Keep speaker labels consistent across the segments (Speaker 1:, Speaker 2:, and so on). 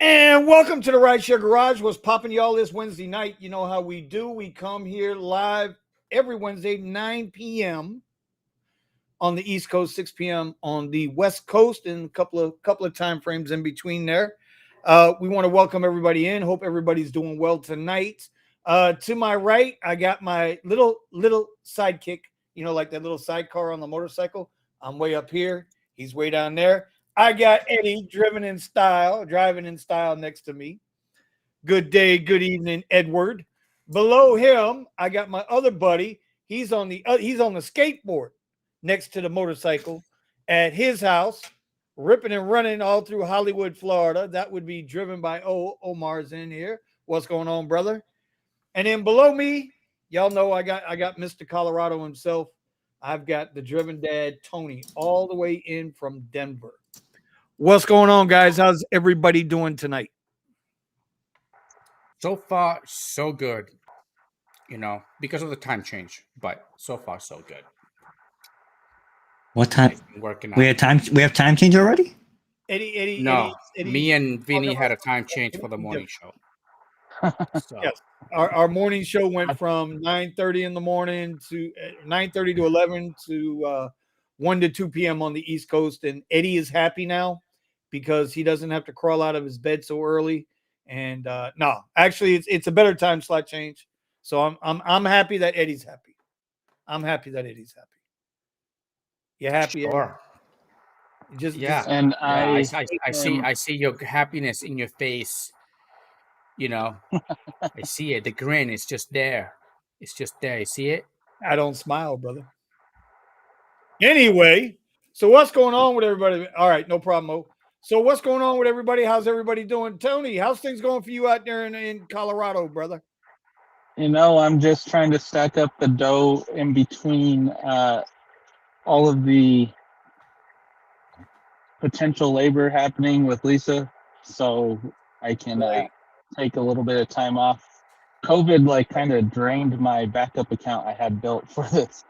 Speaker 1: And welcome to the RideShare Garage. What's popping, y'all, this Wednesday night? You know how we do. We come here live every Wednesday, 9 p.m. on the East Coast, 6 p.m. on the West Coast, and a couple of time frames in between there. We want to welcome everybody in. Hope everybody's doing well tonight. To my right, I got my little sidekick, like that little sidecar on the motorcycle. I'm way up here. He's way down there. I got Eddie driving in style next to me. Good day, good evening, Edward. Below him, I got my other buddy. He's on the skateboard next to the motorcycle at his house, ripping and running all through Hollywood, Florida. That would be driven by Omar's in here. What's going on, brother? And then below me, y'all know I got Mr. Colorado himself. I've got the driven dad, Tony, all the way in from Denver. What's going on, guys? How's everybody doing tonight?
Speaker 2: So far, so good. Because of the time change, but so far, so good.
Speaker 3: What time?
Speaker 2: Working
Speaker 3: we have time change already?
Speaker 1: Eddie.
Speaker 2: Me and Vinny had a time change for the morning show.
Speaker 1: So. Yes, our morning show went from 9:30 in the morning to 9:30 to 11 to 1 to 2 p.m. on the East Coast, and Eddie is happy now because he doesn't have to crawl out of his bed so early. And no, actually, it's a better time slot change. So I'm happy that Eddie's happy. I'm happy that Eddie's happy. You happy?
Speaker 2: Sure.
Speaker 4: And
Speaker 2: I see your happiness in your face. I see it. The grin is just there. It's just there. You see it?
Speaker 1: I don't smile, brother. Anyway, so what's going on with everybody? All right, no problem. So what's going on with everybody? How's everybody doing? Tony, how's things going for you out there in Colorado, brother?
Speaker 4: I'm just trying to stack up the dough in between all of the potential labor happening with Lisa, so I can take a little bit of time off. COVID kind of drained my backup account I had built for this.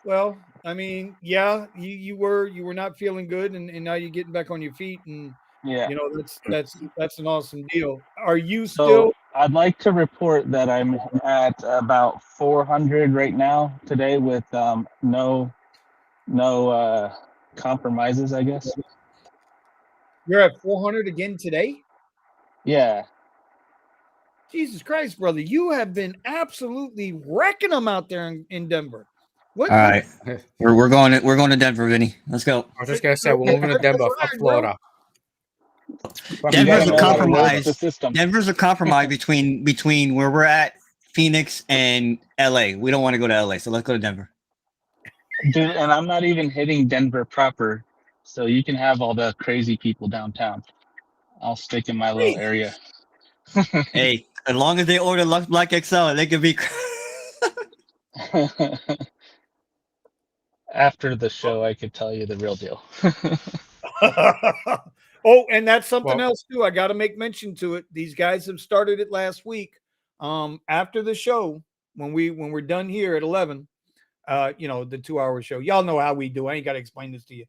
Speaker 1: Well, I mean, yeah, you were not feeling good, and now you're getting back on your feet, and that's an awesome deal. Are you still?
Speaker 4: I'd like to report that I'm at about 400 right now today with no compromises, I guess.
Speaker 1: You're at 400 again today?
Speaker 4: Yeah.
Speaker 1: Jesus Christ, brother, you have been absolutely wrecking them out there in Denver.
Speaker 3: All right, we're going to Denver, Vinny. Let's go.
Speaker 2: I was just gonna say we're moving to Denver, Florida.
Speaker 3: Denver's a compromise. Denver's a compromise between where we're at, Phoenix and LA. We don't want to go to LA, so let's go to Denver.
Speaker 4: Dude, and I'm not even hitting Denver proper, so you can have all the crazy people downtown. I'll stick in my little area.
Speaker 3: Hey, as long as they order Black XL, they can be.
Speaker 4: After the show, I could tell you the real deal.
Speaker 1: Oh, and that's something else too. I got to make mention to it. These guys have started it last week. After the show, when we're done here at 11, the 2-hour show. Y'all know how we do. I ain't got to explain this to you.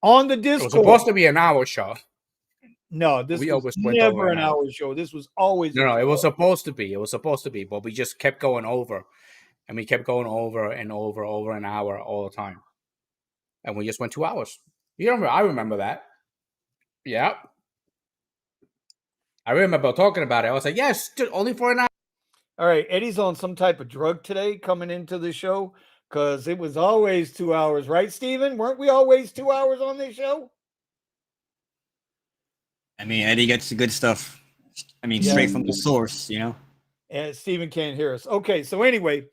Speaker 1: On the Discord,
Speaker 2: it was supposed to be an hour show.
Speaker 1: No, this was never an hour show. This was always
Speaker 2: no. It was supposed to be. It was supposed to be, but we just kept going over, and we kept going over and over an hour all the time, and we just went 2 hours. I remember that. Yeah, I remember talking about it. I was like, yes, only for an hour.
Speaker 1: All right, Eddie's on some type of drug today coming into the show because it was always 2 hours, right, Steven? Weren't we always 2 hours on this show?
Speaker 3: I mean, Eddie gets the good stuff. I mean, straight from the source,
Speaker 1: And Steven can't hear us. Okay, so anyway,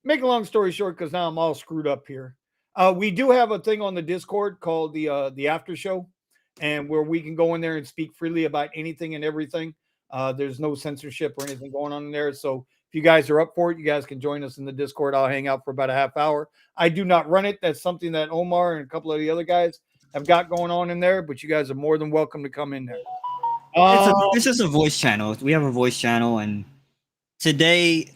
Speaker 1: make a long story short, because now I'm all screwed up here. We do have a thing on the Discord called the After Show, and where we can go in there and speak freely about anything and everything. There's no censorship or anything going on in there. So if you guys are up for it, you guys can join us in the Discord. I'll hang out for about a half hour. I do not run it. That's something that Omar and a couple of the other guys have got going on in there, but you guys are more than welcome to come in there.
Speaker 3: It's just a voice channel. We have a voice channel, and today,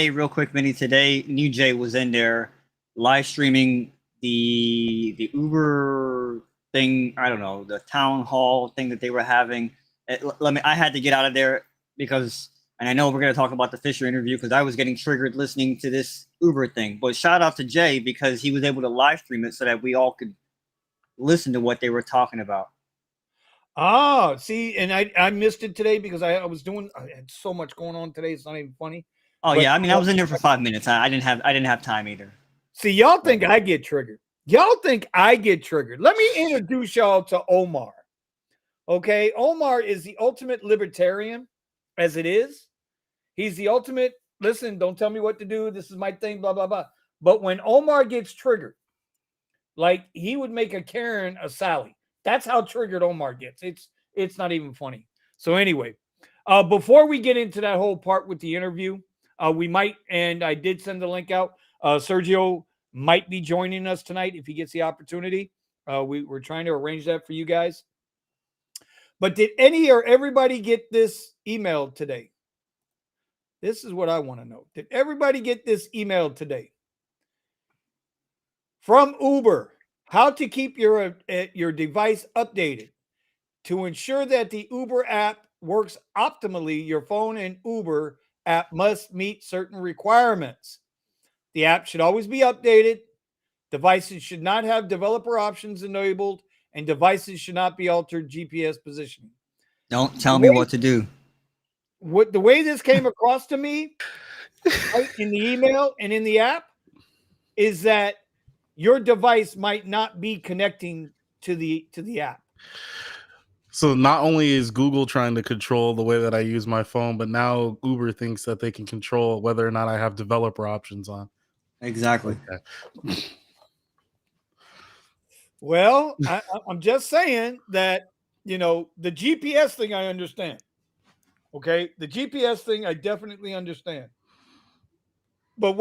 Speaker 3: real quick, Vinny. Today, New Jay was in there live streaming the Uber thing. I don't know, the town hall thing that they were having. I had to get out of there because, and I know we're going to talk about the Fisher interview because I was getting triggered listening to this Uber thing. But shout out to Jay because he was able to live stream it so that we all could listen to what they were talking about.
Speaker 1: Ah, see, and I missed it today because I had so much going on today. It's not even funny.
Speaker 3: Oh
Speaker 1: But-
Speaker 3: yeah, I mean I was in there for 5 minutes. I didn't have time either.
Speaker 1: See, y'all think I get triggered. Y'all think I get triggered. Let me introduce y'all to Omar. Okay, Omar is the ultimate libertarian, as it is. He's the ultimate, listen, don't tell me what to do. This is my thing, blah, blah, blah. But when Omar gets triggered, like he would make a Karen a Sally. That's how triggered Omar gets. It's not even funny. So anyway, before we get into that whole part with the interview, we might, and I did send the link out. Sergio might be joining us tonight if he gets the opportunity. We're trying to arrange that for you guys. But did any or everybody get this email today? This is what I want to know. Did everybody get this email today? From Uber, how to keep your device updated. To ensure that the Uber app works optimally, your phone and Uber app must meet certain requirements. The app should always be updated. Devices should not have developer options enabled, and devices should not be altered GPS positioning.
Speaker 3: Don't tell me what to do.
Speaker 1: What the way this came across to me right, in the email and in the app is that your device might not be connecting to the app.
Speaker 5: So not only is Google trying to control the way that I use my phone, but now Uber thinks that they can control whether or not I have developer options on.
Speaker 3: Exactly.
Speaker 5: Okay.
Speaker 1: Well, I'm just saying that, the GPS thing I understand. Okay. The GPS thing I definitely understand. But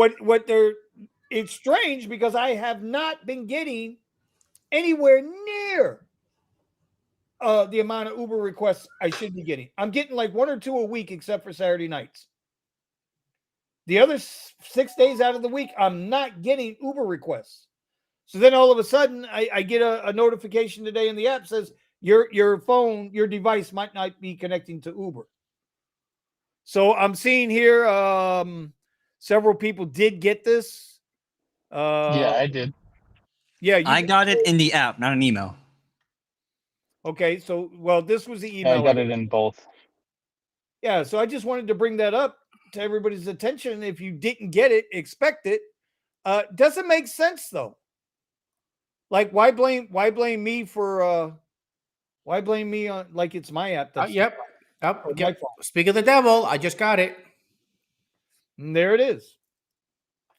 Speaker 1: it's strange because I have not been getting anywhere near the amount of Uber requests I should be getting. I'm getting like 1 or 2 a week, except for Saturday nights. The other 6 days out of the week, I'm not getting Uber requests. So then all of a sudden, I get a notification today in the app says your phone, your device might not be connecting to Uber. So I'm seeing here several people did get this.
Speaker 4: Yeah, I did.
Speaker 1: Yeah,
Speaker 3: I got it in the app, not an email.
Speaker 1: Okay, so this was the
Speaker 4: Yeah,
Speaker 1: email.
Speaker 4: I got it in both.
Speaker 1: Yeah, so I just wanted to bring that up to everybody's attention. If you didn't get it, expect it. Doesn't make sense though. Like, why blame me for why blame me on like it's my app? That's
Speaker 2: Yep.
Speaker 1: my fault.
Speaker 2: Speak of the devil, I just got it.
Speaker 1: And there it is.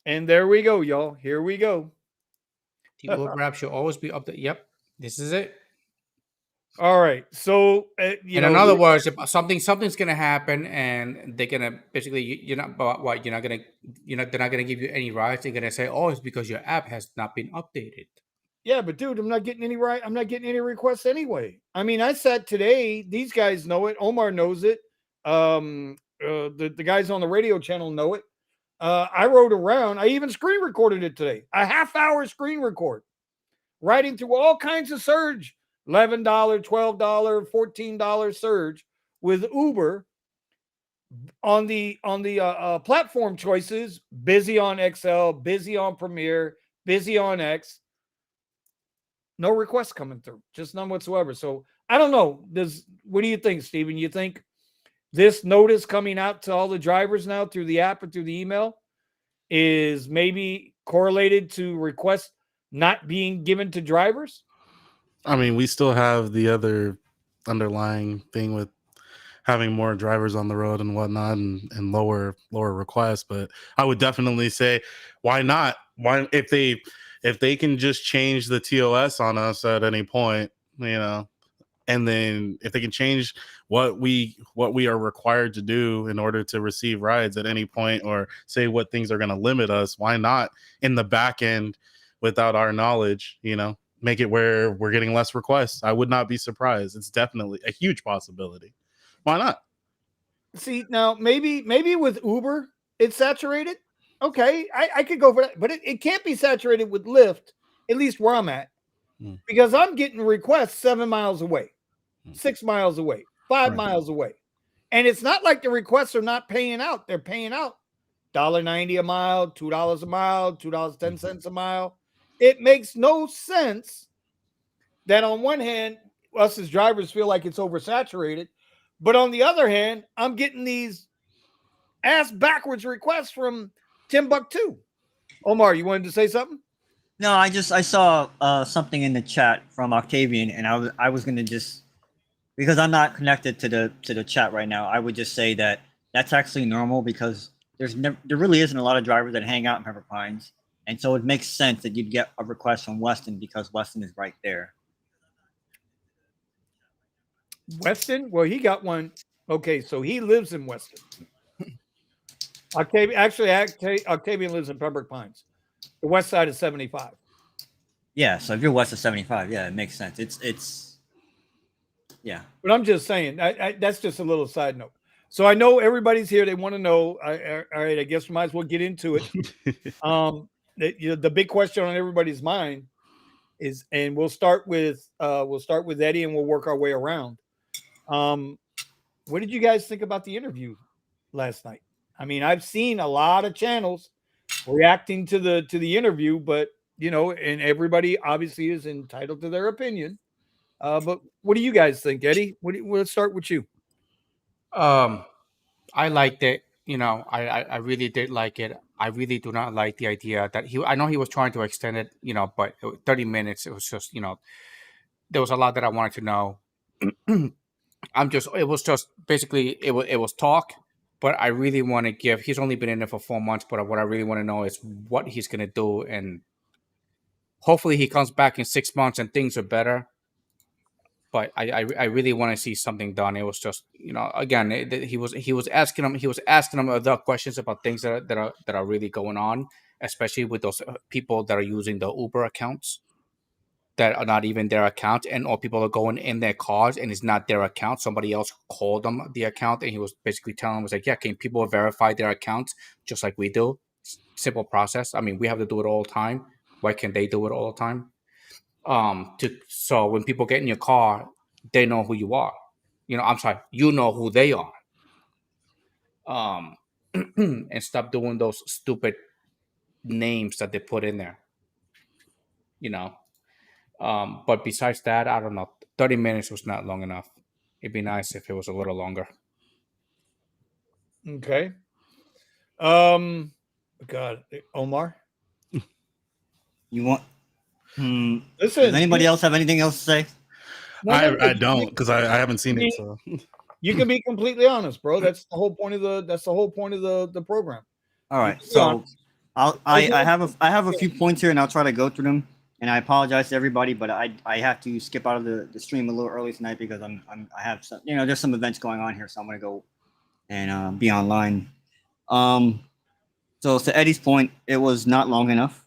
Speaker 1: And there we go, y'all. Here we go.
Speaker 2: The Uber app should always be updated. Yep, this is it.
Speaker 1: All right. So
Speaker 2: in other words, if something's gonna happen, and they're gonna basically they're not gonna give you any rides. They're gonna say, "Oh, it's because your app has not been updated."
Speaker 1: Yeah, but dude, I'm not getting any requests anyway. I mean, I said today, these guys know it. Omar knows it. The guys on the radio channel know it. I rode around. I even screen recorded it today. A half-hour screen record, riding through all kinds of surge, $11, $12, $14 surge with Uber on the platform choices. Busy on XL, busy on Premiere, busy on X. No requests coming through, just none whatsoever. So I don't know. What do you think, Steven? You think this notice coming out to all the drivers now through the app or through the email is maybe correlated to requests not being given to drivers?
Speaker 5: I mean, we still have the other underlying thing with having more drivers on the road and whatnot, and lower requests. But I would definitely say, why not? Why, if they can just change the TOS on us at any point, and then if they can change what we are required to do in order to receive rides at any point, or say what things are going to limit us, why not in the back end without our knowledge, make it where we're getting less requests? I would not be surprised. It's definitely a huge possibility. Why not?
Speaker 1: See, now maybe with Uber it's saturated. Okay, I could go for that, but it can't be saturated with Lyft, at least where I'm at. because I'm getting requests 7 miles away, 6 miles away, 5
Speaker 5: Right.
Speaker 1: miles away. And it's not like the requests are not paying out. They're paying out $1.90 a mile, $2 a mile, $2.10 a mile. It makes no sense that on one hand, us as drivers feel like it's oversaturated, but on the other hand, I'm getting these ass backwards requests from Timbuktu. Omar, you wanted to say something?
Speaker 3: No, I saw something in the chat from Octavian, and I was gonna just, because I'm not connected to the chat right now, I would just say that that's actually normal because there really isn't a lot of drivers that hang out in Pepper Pines, and so it makes sense that you'd get a request from Weston because Weston is right there.
Speaker 1: Weston? Well, he got one. Okay, so he lives in Weston. Octavian lives in Pembroke Pines, the west side of 75.
Speaker 3: Yeah, so if you're west of 75, yeah, it makes sense. It's yeah.
Speaker 1: But I'm just saying, that's just a little side note. So I know everybody's here. They want to know. All right, I guess we might as well get into it. The big question on everybody's mind is, and we'll start with Eddie, and we'll work our way around. What did you guys think about the interview last night? I mean, I've seen a lot of channels reacting to the interview, but and everybody obviously is entitled to their opinion. But what do you guys think, Eddie? Let's start with you.
Speaker 2: I liked it. I really did like it. I really do not like the idea that I know he was trying to extend it, but 30 minutes, it was just, there was a lot that I wanted to know. It was just basically, it was talk, but I really want to give, he's only been in there for 4 months, but what I really want to know is what he's going to do. And hopefully he comes back in 6 months and things are better. But I really want to see something done. It was just, again, he was asking them other questions about things that are really going on, especially with those people that are using the Uber accounts that are not even their account, and all people are going in their cars and it's not their account. Somebody else called them the account, and he was basically telling them, was like, yeah, can people verify their accounts just like we do? Simple process. I mean, we have to do it all the time. Why can't they do it all the time? So when people get in your car, they know who you are. I'm sorry, you know who they are. And stop doing those stupid names that they put in there. But besides that, I don't know. 30 minutes was not long enough. It'd be nice if it was a little longer.
Speaker 1: Okay. God, Omar.
Speaker 3: You want?
Speaker 1: Listen,
Speaker 3: does anybody else have anything else to say?
Speaker 5: I don't, because I haven't seen it. So
Speaker 1: you can be completely honest, bro. That's the whole point of the program.
Speaker 3: All right, so I have a few points here, and I'll try to go through them. And I apologize to everybody, but I have to skip out of the stream a little early tonight because I have some, there's some events going on here, so I'm gonna go and be online. So to Eddie's point, it was not long enough.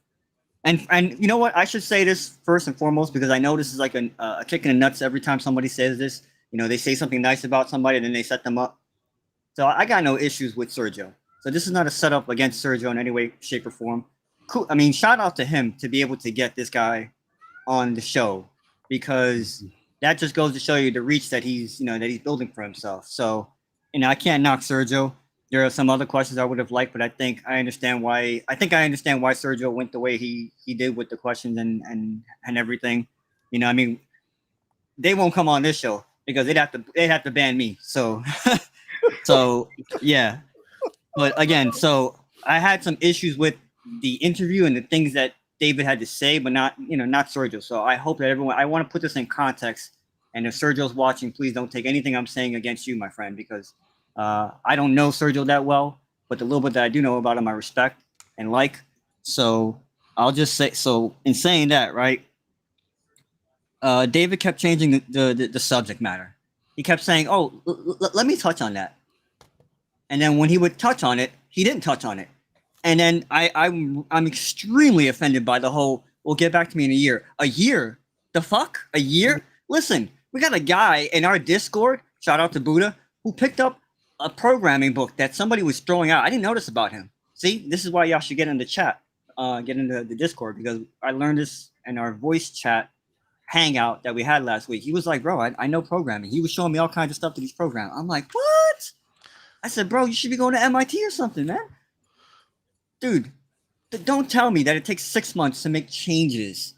Speaker 3: And you know what? I should say this first and foremost because I know this is like a kick in the nuts every time somebody says this. They say something nice about somebody and then they set them up. So I got no issues with Sergio. So this is not a setup against Sergio in any way, shape, or form. Cool. I mean, shout out to him to be able to get this guy on the show because that just goes to show you the reach that he's building for himself. So, I can't knock Sergio. There are some other questions I would have liked, but I think I understand why Sergio went the way he did with the questions and everything. I mean, they won't come on this show because they'd have to ban me. So, yeah. But again, so I had some issues with the interview and the things that David had to say, but not Sergio. So I hope that I want to put this in context. And if Sergio's watching, please don't take anything I'm saying against you, my friend, because I don't know Sergio that well, but the little bit that I do know about him, I respect and like. So I'll just say, so in saying that, right, David kept changing the subject matter. He kept saying, oh, let me touch on that. And then when he would touch on it, he didn't touch on it. And then I'm extremely offended by the whole, well, get back to me in a year. A year? The fuck? A year? Listen, we got a guy in our Discord, shout out to Buddha, who picked up a programming book that somebody was throwing out. I didn't notice about him. See, this is why y'all should get in the chat, get into the Discord, because I learned this in our voice chat hangout that we had last week. He was like, bro, I know programming. He was showing me all kinds of stuff that he's programming. I'm like, what? I said, bro, you should be going to MIT or something, man. Dude, don't tell me that it takes 6 months to make changes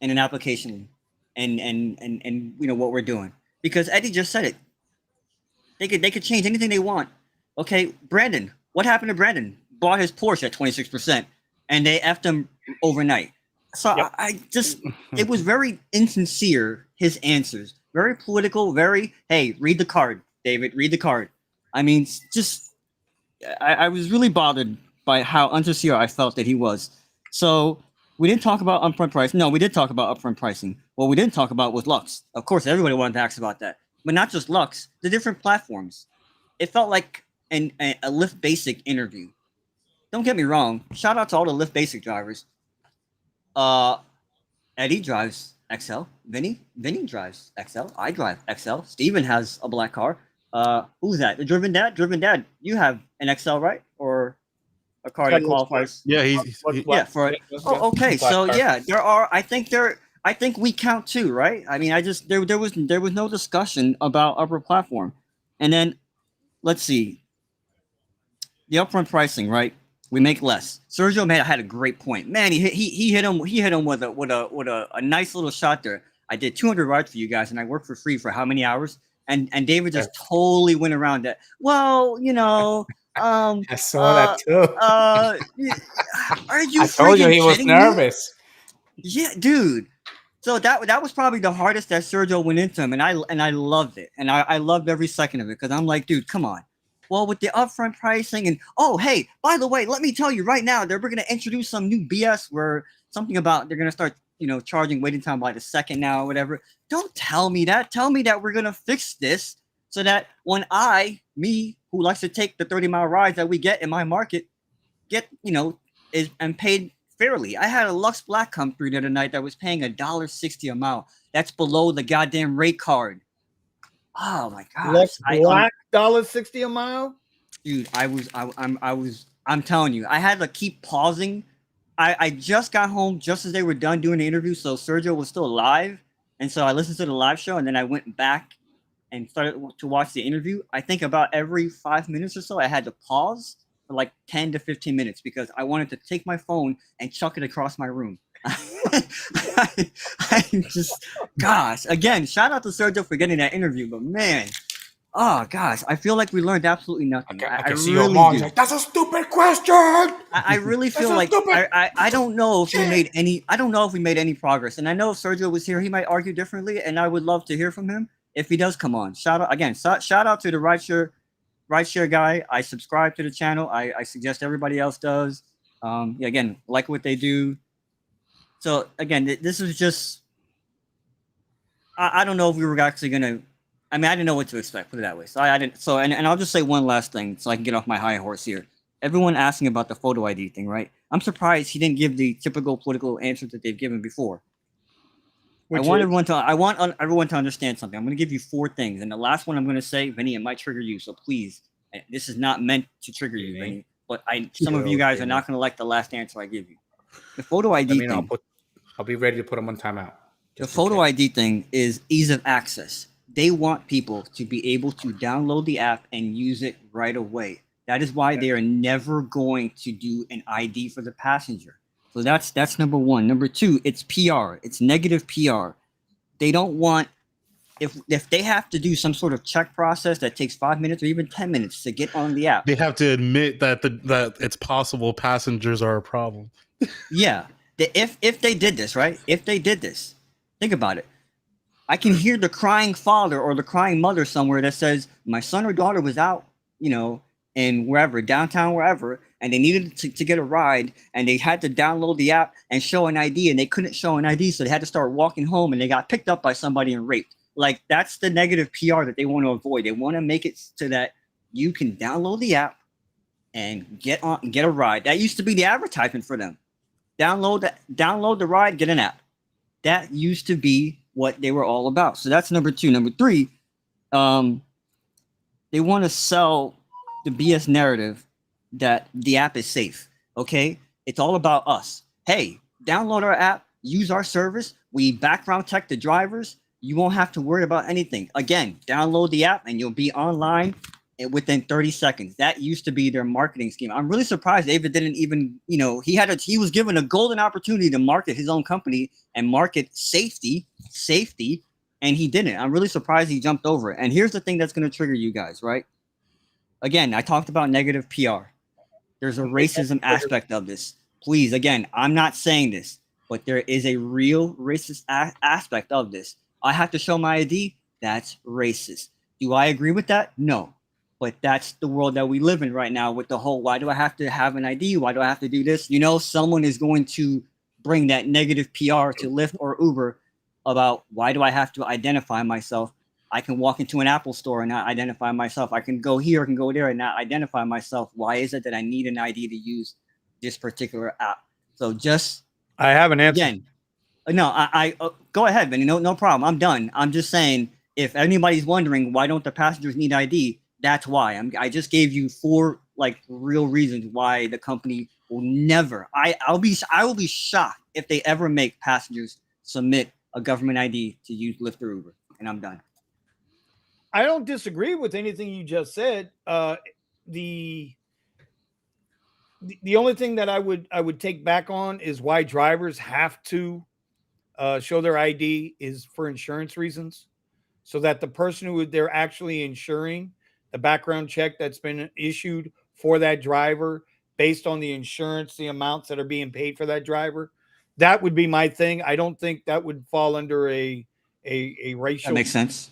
Speaker 3: in an application and you know what we're doing. Because Eddie just said it. They could change anything they want. Okay, Brandon, what happened to Brandon? Bought his Porsche at 26% and they effed him overnight. So
Speaker 2: Yep.
Speaker 3: I just, it was very insincere, his answers. Very political, very, hey, read the card, David, read the card. I mean, just, I was really bothered by how unsincere I felt that he was. So we didn't talk about upfront pricing. No, we did talk about upfront pricing. What we didn't talk about was Lux. Of course, everybody wanted to ask about that. But not just Lux, the different platforms. It felt like a Lyft Basic interview. Don't get me wrong. Shout out to all the Lyft Basic drivers. Eddie drives XL. Vinny drives XL. I drive XL. Steven has a black car. Who's that? The Driven Dad? Driven Dad, you have an XL, right? Or a car that qualifies?
Speaker 5: Yeah,
Speaker 3: Yeah, for it. Oh, okay. So yeah, there are. I think we count too, right? I mean, there was no discussion about upper platform, and then let's see the upfront pricing, right? We make less. Sergio had a great point. Man, he hit him with a nice little shot there. I did 200 rides for you guys, and I worked for free for how many hours? And David just totally went around that. Well, you know,
Speaker 2: I saw that too.
Speaker 3: are you?
Speaker 2: I told you he was nervous.
Speaker 3: Me? Yeah, dude. So that was probably the hardest that Sergio went into him, and I loved it, and I loved every second of it because I'm like, dude, come on. Well, with the upfront pricing and oh, hey, by the way, let me tell you right now, they're going to introduce some new BS where something about they're going to start, you know, charging waiting time by the second now or whatever. Don't tell me that. Tell me that we're going to fix this so that when me who likes to take the 30-mile rides that we get in my market, get, you know, and paid fairly. I had a Lux Black come through the other night that was paying $1.60 a mile. That's below the goddamn rate card. Oh my gosh.
Speaker 1: Lux Black $1.60 a mile?
Speaker 3: Dude, I'm telling you, I had to keep pausing. I just got home just as they were done doing the interview, so Sergio was still live. And so I listened to the live show and then I went back and started to watch the interview. I think about every 5 minutes or so, I had to pause for like 10 to 15 minutes because I wanted to take my phone and chuck it across my room. I just, gosh, again, shout out to Sergio for getting that interview, but man, oh gosh, I feel like we learned absolutely nothing.
Speaker 2: I can
Speaker 3: I
Speaker 2: see
Speaker 3: really
Speaker 2: your mom
Speaker 3: do.
Speaker 2: like, that's a stupid question.
Speaker 3: I really feel like I don't know if we made any progress. And I know if Sergio was here, he might argue differently, and I would love to hear from him if he does come on. Shout out to the RideShare guy. I subscribe to the channel. I suggest everybody else does. Again, like what they do. So again, this was just, I don't know if we were actually gonna, I mean, I didn't know what to expect, put it that way. So I didn't, so, and I'll just say one last thing so I can get off my high horse here. Everyone asking about the photo ID thing, right? I'm surprised he didn't give the typical political answers that they've given before. I want everyone to understand something. I'm going to give you 4 things. And the last one I'm going to say, Vinny, it might trigger you. So please, this is not meant to trigger you, Vinny. But some of you guys are not going to like the last answer I give you. The photo ID thing.
Speaker 2: I'll be ready to put them on timeout.
Speaker 3: The photo ID thing is ease of access. They want people to be able to download the app and use it right away. That is why they are never going to do an ID for the passenger. So that's number 1. Number 2, it's PR. It's negative PR. They don't want, if they have to do some sort of check process that takes 5 minutes or even 10 minutes to get on the app.
Speaker 5: They have to admit that that it's possible passengers are a problem.
Speaker 3: Yeah. If they did this, right? If they did this, think about it. I can hear the crying father or the crying mother somewhere that says, my son or daughter was out, you know, in wherever, downtown, wherever, and they needed to get a ride, and they had to download the app and show an ID, and they couldn't show an ID, so they had to start walking home, and they got picked up by somebody and raped. Like, that's the negative PR that they want to avoid. They want to make it so that you can download the app and get a ride. That used to be the advertisement for them. Download the ride, get an app. That used to be what they were all about. So that's number 2. Number 3, they want to sell the BS narrative that the app is safe. Okay, it's all about us. Hey, download our app, use our service. We background check the drivers. You won't have to worry about anything. Again, download the app and you'll be online within 30 seconds. That used to be their marketing scheme. I'm really surprised David didn't even, he was given a golden opportunity to market his own company and market safety, and he didn't. I'm really surprised he jumped over it. And here's the thing that's going to trigger you guys, right? Again, I talked about negative PR. There's a racism aspect of this. Please, again, I'm not saying this, but there is a real racist aspect of this. I have to show my ID. That's racist. Do I agree with that? No. But that's the world that we live in right now with the whole, why do I have to have an ID? Why do I have to do this? Someone is going to bring that negative PR to Lyft or Uber about why do I have to identify myself? I can walk into an Apple store and not identify myself. I can go here, I can go there and not identify myself. Why is it that I need an ID to use this particular app? So
Speaker 1: I have an answer.
Speaker 3: Again, no, I go ahead, Benny. No problem. I'm done. I'm just saying, if anybody's wondering why don't the passengers need ID, that's why. I just gave you 4 real reasons why the company will never. I will be shocked if they ever make passengers submit a government ID to use Lyft or Uber. And I'm done.
Speaker 1: I don't disagree with anything you just said. The only thing that I would take back on is why drivers have to show their ID is for insurance reasons, so that the person who they're actually insuring, the background check that's been issued for that driver based on the insurance, the amounts that are being paid for that driver, that would be my thing. I don't think that would fall under a racial.
Speaker 3: That makes sense.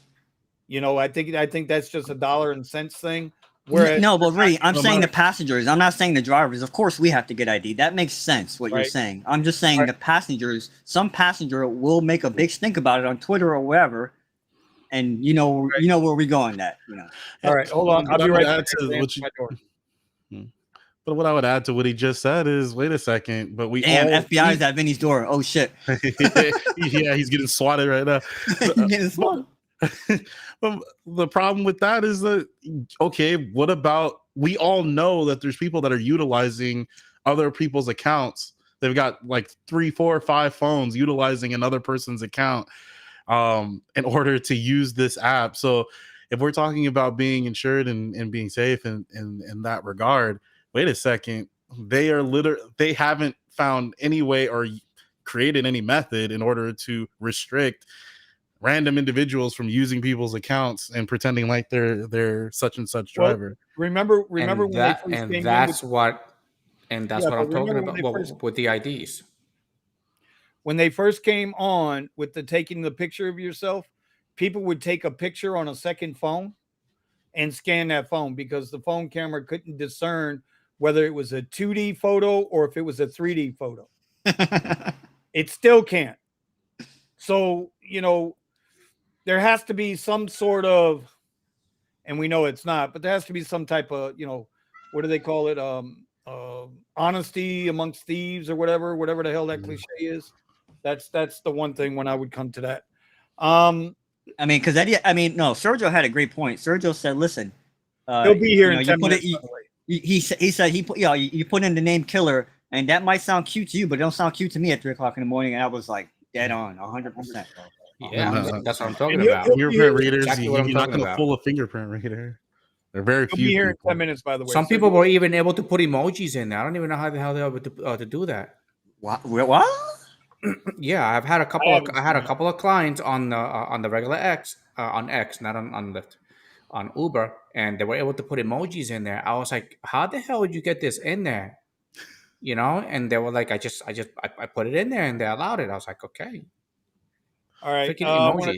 Speaker 1: I think that's just a dollar and cents thing.
Speaker 3: No, but Ray, I'm saying the passengers. I'm not saying the drivers. Of course, we have to get ID. That makes sense. What you're saying. I'm just saying the passengers. Some passenger will make a big stink about it on Twitter or wherever, and you know where we going at.
Speaker 1: All right, hold on. I'll be right back.
Speaker 5: But what I would add to what he just said is, wait a second. But
Speaker 3: FBI is at Vinny's door. Oh shit.
Speaker 5: Yeah, he's getting swatted right now.
Speaker 3: He's getting swatted.
Speaker 5: But the problem with that is that, okay, what about, we all know that there's people that are utilizing other people's accounts. They've got 3, 4, 5 phones utilizing another person's account in order to use this app. So if we're talking about being insured and being safe in that regard, wait a second, they haven't found any way or created any method in order to restrict random individuals from using people's accounts and pretending like they're such and such driver.
Speaker 1: Remember when
Speaker 2: that's what I'm talking about with the IDs.
Speaker 1: When they first came on with the taking the picture of yourself, people would take a picture on a second phone and scan that phone because the phone camera couldn't discern whether it was a 2D photo or if it was a 3D photo. It still can't. So, there has to be some sort of, and we know it's not, but there has to be some type of, what do they call it? Honesty amongst thieves or whatever the hell that cliche is. That's the one thing when I would come to that.
Speaker 3: Sergio had a great point. Sergio said, listen,
Speaker 1: he'll be here in 10 minutes.
Speaker 3: He said you put in the name killer, and that might sound cute to you, but it don't sound cute to me at 3 o'clock in the morning. And I was like, dead on, 100%.
Speaker 2: Yeah, that's what I'm talking about.
Speaker 5: Fingerprint readers,
Speaker 2: exactly
Speaker 5: you're not going to pull a fingerprint reader. There are very few.
Speaker 1: Be here in 10 minutes, by the way.
Speaker 2: Some people were even able to put emojis in there. I don't even know how the hell they were able to do that.
Speaker 3: What?
Speaker 2: Yeah, I had a couple of clients on the regular X, on X, not on Lyft, on Uber, and they were able to put emojis in there. I was like, how the hell would you get this in there? And they were like, I put it in there, and they allowed it. I was like, okay.
Speaker 1: All right. I want to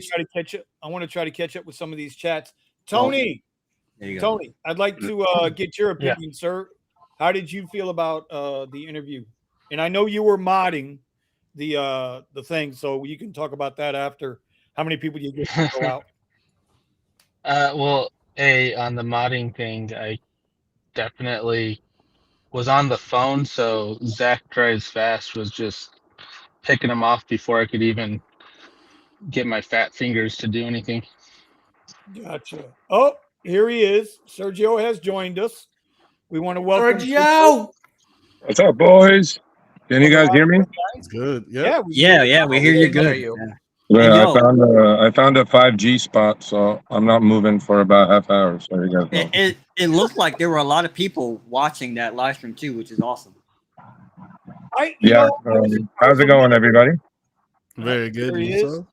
Speaker 1: try to catch up with some of these chats. Tony, I'd like to get your opinion, sir. How did you feel about the interview? And I know you were modding the thing, so you can talk about that after. How many people you get to go out?
Speaker 4: On the modding thing, I definitely was on the phone, so Zach Drives Fast was just picking them off before I could even get my fat fingers to do anything.
Speaker 1: Gotcha. Oh, here he is. Sergio has joined us. We want to welcome
Speaker 2: Sergio.
Speaker 6: What's up, boys? Can you guys hear me?
Speaker 5: It's good.
Speaker 1: Yeah,
Speaker 5: Yeah.
Speaker 1: we
Speaker 3: Yeah,
Speaker 1: hear you.
Speaker 3: yeah, we hear you
Speaker 2: can hear
Speaker 3: good.
Speaker 2: you.
Speaker 3: Yeah.
Speaker 6: Well,
Speaker 3: yo-
Speaker 6: I found a 5G spot, so I'm not moving for about half hour. So you guys know.
Speaker 3: It looked like there were a lot of people watching that live stream too, which is awesome.
Speaker 6: Yeah. How's it going, everybody?
Speaker 5: Very good.
Speaker 1: There he
Speaker 5: And
Speaker 1: is.
Speaker 5: so?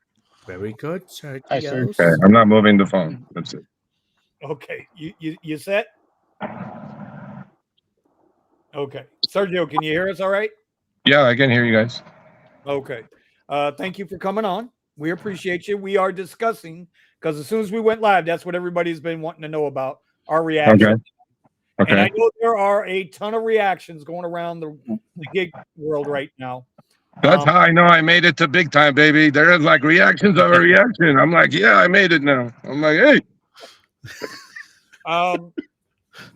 Speaker 2: Very good, sir.
Speaker 4: Hi, sir.
Speaker 6: Okay, I'm not moving the phone. That's it.
Speaker 1: Okay, you set? Okay, Sergio, can you hear us? All right.
Speaker 6: Yeah, I can hear you guys.
Speaker 1: Okay. Thank you for coming on. We appreciate you. We are discussing because as soon as we went live, that's what everybody's been wanting to know about our reaction.
Speaker 6: Okay.
Speaker 1: And I know there are a ton of reactions going around the gig world right now.
Speaker 6: That's how I know I made it to big time, baby. There's like reactions of a reaction. I'm like, yeah, I made it now. I'm like, hey.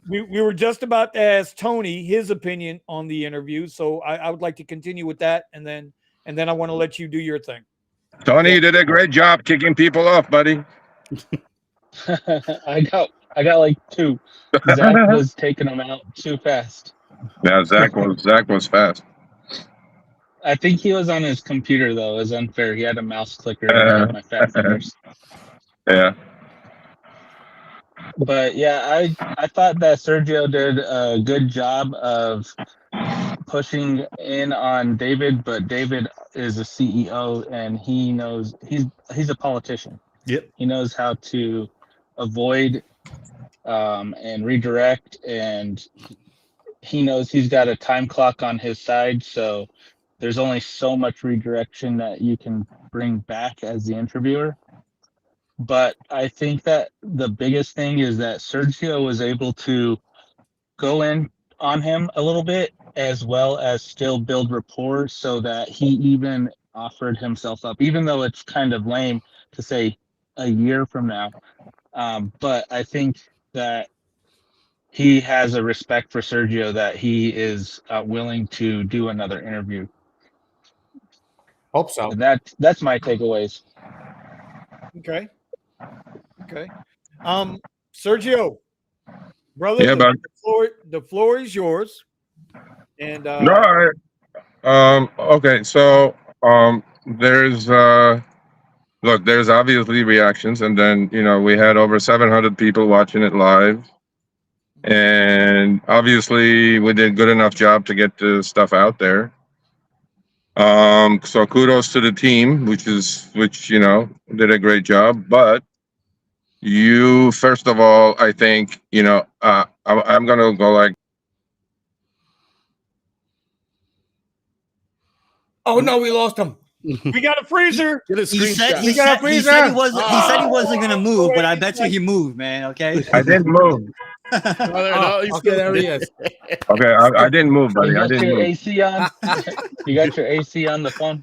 Speaker 1: We were just about to ask Tony his opinion on the interview, so I would like to continue with that, and then I want to let you do your thing.
Speaker 6: Tony, you did a great job kicking people off, buddy.
Speaker 4: I got like 2. Zach was taking them out too fast.
Speaker 6: Yeah, Zach was fast.
Speaker 4: I think he was on his computer though. It was unfair. He had a mouse clicker and I had my fat fingers.
Speaker 6: Yeah.
Speaker 4: But yeah, I thought that Sergio did a good job of pushing in on David, but David is a CEO and he knows he's a politician.
Speaker 5: Yep.
Speaker 4: He knows how to avoid and redirect, and he knows he's got a time clock on his side, so there's only so much redirection that you can bring back as the interviewer. But I think that the biggest thing is that Sergio was able to go in on him a little bit, as well as still build rapport, so that he even offered himself up, even though it's kind of lame to say a year from now. But I think that he has a respect for Sergio that he is willing to do another interview.
Speaker 2: Hope so.
Speaker 4: And that's my takeaways.
Speaker 1: Okay. Sergio, brother,
Speaker 6: Yeah, bud.
Speaker 1: the floor is yours. And
Speaker 6: No, okay, so there's look, there's obviously reactions, and then we had over 700 people watching it live, and obviously we did good enough job to get the stuff out there. So kudos to the team, which did a great job. But you, first of all, I think I'm gonna go like.
Speaker 2: Oh no, we lost him.
Speaker 1: we got a freezer.
Speaker 5: Get a
Speaker 3: He said
Speaker 5: screenshot.
Speaker 3: he said he wasn't gonna move, but I bet you he moved, man. Okay.
Speaker 6: I didn't move.
Speaker 2: Okay, there he is.
Speaker 6: Okay, I didn't move, buddy.
Speaker 4: You
Speaker 6: I
Speaker 4: got
Speaker 6: didn't
Speaker 4: your
Speaker 6: move.
Speaker 4: AC on? You got your AC on the phone?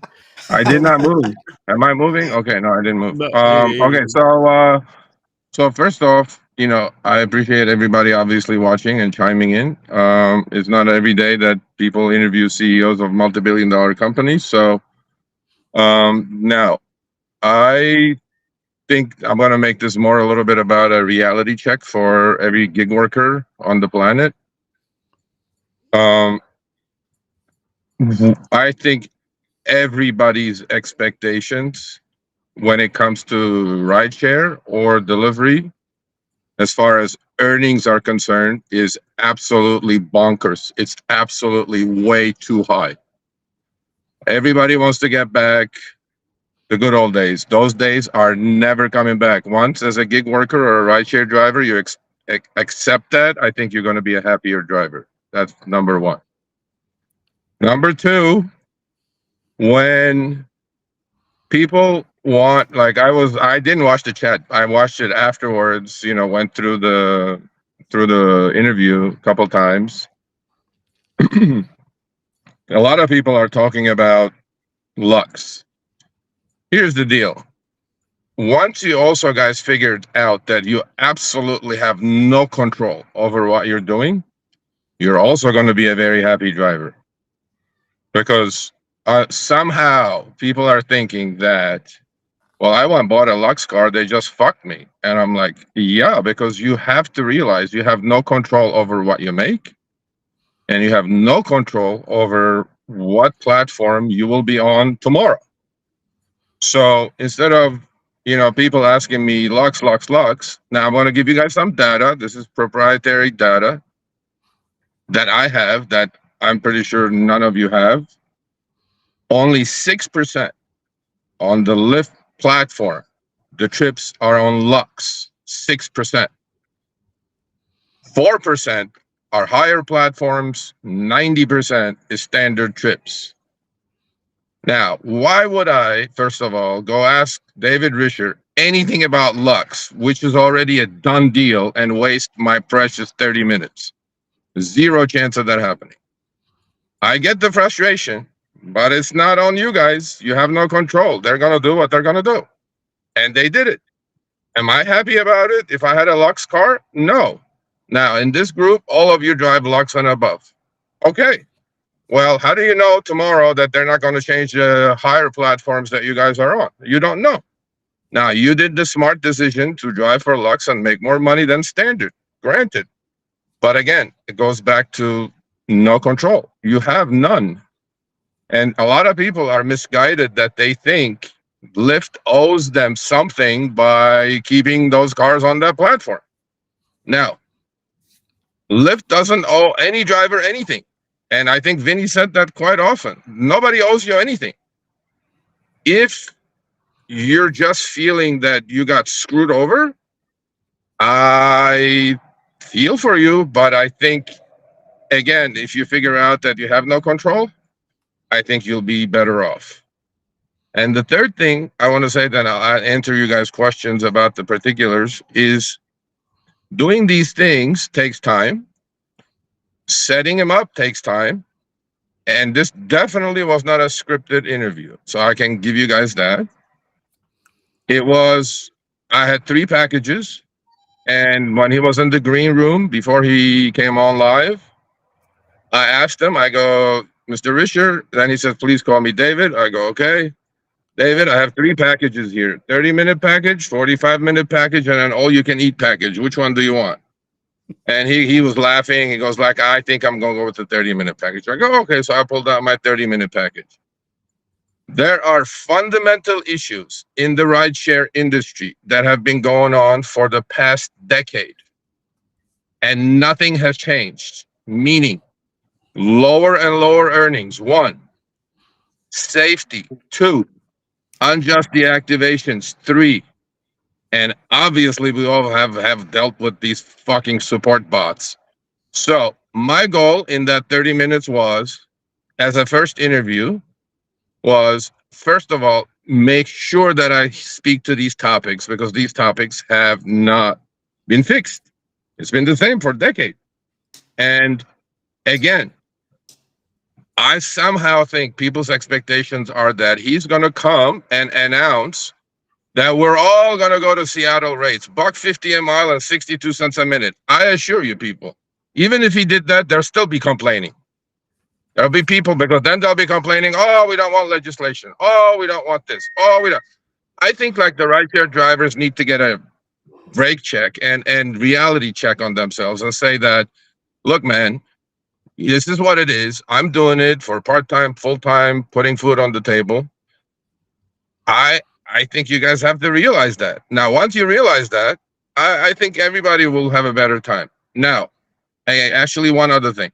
Speaker 6: I did not move. Am I moving? Okay, no, I didn't move.
Speaker 5: No,
Speaker 6: Okay, so first off, I appreciate everybody obviously watching and chiming in. It's not every day that people interview CEOs of multi-billion-dollar companies. So now I think I'm going to make this more a little bit about a reality check for every gig worker on the planet. I think everybody's expectations when it comes to rideshare or delivery, as far as earnings are concerned, is absolutely bonkers. It's absolutely way too high. Everybody wants to get back the good old days. Those days are never coming back. Once, as a gig worker or a rideshare driver, you accept that, I think you're going to be a happier driver. That's number one. Number two, when people want, like I didn't watch the chat. I watched it afterwards, went through the interview a couple times. A lot of people are talking about Lux. Here's the deal. Once you also guys figured out that you absolutely have no control over what you're doing, you're also going to be a very happy driver. Because somehow people are thinking that, well, I went and bought a Lux car, they just fucked me. And I'm like, yeah, because you have to realize you have no control over what you make. And you have no control over what platform you will be on tomorrow. So instead of, people asking me Lux, now I'm going to give you guys some data. This is proprietary data that I have that I'm pretty sure none of you have. Only 6% on the Lyft platform, the trips are on Lux. 6%. 4% are higher platforms. 90% is standard trips. Now, why would I, first of all, go ask David Risher anything about Lux, which is already a done deal, and waste my precious 30 minutes? Zero chance of that happening. I get the frustration, but it's not on you guys. You have no control. They're going to do what they're going to do. And they did it. Am I happy about it? If I had a Lux car? No. Now, in this group, all of you drive Lux and above. Okay. Well, how do you know tomorrow that they're not going to change the higher platforms that you guys are on? You don't know. Now, you did the smart decision to drive for Lux and make more money than standard. Granted. But again, it goes back to no control. You have none. And a lot of people are misguided that they think Lyft owes them something by keeping those cars on that platform. Now, Lyft doesn't owe any driver anything. And I think Vinny said that quite often. Nobody owes you anything. If you're just feeling that you got screwed over, I feel for you, but I think, again, if you figure out that you have no control, I think you'll be better off. And the third thing I want to say, then I'll answer you guys' questions about the particulars, is doing these things takes time. Setting him up takes time. And this definitely was not a scripted interview. So I can give you guys that. I had 3 packages. And when he was in the green room, before he came on live, I asked him, I go, Mr. Risher, then he says, please call me David. I go, okay. David, I have 3 packages here, 30-minute package, 45-minute package, and an all-you-can-eat package. Which one do you want? And he was laughing. He goes like, I think I'm going to go with the 30-minute package. I go, okay. So I pulled out my 30-minute package. There are fundamental issues in the rideshare industry that have been going on for the past decade. And nothing has changed. Meaning, lower and lower earnings. 1, safety. 2, unjust deactivations. 3, and obviously we all have dealt with these fucking support bots. So my goal in that 30 minutes was, as a first interview, was first of all, make sure that I speak to these topics, because these topics have not been fixed. It's been the same for a decade. And again, I somehow think people's expectations are that he's going to come and announce that we're all going to go to Seattle rates, $1.50 a mile and 62 cents a minute. I assure you, people, even if he did that, they'll still be complaining. There'll be people, because then they'll be complaining, oh, we don't want legislation. Oh, we don't want this. Oh, we don't. I think like the rideshare drivers need to get a brake check and reality check on themselves and say that, look, man, this is what it is. I'm doing it for part-time, full-time, putting food on the table. I think you guys have to realize that. Now, once you realize that, I think everybody will have a better time. Now, actually, one other thing.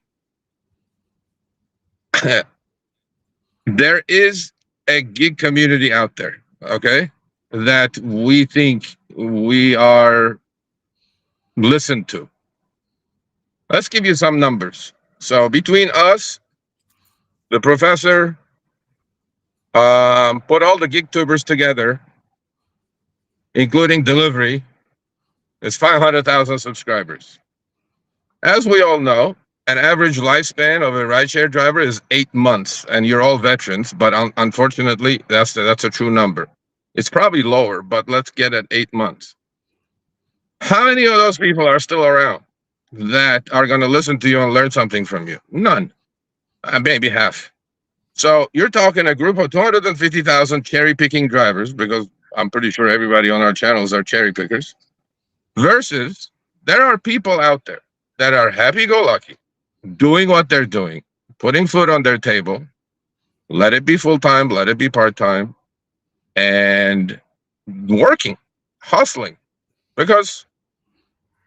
Speaker 6: There is a gig community out there, okay, that we think we are listened to. Let's give you some numbers. So between us, the professor, put all the gig tubers together, including delivery, is 500,000 subscribers. As we all know, an average lifespan of a rideshare driver is 8 months, and you're all veterans, but unfortunately, that's a true number. It's probably lower, but let's get at 8 months. How many of those people are still around that are going to listen to you and learn something from you? None. Maybe half. So you're talking a group of 250,000 cherry-picking drivers, because I'm pretty sure everybody on our channels are cherry pickers, versus there are people out there that are happy-go-lucky, doing what they're doing, putting food on their table, Let it be full time, let it be part time, and working, hustling. Because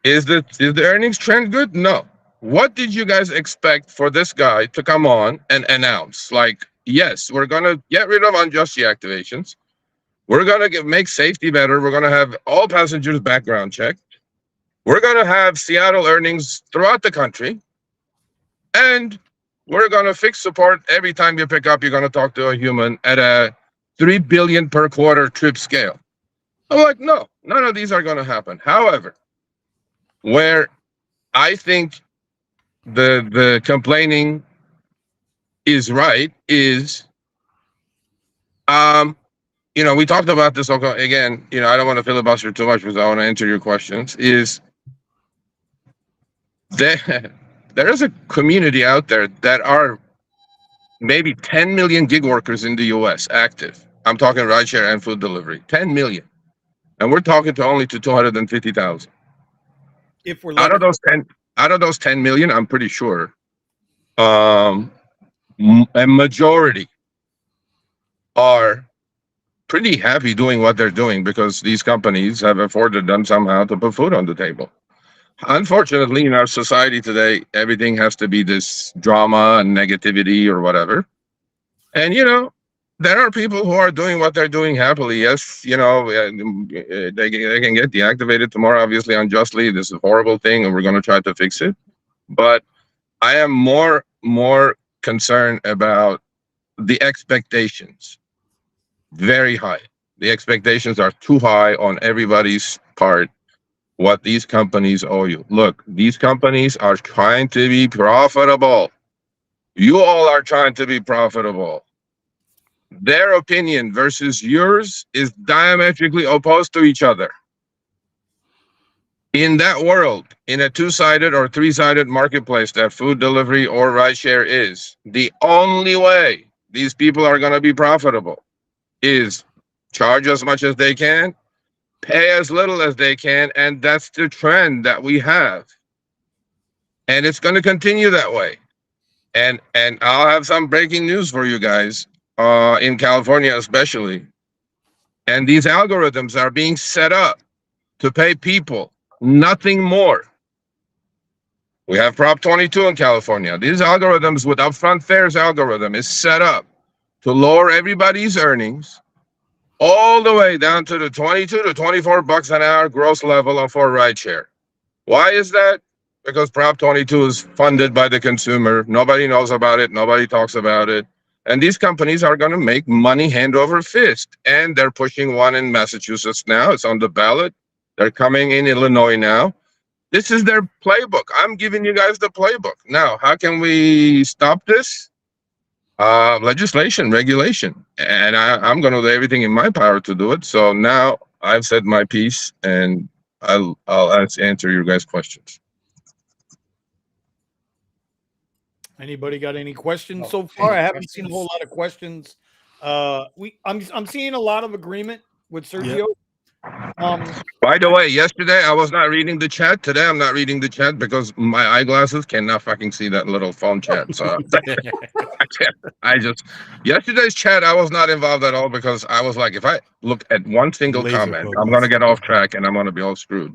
Speaker 6: is the earnings trend good? No. What did you guys expect for this guy to come on and announce? Like, yes, we're gonna get rid of unjust deactivations. We're gonna make safety better. We're gonna have all passengers background checked. We're gonna have Seattle earnings throughout the country, and we're gonna fix support every time you pick up. You're gonna talk to a human at a 3 billion per quarter trip scale. I'm like, no, none of these are gonna happen. However, where I think the complaining is right is, we talked about this again. I don't want to filibuster too much because I want to answer your questions. Is there is a community out there that are maybe 10 million gig workers in the US active. I'm talking rideshare and food delivery. 10 million. And we're talking to only to 250,000.
Speaker 1: If we're
Speaker 6: Out of those 10 million, I'm pretty sure a majority are pretty happy doing what they're doing because these companies have afforded them somehow to put food on the table. Unfortunately, in our society today, everything has to be this drama and negativity or whatever. And, there are people who are doing what they're doing happily. Yes, they can get deactivated tomorrow, obviously, unjustly. This is a horrible thing, and we're going to try to fix it. But I am more concerned about the expectations. Very high. The expectations are too high on everybody's part. What these companies owe you. Look, these companies are trying to be profitable. You all are trying to be profitable. Their opinion versus yours is diametrically opposed to each other. In that world, in a two-sided or three-sided marketplace that food delivery or rideshare is, the only way these people are going to be profitable is charge as much as they can, pay as little as they can, and that's the trend that we have. And it's going to continue that way. And I'll have some breaking news for you guys, in California especially. And these algorithms are being set up to pay people nothing more. We have Prop 22 in California. These algorithms with upfront fares algorithm is set up to lower everybody's earnings all the way down to the 22 to 24 bucks an hour gross level for rideshare. Why is that? Because Prop 22 is funded by the consumer. Nobody knows about it. Nobody talks about it. And these companies are going to make money hand over fist. And they're pushing one in Massachusetts now. It's on the ballot. They're coming in Illinois now. This is their playbook. I'm giving you guys the playbook. Now, how can we stop this? Legislation, regulation. And I'm going to do everything in my power to do it. So now I've said my piece, and I'll answer your guys' questions.
Speaker 1: Anybody got any questions so far? I haven't seen a whole lot of questions. I'm seeing a lot of agreement with Sergio.
Speaker 6: By the way, yesterday I was not reading the chat. Today I'm not reading the chat because my eyeglasses cannot fucking see that little phone chat. So yesterday's chat I was not involved at all because I was like, if I look at one single comment, I'm gonna get off track and I'm gonna be all screwed.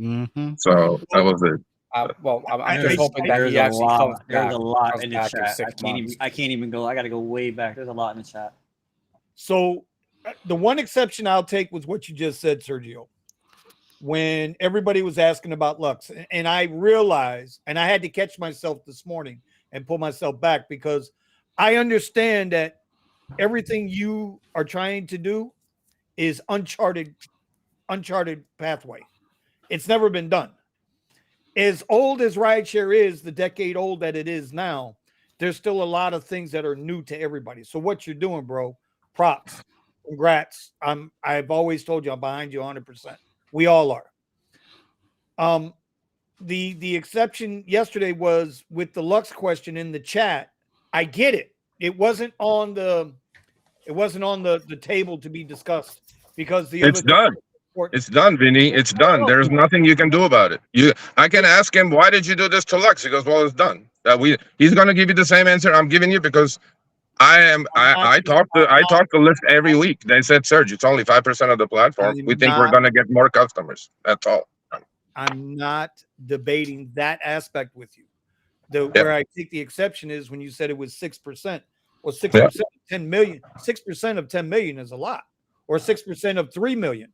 Speaker 6: So that was it.
Speaker 2: I'm just hoping that he actually comes back.
Speaker 3: There's a lot in the
Speaker 2: back in
Speaker 3: chat.
Speaker 2: 6 months.
Speaker 3: I can't even go. I got to go way back. There's a lot in the chat.
Speaker 1: So the one exception I'll take was what you just said, Sergio. When everybody was asking about Lux, and I realized, and I had to catch myself this morning and pull myself back because I understand that everything you are trying to do is uncharted pathway. It's never been done. As old as rideshare is, the decade old that it is now, there's still a lot of things that are new to everybody. So what you're doing, bro, props, congrats. I've always told you I'm behind you 100%. We all are. The exception yesterday was with the Lux question in the chat. I get it. It wasn't on the table to be discussed because
Speaker 6: it's done. It's done, Vinny. It's done. There's nothing you can do about it. I can ask him, why did you do this to Lux? He goes, well, it's done. He's going to give you the same answer I'm giving you because I talk to Lyft every week. They said, Serge, it's only 5% of the platform. We think we're gonna get more customers. That's all.
Speaker 1: I'm not debating that aspect with you.
Speaker 6: Yeah.
Speaker 1: Where I take the exception is when you said it was 6%. Well, 6%
Speaker 6: Yeah.
Speaker 1: of 10 million, 6% of 10 million is a lot, or 6% of 3 million.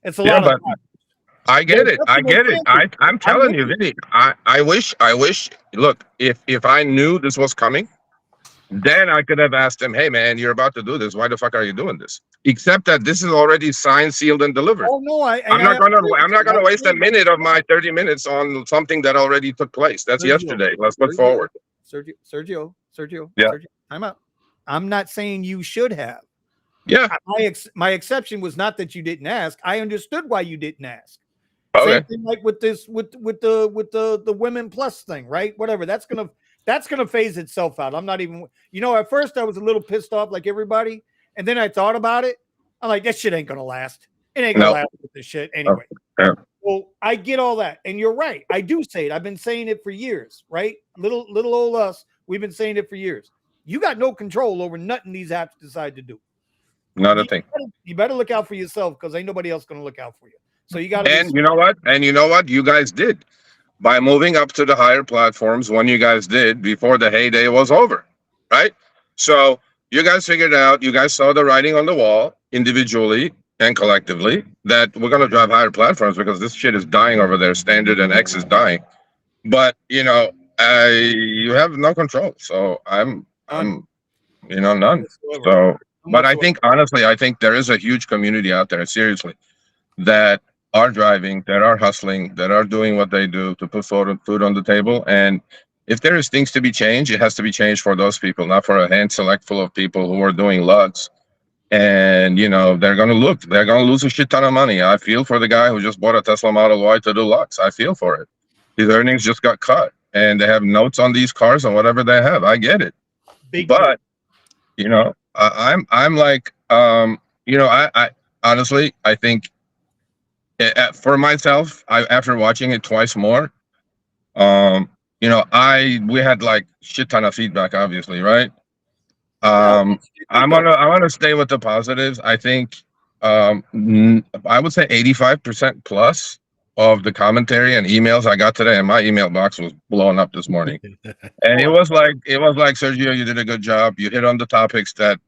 Speaker 1: It's a
Speaker 6: Yeah,
Speaker 1: lot
Speaker 6: but
Speaker 1: of money.
Speaker 6: I get
Speaker 1: There's
Speaker 6: it. I
Speaker 1: nothing
Speaker 6: get it.
Speaker 1: against
Speaker 6: I'm
Speaker 1: I'm
Speaker 6: telling
Speaker 1: with
Speaker 6: you, Vinny. I wish. Look, if I knew this was coming, then I could have asked him, "Hey, man, you're about to do this. Why the fuck are you doing this?" Except that this is already signed, sealed, and delivered.
Speaker 1: Oh no,
Speaker 6: I'm not gonna waste a
Speaker 1: understand.
Speaker 6: minute of my 30 minutes on something that already took place. That's
Speaker 1: Sergio,
Speaker 6: yesterday. Let's look
Speaker 1: Sergio,
Speaker 6: forward.
Speaker 1: Sergio,
Speaker 6: Yeah.
Speaker 1: time out. I'm not saying you should have.
Speaker 6: Yeah.
Speaker 1: My exception was not that you didn't ask. I understood why you didn't ask.
Speaker 6: Okay.
Speaker 1: Same thing like with this with the women plus thing, right? Whatever. That's gonna phase itself out. I'm not even, at first I was a little pissed off like everybody, and then I thought about it. I'm like, that shit ain't gonna last. It ain't gonna last with this shit anyway.
Speaker 6: Yeah.
Speaker 1: Well, I get all that, and you're right. I do say it. I've been saying it for years, right? Little old us. We've been saying it for years. You got no control over nothing these apps decide to do.
Speaker 6: Not a thing.
Speaker 1: You better look out for yourself because ain't nobody else going to look out for you. So you got to.
Speaker 6: And you know what? You guys did by moving up to the higher platforms when you guys did before the heyday was over, right? So you guys figured out. You guys saw the writing on the wall individually and collectively that we're going to drive higher platforms because this shit is dying over there. Standard and X is dying, but you have no control. So I'm none. So. But I think, honestly, there is a huge community out there, seriously, that are driving, that are hustling, that are doing what they do to put food on the table. And if there is things to be changed, it has to be changed for those people, not for a hand select full of people who are doing lugs. And, they're going to lose a shit ton of money. I feel for the guy who just bought a Tesla Model Y to do lugs. I feel for it. His earnings just got cut. And they have notes on these cars and whatever they have. I get it. But, I'm like, I honestly, I think for myself, after watching it twice more, we had like shit ton of feedback, obviously, right? I want to stay with the positives. I think, I would say 85% plus of the commentary and emails I got today, and my email box was blowing up this morning. And it was like, Sergio, you did a good job. You hit on the topics that,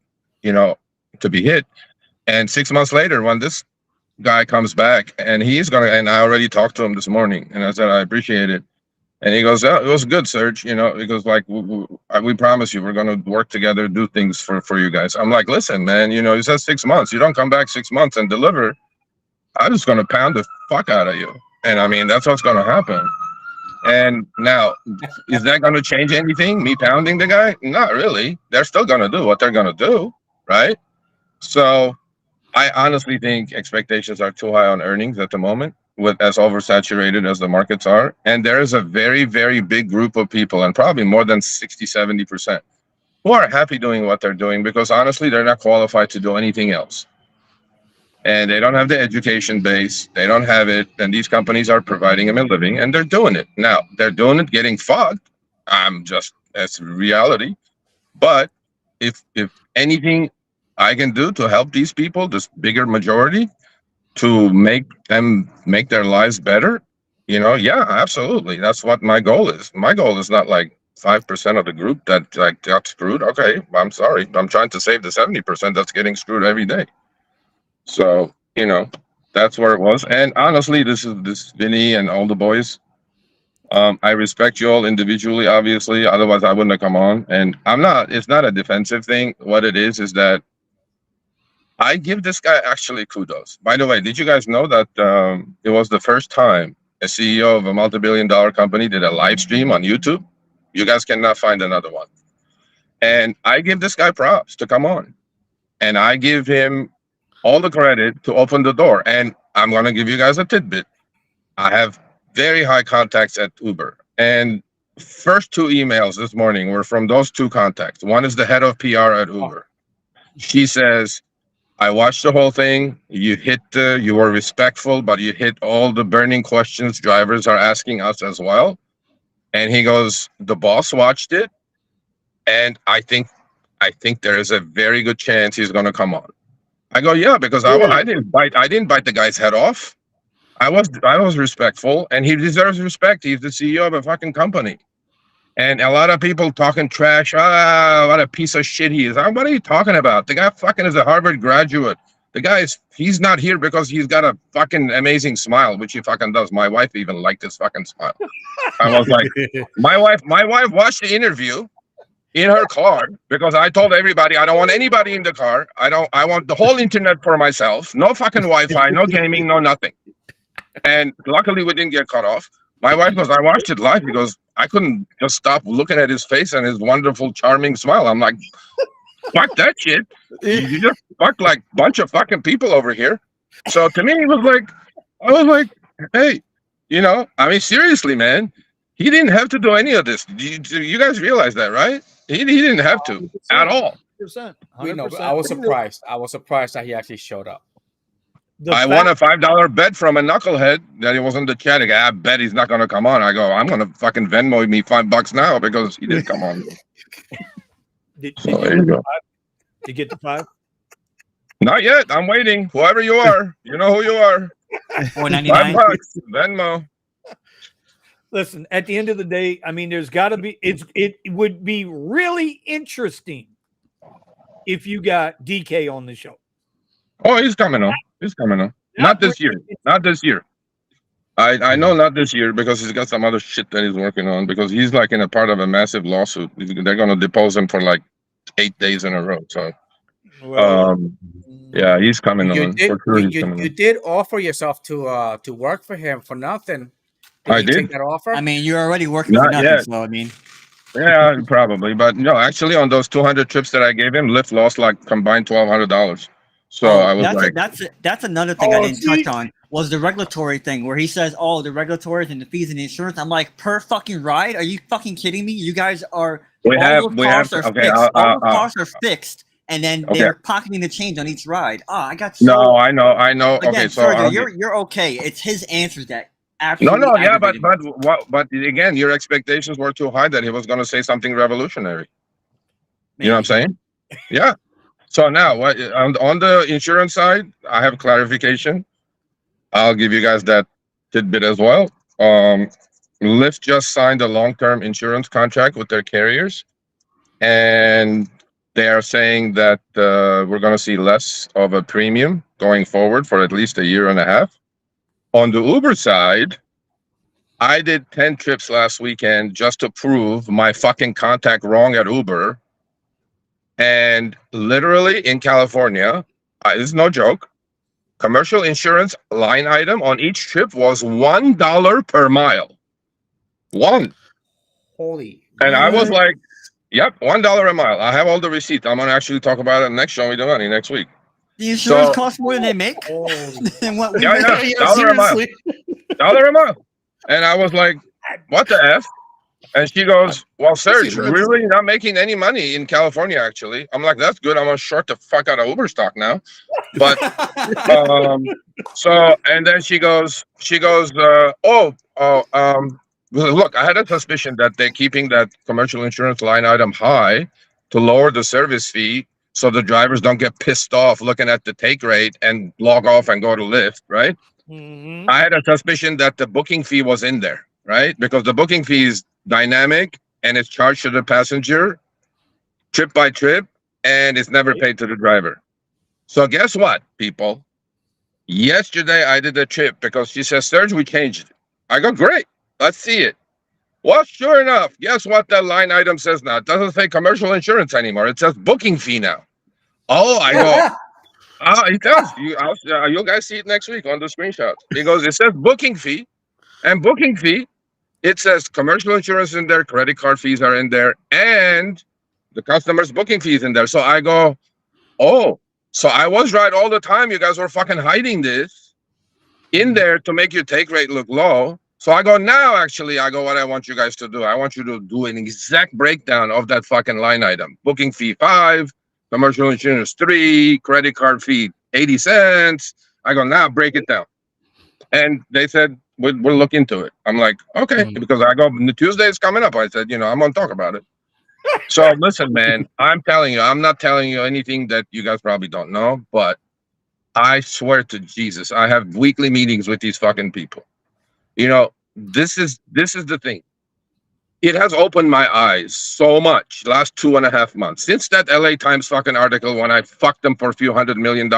Speaker 6: to be hit. And 6 months later, when this guy comes back and and I already talked to him this morning and I said, I appreciate it. And he goes, it was good, Serge. He goes like, we promise you, we're going to work together, do things for you guys. I'm like, listen, man, he says 6 months. You don't come back 6 months and deliver, I'm just going to pound the fuck out of you. And I mean, that's what's going to happen. And now, is that going to change anything? Me pounding the guy? Not really. They're still going to do what they're going to do, right? So I honestly think expectations are too high on earnings at the moment, with as oversaturated as the markets are. And there is a very, very big group of people, and probably more than 60, 70%, who are happy doing what they're doing because honestly, they're not qualified to do anything else. And they don't have the education base. They don't have it. And these companies are providing them a living and they're doing it. Now, they're doing it getting fucked. That's reality. But if anything I can do to help these people, this bigger majority, to make their lives better, yeah, absolutely. That's what my goal is. My goal is not like 5% of the group that like got screwed. Okay, I'm sorry. I'm trying to save the 70% that's getting screwed every day. So, that's where it was. And honestly, this Vinny and all the boys. I respect you all individually, obviously. Otherwise, I wouldn't have come on. And it's not a defensive thing. What it is that I give this guy actually kudos. By the way, did you guys know that it was the first time a CEO of a multi-billion-dollar company did a live stream on YouTube? You guys cannot find another one. And I give this guy props to come on. And I give him all the credit to open the door. And I'm going to give you guys a tidbit. I have very high contacts at Uber. And first 2 emails this morning were from those 2 contacts. One is the head of PR at Uber. She says, I watched the whole thing. You were respectful, but you hit all the burning questions drivers are asking us as well. And he goes, the boss watched it. And I think I think there is a very good chance he's going to come on. I go, yeah, because
Speaker 1: Yeah.
Speaker 6: I didn't bite the guy's head off. I was respectful, and he deserves respect. He's the CEO of a fucking company. And a lot of people talking trash. Ah, what a piece of shit he is. What are you talking about? The guy fucking is a Harvard graduate. The guy he's not here because he's got a fucking amazing smile, which he fucking does. My wife even liked his fucking smile. I was like, my wife watched the interview in her car because I told everybody I don't want anybody in the car. I want the whole internet for myself. No fucking Wi-Fi, no gaming, no nothing. And luckily we didn't get cut off. My wife goes, I watched it live because I couldn't just stop looking at his face and his wonderful, charming smile. I'm like, fuck that shit. You just fuck like a bunch of fucking people over here. So to me, I was like, hey, I mean, seriously, man, he didn't have to do any of this. You guys realize that, right? He didn't have to
Speaker 1: 100%.
Speaker 6: at all.
Speaker 1: 100%.
Speaker 2: We know, but I was surprised. I was surprised that he actually showed up.
Speaker 6: I won a $5 bet from a knucklehead that he was in the chat. I bet he's not going to come on. I go, I'm going to fucking Venmo me $5 now because he didn't come on.
Speaker 1: Did
Speaker 6: There you go.
Speaker 1: you get the 5?
Speaker 6: Not yet. I'm waiting. Whoever you are, you know who you are.
Speaker 3: $4.99.
Speaker 6: $5 Venmo.
Speaker 1: Listen, at the end of the day, I mean, there's got to be. It would be really interesting if you got DK on the show.
Speaker 6: Oh, he's coming on. He's coming on. Not this year. Not this year. I know not this year because he's got some other shit that he's working on because he's like in a part of a massive lawsuit. They're going to depose him for like 8 days in a row. So, yeah, he's coming on.
Speaker 2: You did offer yourself to work for him for nothing.
Speaker 6: I did.
Speaker 2: Take that offer?
Speaker 3: I mean, you're already working for nothing, so I mean.
Speaker 6: Yeah, probably. But no, actually, on those 200 trips that I gave him, Lyft lost like combined $1,200. So I was
Speaker 3: that's another thing I didn't touch on was the regulatory thing where he says, "Oh, the regulatory and the fees and the insurance." I'm like, per fucking ride? Are you fucking kidding me? You guys are all the costs are fixed, and then they're pocketing the change on each ride. I got so.
Speaker 6: No, I know. Again, okay, so
Speaker 3: Sergio, you're okay. It's his answers that.
Speaker 6: No, yeah, but again, your expectations were too high that he was going to say something revolutionary. Maybe. You know what I'm saying? Yeah. So now, on the insurance side, I have clarification. I'll give you guys that tidbit as well. Lyft just signed a long-term insurance contract with their carriers, and they are saying that we're going to see less of a premium going forward for at least a year and a half. On the Uber side, I did 10 trips last weekend just to prove my fucking contact wrong at Uber. And literally in California, this is no joke, commercial insurance line item on each trip was $1 per mile. One.
Speaker 2: Holy.
Speaker 6: And I was like, yep, $1 a mile. I have all the receipts. I'm going to actually talk about it next Show Me the Money next week.
Speaker 3: The insurance costs more than they make?
Speaker 6: Than what we make? $1 a mile. $1 a mile. And I was like, what the F? And she goes, well, Serge, really not making any money in California, actually. I'm like, that's good. I'm going to short the fuck out of Uber stock now. But, so, and then she goes, look, I had a suspicion that they're keeping that commercial insurance line item high to lower the service fee so the drivers don't get pissed off looking at the take rate and log off and go to Lyft, right? Mm-hmm. I had a suspicion that the booking fee was in there, right? Because the booking fee is dynamic and it's charged to the passenger trip by trip and it's never paid to the driver. So guess what, people? Yesterday I did a trip because she says, Serge, we changed it. I go, great, let's see it. Well, sure enough, guess what that line item says now? It doesn't say commercial insurance anymore. It says booking fee now. Oh, I go, it does. You guys see it next week on the screenshots. He goes, it says booking fee, and booking fee, it says commercial insurance in there, credit card fees are in there, and the customer's booking fees in there. So I go, oh, so I was right all the time. You guys were fucking hiding this in there to make your take rate look low. So I go, now, actually, what I want you guys to do, I want you to do an exact breakdown of that fucking line item. Booking fee 5, commercial insurance 3, credit card fee 80 cents. I go, now break it down. And they said, we'll look into it. I'm like, okay, because I go, Tuesday is coming up. I said, I'm going to talk about it. So listen, man, I'm telling you, I'm not telling you anything that you guys probably don't know, but I swear to Jesus, I have weekly meetings with these fucking people. You know, this is the thing. It has opened my eyes so much last 2.5 months since that LA Times fucking article when I fucked them for a few $100 million.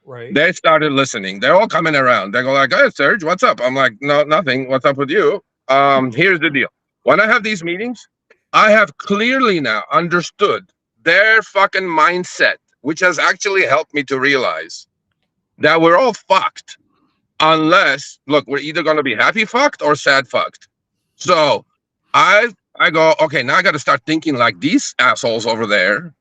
Speaker 1: Right.
Speaker 6: They started listening. They're all coming around. They go like, "Hey, Serge, what's up?" I'm like, "No, nothing. What's up with you?" Here's the deal. When I have these meetings, I have clearly now understood their fucking mindset, which has actually helped me to realize that we're all fucked unless, look, we're either going to be happy fucked or sad fucked. So I go, okay, now I got to start thinking like these assholes over there.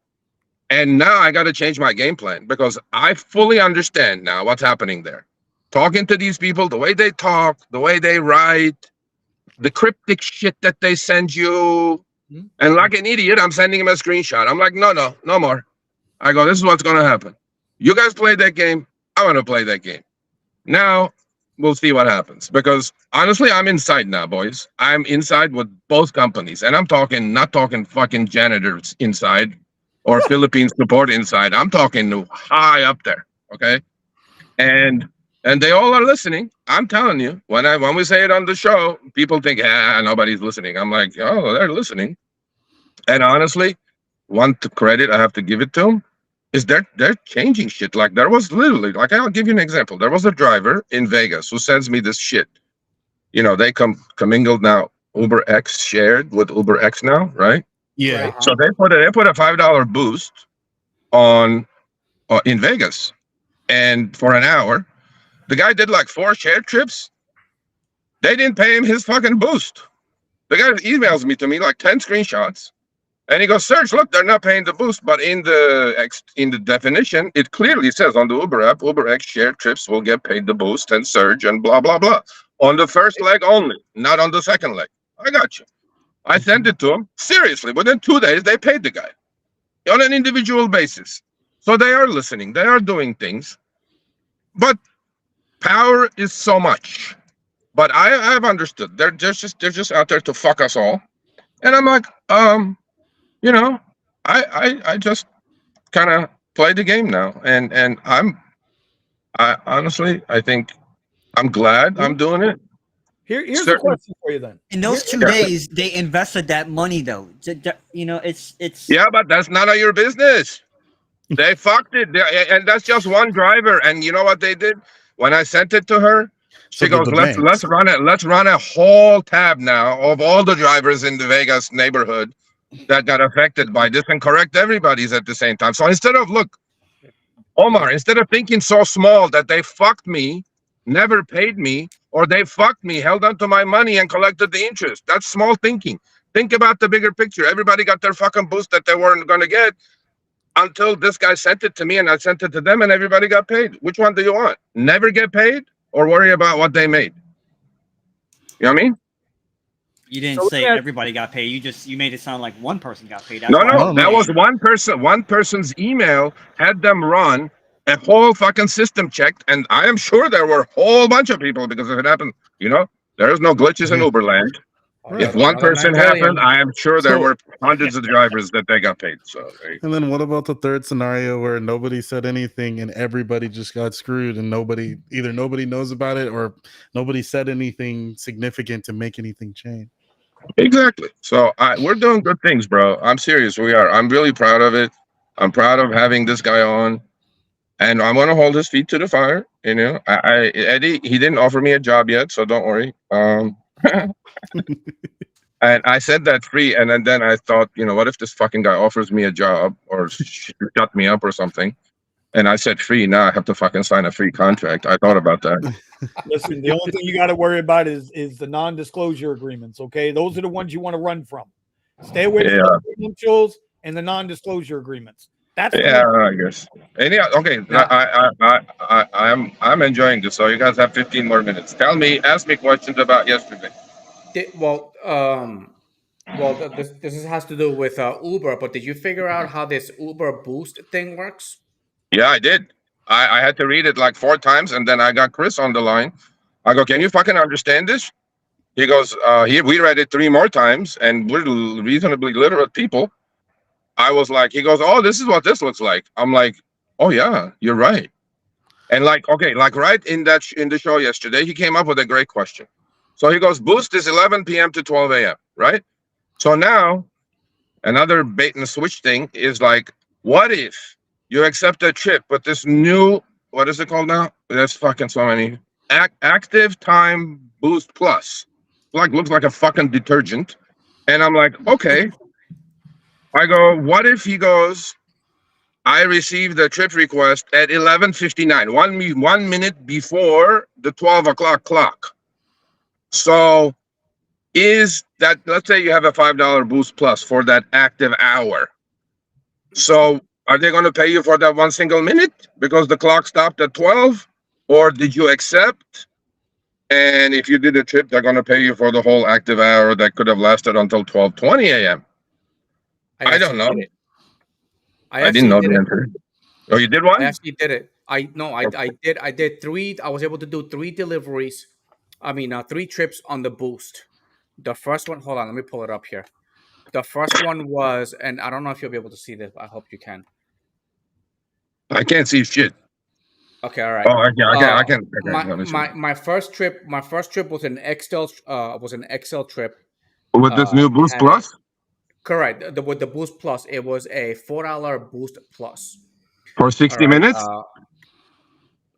Speaker 6: And now I got to change my game plan because I fully understand now what's happening there. Talking to these people, the way they talk, the way they write, the cryptic shit that they send you. And like an idiot, I'm sending him a screenshot. I'm like, no more. I go, this is what's going to happen. You guys play that game. I want to play that game. Now we'll see what happens because honestly, I'm inside now, boys. I'm inside with both companies, and I'm not talking fucking janitors inside or Philippine support inside. I'm talking high up there, okay? And they all are listening. I'm telling you, when we say it on the show, people think, nobody's listening. I'm like, oh, they're listening. And honestly, one credit I have to give it to them is they're changing shit. Like there was literally, like I'll give you an example. There was a driver in Vegas who sends me this shit. You know, they commingled now. Uber X shared with Uber X now, right?
Speaker 5: Yeah.
Speaker 2: Uh-huh.
Speaker 6: So they put a $5 boost on in Vegas, and for an hour, the guy did like 4 shared trips. They didn't pay him his fucking boost. The guy emails me to me like 10 screenshots. And he goes, Serge, look, they're not paying the boost, but in the definition, it clearly says on the Uber app, Uber X shared trips will get paid the boost and surge and blah, blah, blah. On the first leg only, not on the second leg. I got you. I sent it to him. Seriously, within 2 days, they paid the guy on an individual basis. So they are listening. They are doing things. But power is so much. But I've understood. They're just out there to fuck us all. And I'm like, you know, I just kind of play the game now, and I honestly, I think I'm glad I'm doing it.
Speaker 1: Here's the
Speaker 6: Certain-
Speaker 1: question for you then.
Speaker 3: In those 2 days, they invested that money though. You know, it's
Speaker 6: Yeah, but that's none of your business. They fucked it, and that's just one driver. And you know what they did when I sent it to her? She
Speaker 5: So
Speaker 6: goes,
Speaker 5: the
Speaker 6: let's
Speaker 5: banks.
Speaker 6: let's run a whole tab now of all the drivers in the Vegas neighborhood that got affected by this and correct everybody's at the same time. So instead of Omar, instead of thinking so small that they fucked me, never paid me, or they fucked me, held on to my money and collected the interest. That's small thinking. Think about the bigger picture. Everybody got their fucking boost that they weren't going to get until this guy sent it to me and I sent it to them and everybody got paid. Which one do you want? Never get paid or worry about what they made? You know what I mean?
Speaker 3: you didn't
Speaker 1: So
Speaker 3: say
Speaker 1: let me ask-
Speaker 3: everybody got paid. You made it sound like one person got paid. That's
Speaker 6: No,
Speaker 3: why I
Speaker 6: no,
Speaker 3: was
Speaker 6: that
Speaker 3: saying.
Speaker 6: was one person. One person's email had them run a whole fucking system checked, and I am sure there were a whole bunch of people because if it happened, there's no glitches in Uberland. If one person happened, I am sure there
Speaker 5: So-
Speaker 6: were hundreds of drivers that they got paid. So
Speaker 5: And then what about the third scenario where nobody said anything and everybody just got screwed and either nobody knows about it or nobody said anything significant to make anything change?
Speaker 6: exactly. So we're doing good things, bro. I'm serious. We are. I'm really proud of it. I'm proud of having this guy on, and I'm gonna hold his feet to the fire. Eddie, he didn't offer me a job yet, so don't worry. And I said that free, and then I thought, what if this fucking guy offers me a job or shut me up or something? And I said free. Now I have to fucking sign a free contract. I thought about that.
Speaker 1: Listen, the only thing you got to worry about is the non-disclosure agreements. Okay, those are the ones you want to run from. Stay away from the credentials and the non-disclosure agreements. That's
Speaker 6: I guess. Okay. I'm enjoying this. So you guys have 15 more minutes. Ask me questions about yesterday.
Speaker 2: This has to do with Uber. But did you figure out how this Uber Boost thing works?
Speaker 6: Yeah, I did. I had to read it like 4 times, and then I got Chris on the line. I go, can you fucking understand this? He goes, we read it 3 more times, and we're reasonably literate people. I was like, he goes, oh, this is what this looks like. I'm like, oh yeah, you're right. And like, okay, like right in the show yesterday, he came up with a great question. So he goes, boost is 11 p.m. to 12 a.m. Right? So now another bait and switch thing is like, what if you accept a trip with this new, what is it called now? There's fucking so many. Active Time Boost Plus. Like, looks like a fucking detergent. And I'm like, okay. I go, what if he goes, I received the trip request at 11:59, 1 minute before the 12 o'clock clock. So is that, let's say you have a $5 Boost Plus for that active hour. So are they going to pay you for that 1 single minute because the clock stopped at 12? Or did you accept? And if you did a trip, they're going to pay you for the whole active hour that could have lasted until 12:20 a.m. I don't know. I didn't know the answer. Oh, you did one?
Speaker 2: I actually did it. I did 3. I was able to do 3 deliveries. I mean, 3 trips on the Boost. The first one, hold on, let me pull it up here. The first one was, and I don't know if you'll be able to see this, but I hope you can.
Speaker 6: I can't see shit.
Speaker 2: Okay, all right.
Speaker 6: Oh, I can.
Speaker 2: My first trip was an XL trip.
Speaker 6: With this new Boost Plus?
Speaker 2: Correct. With the Boost Plus, it was a $4 Boost Plus.
Speaker 6: For 60 minutes?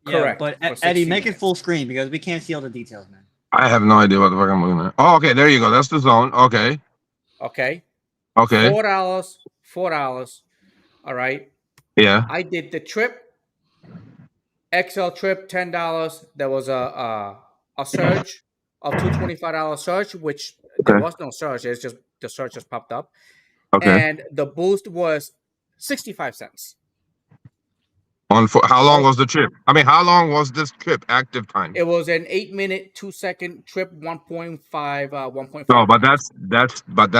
Speaker 2: Correct.
Speaker 3: Yeah, but Eddie, make it full screen because we can't see all the details, man.
Speaker 6: I have no idea what the fuck I'm looking at. Oh, okay, there you go. That's the zone. Okay.
Speaker 2: Okay.
Speaker 6: $4.
Speaker 2: $4. All right.
Speaker 6: Yeah.
Speaker 2: I did the trip. XL trip, $10. There was a surge of $225 surge, which there was no surge. It's just the surge just popped up.
Speaker 6: Okay.
Speaker 2: And the Boost was 65 cents.
Speaker 6: How long was the trip? I mean, how long was this trip? Active time?
Speaker 2: It was an 8-minute, 2-second trip, 1.5, 1.5.
Speaker 6: No, but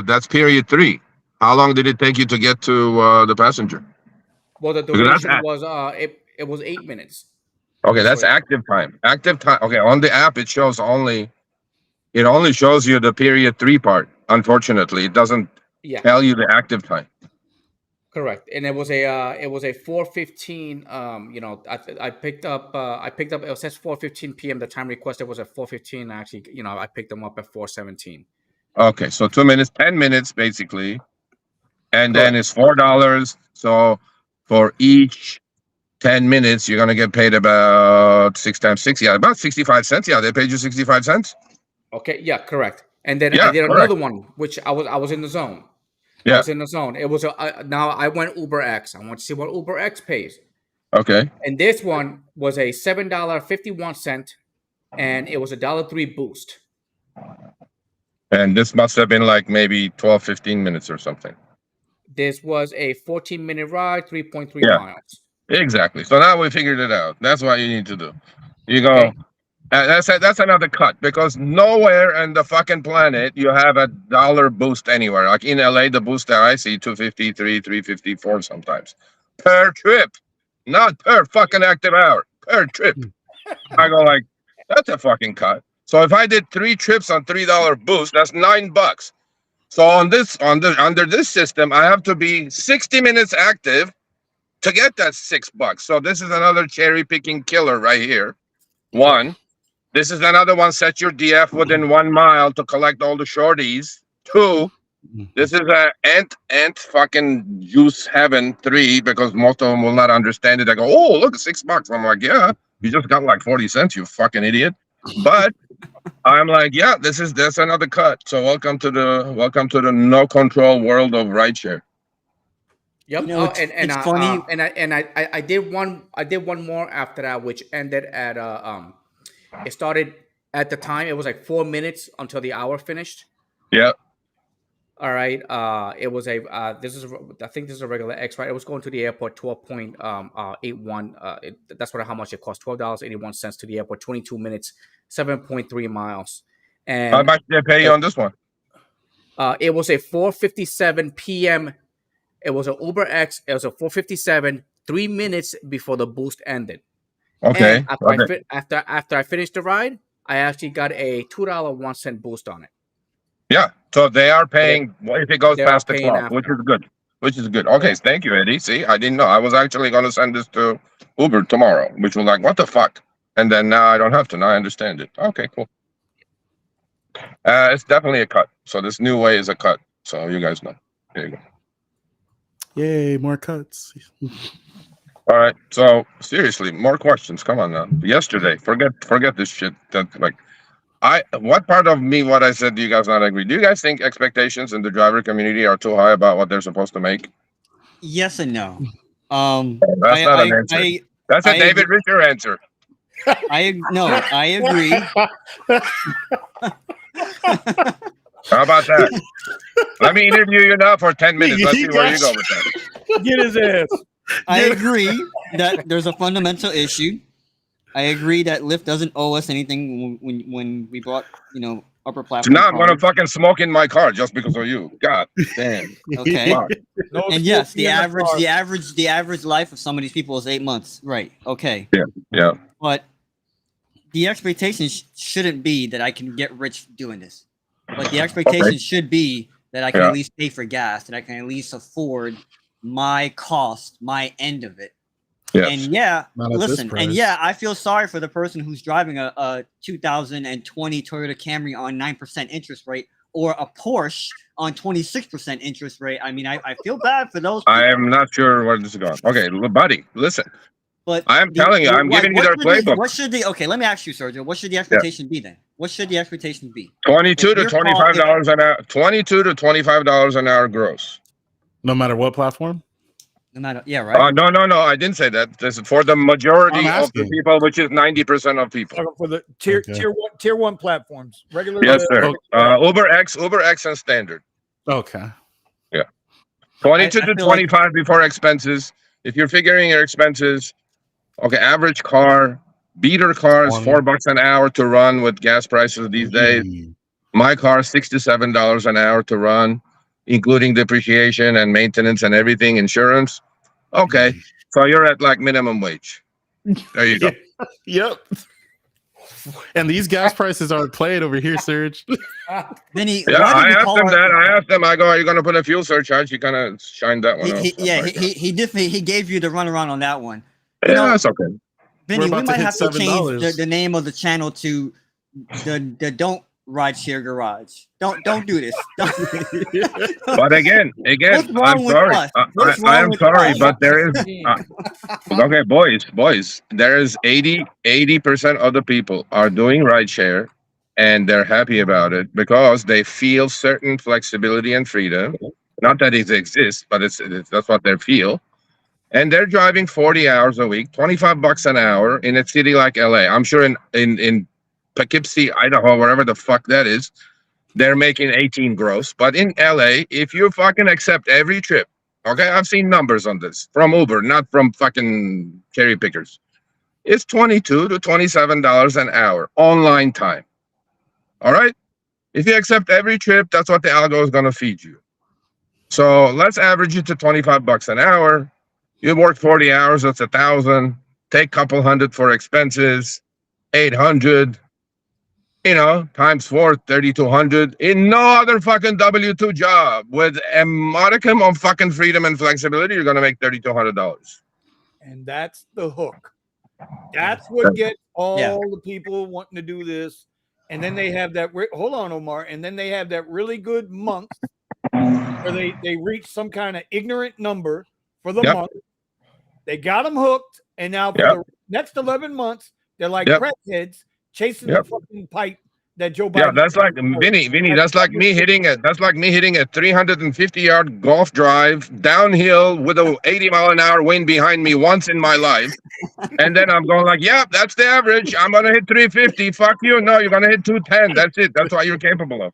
Speaker 6: that's period 3. How long did it take you to get to the passenger?
Speaker 2: Well, the duration was it was 8 minutes.
Speaker 6: Okay, that's active time. Active time. Okay, on the app it only shows you the period 3 part. Unfortunately, it doesn't tell you the active time.
Speaker 2: Correct, and it was a 4:15. I picked up. It says 4:15 p.m. The time requested was at 4:15. Actually, I picked them up at 4:17.
Speaker 6: Okay, so 2 minutes, 10 minutes basically, and then it's $4. So for each 10 minutes, you're gonna get paid about 6 times 6. Yeah, about 65 cents. Yeah, they paid you 65 cents.
Speaker 2: Okay, yeah, correct. And then I did another one, which I was in the zone.
Speaker 6: Yeah.
Speaker 2: I was in the zone. It was now I went Uber X. I want to see what Uber X pays.
Speaker 6: Okay.
Speaker 2: And this one was a $7.51, and it was a $1.03 Boost.
Speaker 6: And this must have been like maybe 12, 15 minutes or something.
Speaker 2: This was a 14-minute ride, 3.3 miles.
Speaker 6: Exactly. So now we figured it out. That's what you need to do. You go. Okay. That's another cut because nowhere in the fucking planet you have $1 Boost anywhere. Like in LA, the Boost that I see, 253, 354 sometimes per trip, not per fucking active hour, per trip. I go like, that's a fucking cut. So if I did 3 trips on $3 Boost, that's $9. So under this system, I have to be 60 minutes active to get that $6. So this is another cherry picking killer right here. 1. This is another one. Set your DF within 1 mile to collect all the shorties. 2. This is a ant fucking juice heaven. 3, because most of them will not understand it. I go, oh, look, $6. I'm like, yeah, you just got like 40 cents, you fucking idiot. But I'm like, yeah, that's another cut. So welcome to the no control world of rideshare.
Speaker 2: Yep. It's funny. I did one more after that, which ended at it started at the time. It was like 4 minutes until the hour finished.
Speaker 6: Yeah.
Speaker 2: All right. It was I think this is a regular X, right? It was going to the airport 12.81. That's how much it cost. $12.81 to the airport. 22 minutes, 7.3 miles. And
Speaker 6: how much did they pay you on this one?
Speaker 2: It was a 4:57 p.m. It was an Uber X. It was a 4:57, 3 minutes before the Boost ended.
Speaker 6: Okay.
Speaker 2: And after I finished the ride, I actually got a $2.01 boost on it.
Speaker 6: Yeah, so they are paying if it goes
Speaker 2: They are
Speaker 6: past the
Speaker 2: paying
Speaker 6: clock, which
Speaker 2: after.
Speaker 6: is good. Which is good. Okay, thank you, Eddie. See, I didn't know. I was actually going to send this to Uber tomorrow, which was like, what the fuck? And then now I don't have to. Now I understand it. Okay, cool. It's definitely a cut. So this new way is a cut. So you guys know. There you go.
Speaker 5: Yay, more cuts.
Speaker 6: All right. So seriously, more questions. Come on now. Yesterday, forget this shit. That like, what part of me what I said do you guys not agree? Do you guys think expectations in the driver community are too high about what they're supposed to make?
Speaker 3: Yes and no.
Speaker 6: That's not an answer. That's a David Richer answer.
Speaker 3: I agree.
Speaker 6: How about that? Let me interview you now for 10 minutes. Let's see where you go with that.
Speaker 1: Get his ass.
Speaker 3: I agree that there's a fundamental issue. I agree that Lyft doesn't owe us anything when we bought, upper platform.
Speaker 6: Now I'm gonna fucking smoke in my car just because of you. God damn.
Speaker 3: Okay.
Speaker 1: No,
Speaker 3: And yes, the average life of some of these people is 8 months. Right. Okay.
Speaker 6: Yeah.
Speaker 3: But the expectation shouldn't be that I can get rich doing this. But the expectation should be that I can at least pay for gas, that I can at least afford my cost, my end of it.
Speaker 6: Yes.
Speaker 3: And listen, and I feel sorry for the person who's driving a 2020 Toyota Camry on 9% interest rate or a Porsche on 26% interest rate. I mean, I feel bad for those people.
Speaker 6: I am not sure where this is going. Okay, buddy, listen.
Speaker 3: But
Speaker 6: I'm telling you, I'm giving you their playbook.
Speaker 3: Let me ask you, Sergio, what should the expectation be then? What should the expectation be?
Speaker 6: $22 to $25 an hour. $22 to $25 an hour gross.
Speaker 5: No matter what platform?
Speaker 3: No matter, right?
Speaker 6: No. I didn't say that. This is for the majority of the people, which is 90% of people.
Speaker 1: For the tier one platforms, regular.
Speaker 6: Yes, sir. Uber X, and standard.
Speaker 5: Okay.
Speaker 6: Yeah. 22 to 25 before expenses. If you're figuring your expenses, okay, average car, beater car is $4 an hour to run with gas prices these days. My car, $6 to $7 an hour to run, including depreciation and maintenance and everything, insurance. Okay, so you're at like minimum wage. There you go.
Speaker 5: Yep. And these gas prices aren't played over here, Serge.
Speaker 3: Vinny,
Speaker 6: I asked them. I go, are you going to put a fuel surcharge? You kind of shined that one out.
Speaker 3: He gave you the runaround on that one.
Speaker 6: That's okay.
Speaker 3: Vinny, we might have to change the name of the channel to the Don't RideShare Garage. Don't do this.
Speaker 6: But again, I'm sorry. I'm sorry, but there is okay, boys. There is 80% of the people are doing rideshare, and they're happy about it because they feel certain flexibility and freedom. Not that it exists, but that's what they feel. And they're driving 40 hours a week, $25 an hour in a city like LA. I'm sure in Poughkeepsie, Idaho, wherever the fuck that is, they're making 18 gross. But in LA, if you fucking accept every trip, okay, I've seen numbers on this from Uber, not from fucking cherry pickers. It's $22 to $27 an hour online time. All right? If you accept every trip, that's what the algo is going to feed you. So let's average it to $25 an hour. You work 40 hours, that's 1,000. Take a couple hundred for expenses, 800. Times 4, 3,200. In no other fucking W-2 job with a modicum of fucking freedom and flexibility, you're gonna make $3,200.
Speaker 1: And that's the hook. That's what gets all the people wanting to do this. And then they have that. Hold on, Omar. And then they have that really good month where they reach some kind of ignorant number for the month. They got them hooked, and now for the next 11 months, they're like crackheads chasing the fucking pipe that Joe Biden.
Speaker 6: Yeah, that's like Vinny. That's like me hitting a 350-yard golf drive downhill with a 80-mile-an-hour wind behind me once in my life, and then I'm going like, that's the average. I'm gonna hit 350. Fuck you. No, you're gonna hit 210. That's it. That's what you're capable of.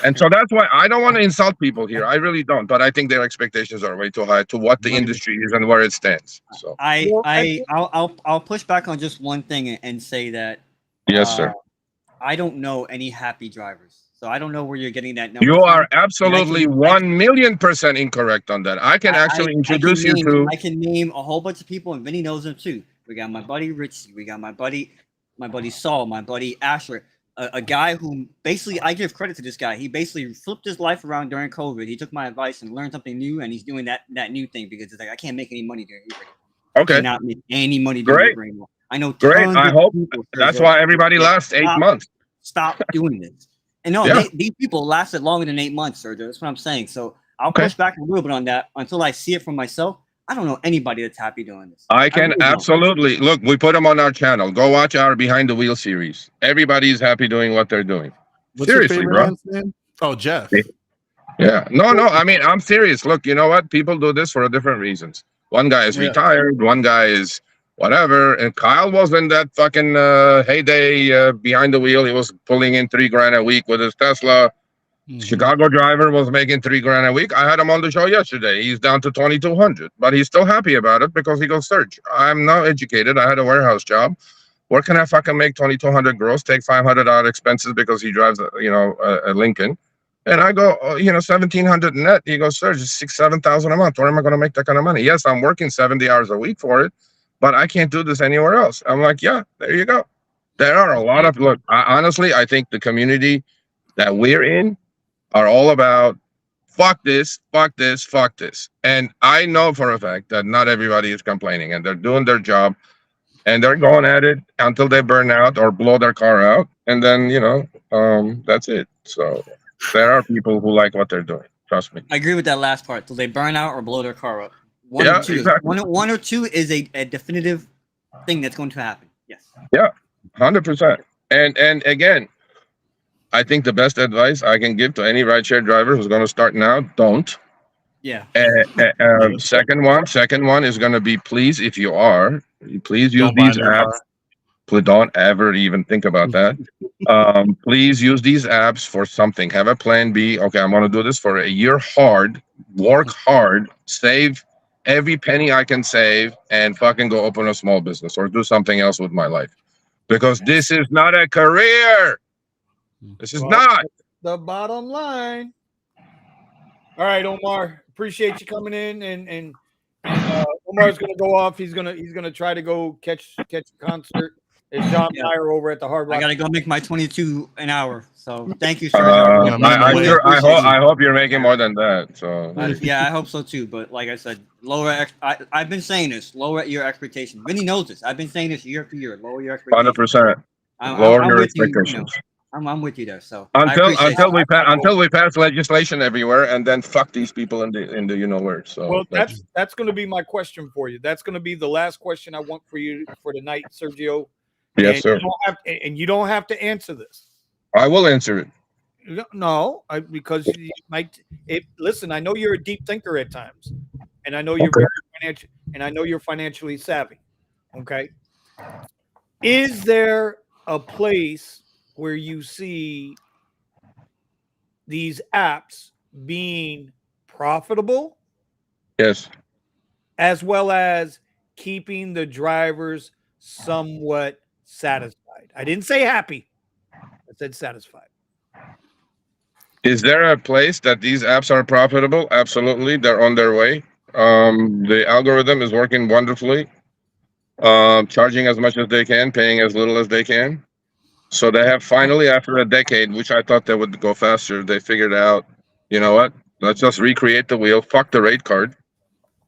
Speaker 6: And so that's why I don't want to insult people here. I really don't. But I think their expectations are way too high to what the industry is and where it stands. So
Speaker 3: I'll push back on just one thing and say that.
Speaker 6: Yes, sir.
Speaker 3: I don't know any happy drivers, so I don't know where you're getting that number.
Speaker 6: You are absolutely 1,000,000% incorrect on that. I can actually introduce you to.
Speaker 3: I can name a whole bunch of people, and Vinny knows them too. We got my buddy Richie. We got my buddy my buddy Saul, my buddy Asher, a guy who basically, I give credit to this guy. He basically flipped his life around during COVID. He took my advice and learned something new, and he's doing that new thing because it's like, I can't make any money during Uber. I
Speaker 6: Okay,
Speaker 3: cannot make any money doing
Speaker 6: great,
Speaker 3: Uber anymore. I know
Speaker 6: great.
Speaker 3: tons
Speaker 6: I
Speaker 3: of
Speaker 6: hope
Speaker 3: people.
Speaker 6: that's
Speaker 3: Sergio,
Speaker 6: why everybody
Speaker 3: that
Speaker 6: lasts 8 months.
Speaker 3: Stop doing this. And no,
Speaker 6: Yeah.
Speaker 3: these people lasted longer than 8 months, Sergio. That's what I'm saying. So I'll
Speaker 6: Okay.
Speaker 3: push back a little bit on that until I see it for myself. I don't know anybody that's happy doing this.
Speaker 6: I can
Speaker 3: really don't.
Speaker 6: absolutely look. We put them on our channel. Go watch our Behind the Wheel series. Everybody's happy doing what they're doing.
Speaker 5: What's
Speaker 6: Seriously,
Speaker 5: your favorite
Speaker 6: bro.
Speaker 5: man's name? Oh, Jeff.
Speaker 6: Yeah. No. I mean, I'm serious. Look, you know what? People do this for different reasons. One guy is
Speaker 5: Yeah.
Speaker 6: retired. One guy is whatever. And Kyle was in that fucking heyday behind the wheel. He was pulling in $3,000 a week with his Tesla.
Speaker 5: Mhm.
Speaker 6: Chicago driver was making $3,000 a week. I had him on the show yesterday. He's down to 2,200, but he's still happy about it because he goes, Serge, I'm not educated. I had a warehouse job. Where can I fucking make 2,200 gross? Take 500 out expenses because he drives, a Lincoln. And I go, 1,700 net. He goes, Serge, it's 6,000-7,000 a month. Where am I going to make that kind of money? Yes, I'm working 70 hours a week for it, but I can't do this anywhere else. I'm like, yeah, there you go. There are a lot of honestly, I think the community that we're in are all about fuck this. And I know for a fact that not everybody is complaining and they're doing their job and they're going at it until they burn out or blow their car out. And then, that's it. So there are people who like what they're doing. Trust me.
Speaker 3: I agree with that last part. Till they burn out or blow their car up. One
Speaker 6: Yeah,
Speaker 3: or two.
Speaker 6: exactly.
Speaker 3: One or two is a definitive thing that's going to happen. Yes.
Speaker 6: 100%. And again, I think the best advice I can give to any rideshare driver who's going to start now, don't.
Speaker 3: Yeah.
Speaker 6: Second one is going to be, please, if you are, please use
Speaker 5: Don't buy a
Speaker 6: these
Speaker 5: new
Speaker 6: apps.
Speaker 5: car.
Speaker 6: Please don't ever even think about that. Please use these apps for something. Have a plan B. Okay, I'm going to do this for a year hard, work hard, save every penny I can save, and fucking go open a small business or do something else with my life. Because this is not a career. This is not.
Speaker 1: The bottom line. All right, Omar. Appreciate you coming in, and Omar's gonna go off. He's gonna try to go catch a concert. It's John Meyer over at the Hard Rock.
Speaker 3: I gotta go make my 22 an hour. So thank you, Sergio.
Speaker 6: I hope you're making more than that. So
Speaker 3: Yeah, I hope so too. But like I said, I've been saying this. Lower your expectations. Vinny knows this. I've been saying this year after year. Lower your expectations.
Speaker 6: 100%. Lower your expectations.
Speaker 3: I'm with you there. So
Speaker 6: until we pass legislation everywhere, and then fuck these people in the where. So
Speaker 1: well, that's going to be my question for you. That's going to be the last question I want for you for tonight, Sergio.
Speaker 6: Yes, sir.
Speaker 1: You don't have to answer this.
Speaker 6: I will answer it.
Speaker 1: No, because you might. Listen, I know you're a deep thinker at times, and I know you're very financial, and I know you're financially savvy. Okay, is there a place where you see these apps being profitable?
Speaker 6: Yes.
Speaker 1: As well as keeping the drivers somewhat satisfied. I didn't say happy. I said satisfied.
Speaker 6: Is there a place that these apps are profitable? Absolutely. They're on their way. The algorithm is working wonderfully. Charging as much as they can, paying as little as they can. So they have finally, after a decade, which I thought they would go faster, they figured out, you know what? Let's just recreate the wheel. Fuck the rate card.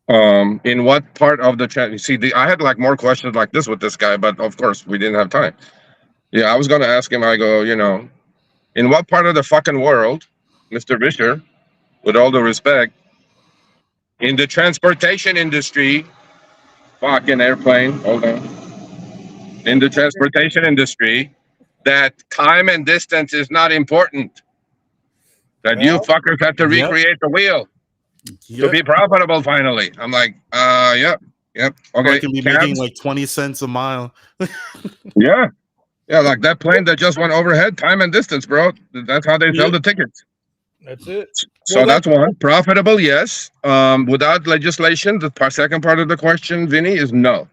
Speaker 6: In what part of the chat? You see, I had like more questions like this with this guy, but of course we didn't have time. Yeah, I was going to ask him. I go, in what part of the fucking world, Mr. Vischer, with all due respect, in the transportation industry, fucking airplane, hold on. In the transportation industry, that time and distance is not important. That you fuckers have to recreate the wheel to be profitable finally. I'm like, yep. Okay.
Speaker 5: I can be making like 20 cents a mile.
Speaker 6: Yeah, like that plane that just went overhead, time and distance, bro. That's how they sell the tickets.
Speaker 1: That's it.
Speaker 6: So that's one. Profitable, yes. Without legislation, the second part of the question, Vinny, is no.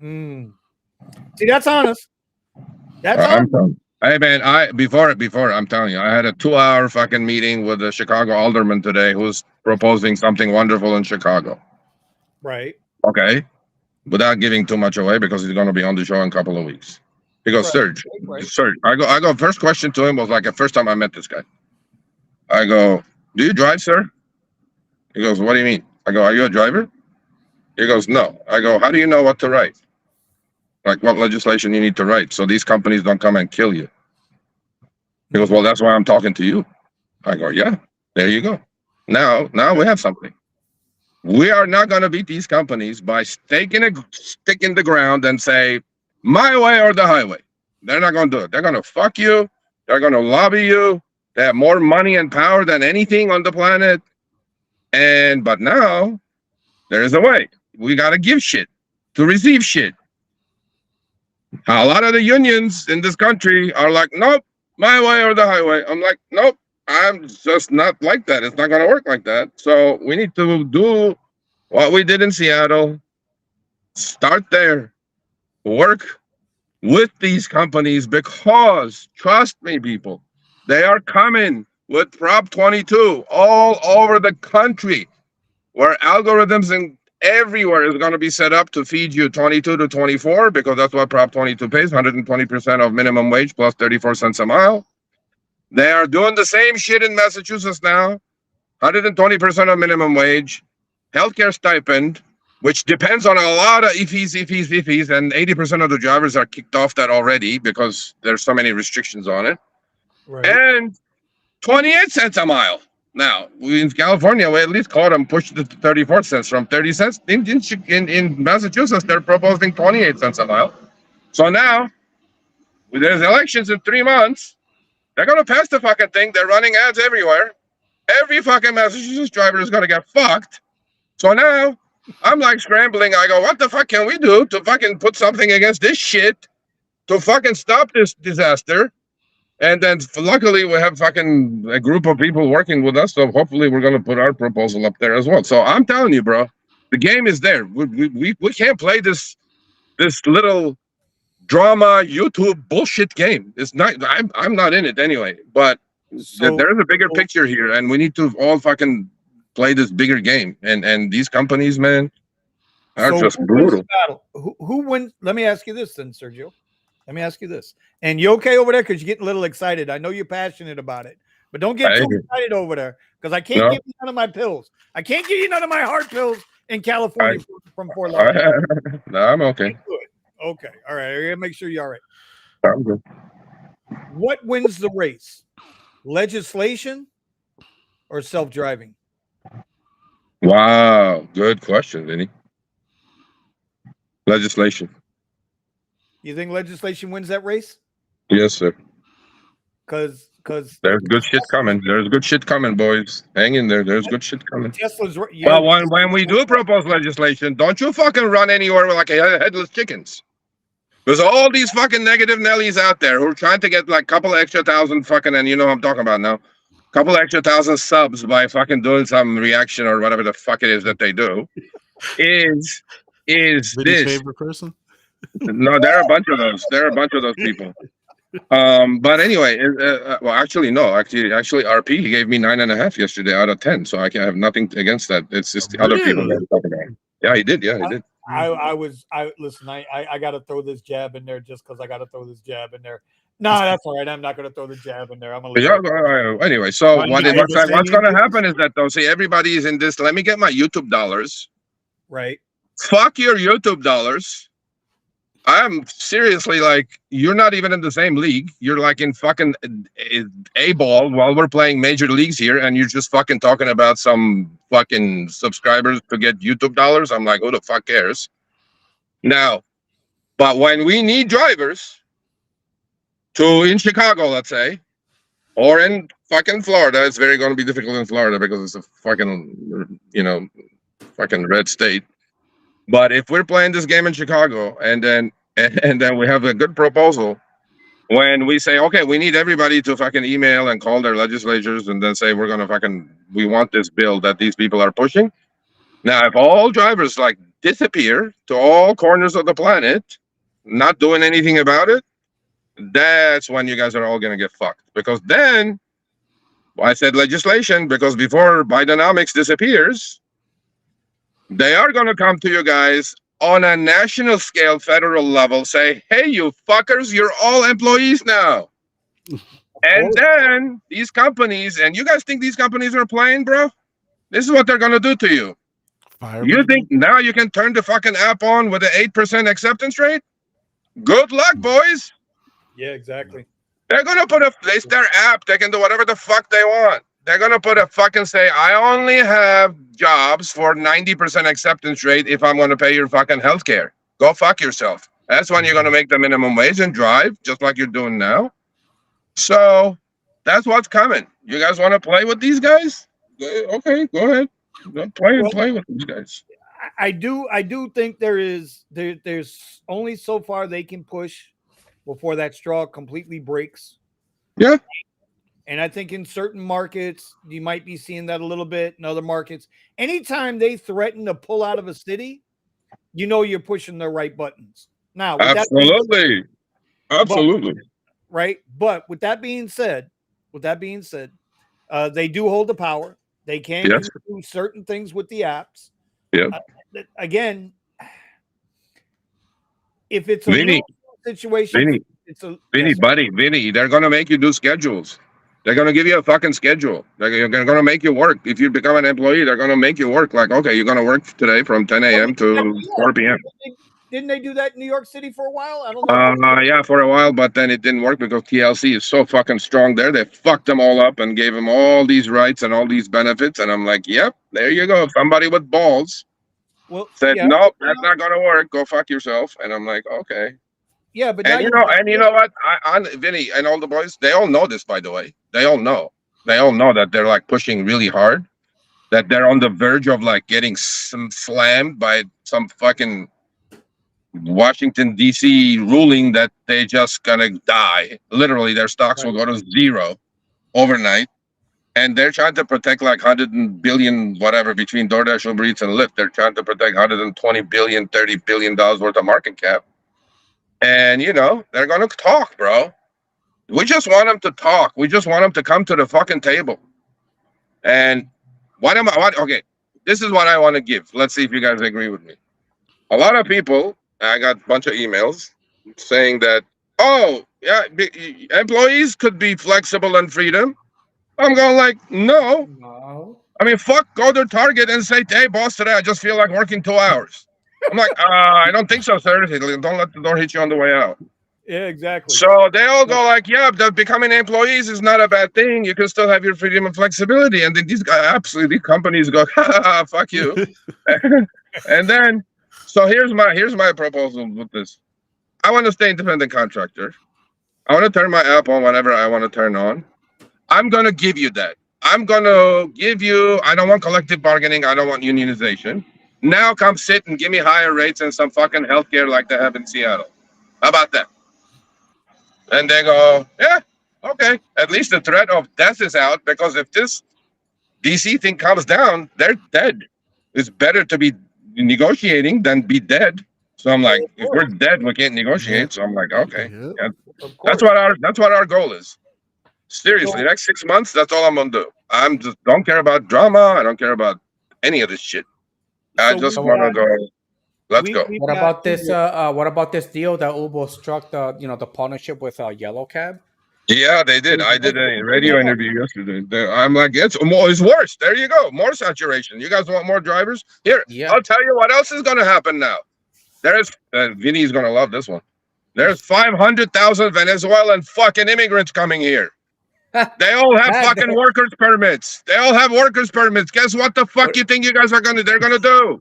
Speaker 1: See, that's honest. That's honest.
Speaker 6: Hey man, before I'm telling you, I had a 2-hour fucking meeting with a Chicago alderman today who's proposing something wonderful in Chicago.
Speaker 1: Right.
Speaker 6: Okay. without giving too much away because he's going to be on the show in a couple of weeks. He goes,
Speaker 1: Right.
Speaker 6: Serge,
Speaker 1: Right.
Speaker 6: Serge. I go. First question to him was like the first time I met this guy. I go, do you drive, sir? He goes, what do you mean? I go, are you a driver? He goes, no. I go, how do you know what to write? Like what legislation you need to write so these companies don't come and kill you? He goes, well, that's why I'm talking to you. I go, yeah, there you go. Now we have something. We are not going to beat these companies by staking a stick in the ground and say, my way or the highway. They're not going to do it. They're going to fuck you. They're going to lobby you. They have more money and power than anything on the planet. But now there is a way. We got to give shit to receive shit. A lot of the unions in this country are like, nope, my way or the highway. I'm like, nope, I'm just not like that. It's not going to work like that. So we need to do what we did in Seattle. Start there. Work with these companies because, trust me, people, they are coming with Prop 22 all over the country where algorithms and everywhere is going to be set up to feed you 22 to 24 because that's what Prop 22 pays, 120% of minimum wage plus 34 cents a mile. They are doing the same shit in Massachusetts now, 120% of minimum wage, healthcare stipend, which depends on a lot of ifs, and 80% of the drivers are kicked off that already because there's so many restrictions on it.
Speaker 1: Right.
Speaker 6: And 28 cents a mile. Now, in California, we at least caught them pushed it to 34 cents from 30 cents. In Massachusetts, they're proposing 28 cents a mile. So now, there's elections in 3 months. They're going to pass the fucking thing. They're running ads everywhere. Every fucking Massachusetts driver is going to get fucked. So now, I'm like scrambling. I go, what the fuck can we do to fucking put something against this shit to fucking stop this disaster? And then luckily we have fucking a group of people working with us. So hopefully we're going to put our proposal up there as well. So I'm telling you, bro, the game is there. We can't play this little drama YouTube bullshit game. It's not, I'm not in it anyway, but there's a bigger picture here and we need to all fucking play this bigger game. And these companies, man, are just brutal.
Speaker 1: Who wins? Let me ask you this then, Sergio. Let me ask you this. And you okay over there? Because you're getting a little excited. I know you're passionate about it, but don't get too excited over there because I can't give you none of my pills. I can't give you none of my heart pills in California from Fort Lauderdale.
Speaker 6: No, I'm okay.
Speaker 1: Okay. All right. I gotta make sure you're all right.
Speaker 6: I'm good.
Speaker 1: What wins the race? Legislation or self-driving?
Speaker 6: Wow. Good question, Vinny. Legislation.
Speaker 1: You think legislation wins that race?
Speaker 6: Yes, sir.
Speaker 1: Because
Speaker 6: there's good shit coming. There's good shit coming, boys. Hang in there. There's good shit coming.
Speaker 1: Tesla's
Speaker 6: well, when we do propose legislation, don't you fucking run anywhere with like a headless chickens. There's all these fucking negative Nellies out there who are trying to get like a couple extra thousand fucking, and you know what I'm talking about now, couple extra thousand subs by fucking doing some reaction or whatever the fuck it is that they do. Is
Speaker 5: Vinny's
Speaker 6: this
Speaker 5: favorite person?
Speaker 6: No, there are a bunch of those. There are a bunch of those people. But anyway, well, actually, no. Actually, RP he gave me 9.5 yesterday out of 10, so I can have nothing against that. It's just the other people that are talking about. Yeah, he did. Yeah, he did.
Speaker 1: Listen. I got to throw this jab in there just because I got to throw this jab in there. No, that's all right. I'm not going to throw the jab in there. I'm gonna.
Speaker 6: Yeah. Anyway, so what's going to happen is that though, see, everybody is in this. Let me get my YouTube dollars.
Speaker 1: Right.
Speaker 6: Fuck your YouTube dollars. I'm seriously like, you're not even in the same league. You're like in fucking A-ball while we're playing major leagues here, and you're just fucking talking about some fucking subscribers to get YouTube dollars. I'm like, who the fuck cares? Now, but when we need drivers in Chicago, let's say, or in fucking Florida, it's very going to be difficult in Florida because it's a fucking, fucking red state. But if we're playing this game in Chicago and then we have a good proposal, when we say, okay, we need everybody to fucking email and call their legislatures and then say, we want this bill that these people are pushing. Now, if all drivers like disappear to all corners of the planet, not doing anything about it, that's when you guys are all going to get fucked. Because then, I said legislation, because before Bidenomics disappears, they are going to come to you guys on a national scale, federal level, say, hey, you fuckers, you're all employees now. And then these companies, and you guys think these companies are playing, bro? This is what they're going to do to you.
Speaker 5: Fire
Speaker 6: You
Speaker 5: me.
Speaker 6: think now you can turn the fucking app on with an 8% acceptance rate? Good luck, boys.
Speaker 1: Yeah, exactly.
Speaker 6: They're going to put it's their app. They can do whatever the fuck they want. They're going to put a fucking say, I only have jobs for 90% acceptance rate if I'm going to pay your fucking healthcare. Go fuck yourself. That's when you're going to make the minimum wage and drive, just like you're doing now. So that's what's coming. You guys want to play with these guys? Okay, go ahead. Go play with these guys.
Speaker 1: I do think there's only so far they can push before that straw completely breaks.
Speaker 6: Yeah.
Speaker 1: And I think in certain markets, you might be seeing that a little bit. In other markets, anytime they threaten to pull out of a city, you know you're pushing the right buttons. Now, with
Speaker 6: Absolutely.
Speaker 1: Right. But with that being said, they do hold the power. They can do certain things with the apps.
Speaker 6: Yeah.
Speaker 1: Again, if it's a
Speaker 6: Vinny,
Speaker 1: situation,
Speaker 6: Vinny, they're gonna make you do schedules. They're gonna give you a fucking schedule. They're gonna make you work. If you become an employee, they're gonna make you work. Like, okay, you're gonna work today from 10 a.m. to 4 p.m.
Speaker 1: Didn't they do that in New York City for a while? I don't know.
Speaker 6: Yeah, for a while, but then it didn't work because TLC is so fucking strong there. They fucked them all up and gave them all these rights and all these benefits. And I'm like, yep, there you go. Somebody with balls said, nope, that's not gonna work. Go fuck yourself. And I'm like, okay.
Speaker 1: Yeah, but
Speaker 6: and you know what? Vinny and all the boys, they all know this, by the way. They all know that they're like pushing really hard, that they're on the verge of like getting slammed by some fucking Washington D.C. ruling that they just gonna die. Literally, their stocks will go to zero overnight, and they're trying to protect like 100 billion whatever between DoorDash, Uber Eats, and Lyft. They're trying to protect 120 billion, $30 billion worth of market cap. And they're gonna talk, bro. We just want them to talk. We just want them to come to the fucking table. And okay, this is what I want to give. Let's see if you guys agree with me. A lot of people, I got a bunch of emails saying that, employees could be flexible and freedom. I'm going like, no. I mean, go to Target and say, hey, boss, today I just feel like working 2 hours. I'm like, I don't think so, sir. Don't let the door hit you on the way out.
Speaker 1: Yeah, exactly.
Speaker 6: So they all go like, yeah, becoming employees is not a bad thing. You can still have your freedom and flexibility. And then these companies go, fuck you. And then, so here's my proposal with this. I want to stay independent contractor. I want to turn my app on whenever I want to turn on. I'm going to give you that. I don't want collective bargaining. I don't want unionization. Now come sit and give me higher rates and some fucking healthcare like they have in Seattle. How about that? And they go, yeah, okay. At least the threat of death is out, because if this DC thing comes down, they're dead. It's better to be negotiating than be dead. So I'm like, if we're dead, we can't negotiate. So I'm like, okay. Yeah. That's what our goal is. Seriously, next 6 months, that's all I'm gonna do. I'm just don't care about drama. I don't care about any of this shit. I just want to go. Let's go.
Speaker 2: What about this? What about this deal that Uber struck? The partnership with Yellow Cab.
Speaker 6: Yeah, they did. I did a radio interview yesterday. I'm like, it's worse. There you go. More saturation. You guys want more drivers? Here, I'll tell you what else is going to happen now. There's Vinny's going to love this one. There's 500,000 Venezuelan fucking immigrants coming here. They all have fucking workers permits. Guess what the fuck you think you guys are they're going to do?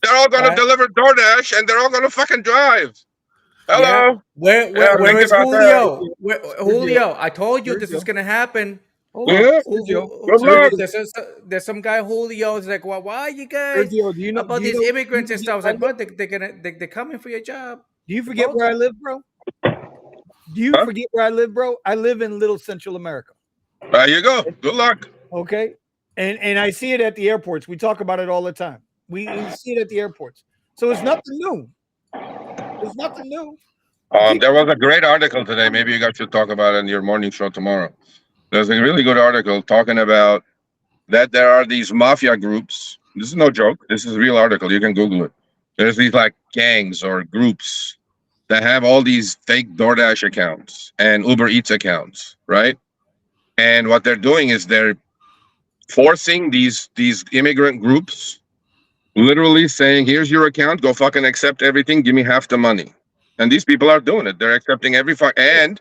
Speaker 6: They're all going to deliver DoorDash, and they're all going to fucking drive. Hello.
Speaker 2: Yeah. Where is Julio? Julio, I told you this is going to happen. There's some guy Julio is like, well, why are you guys about these immigrants and stuff? I was like, but they're coming for your job.
Speaker 1: Do you forget where I live, bro? Forget where I live, bro? I live in Little Central America.
Speaker 6: There you go. Good luck.
Speaker 1: Okay. And I see it at the airports. We talk about it all the time. We see it at the airports. So it's nothing new. There's nothing new.
Speaker 6: There was a great article today. Maybe you guys should talk about it in your morning show tomorrow. There's a really good article talking about that there are these mafia groups. This is no joke. This is a real article. You can Google it. There's these like gangs or groups that have all these fake DoorDash accounts and Uber Eats accounts, right? And what they're doing is they're forcing these immigrant groups, literally saying, "Here's your account. Go fucking accept everything. Give me half the money." And these people are doing it. They're accepting and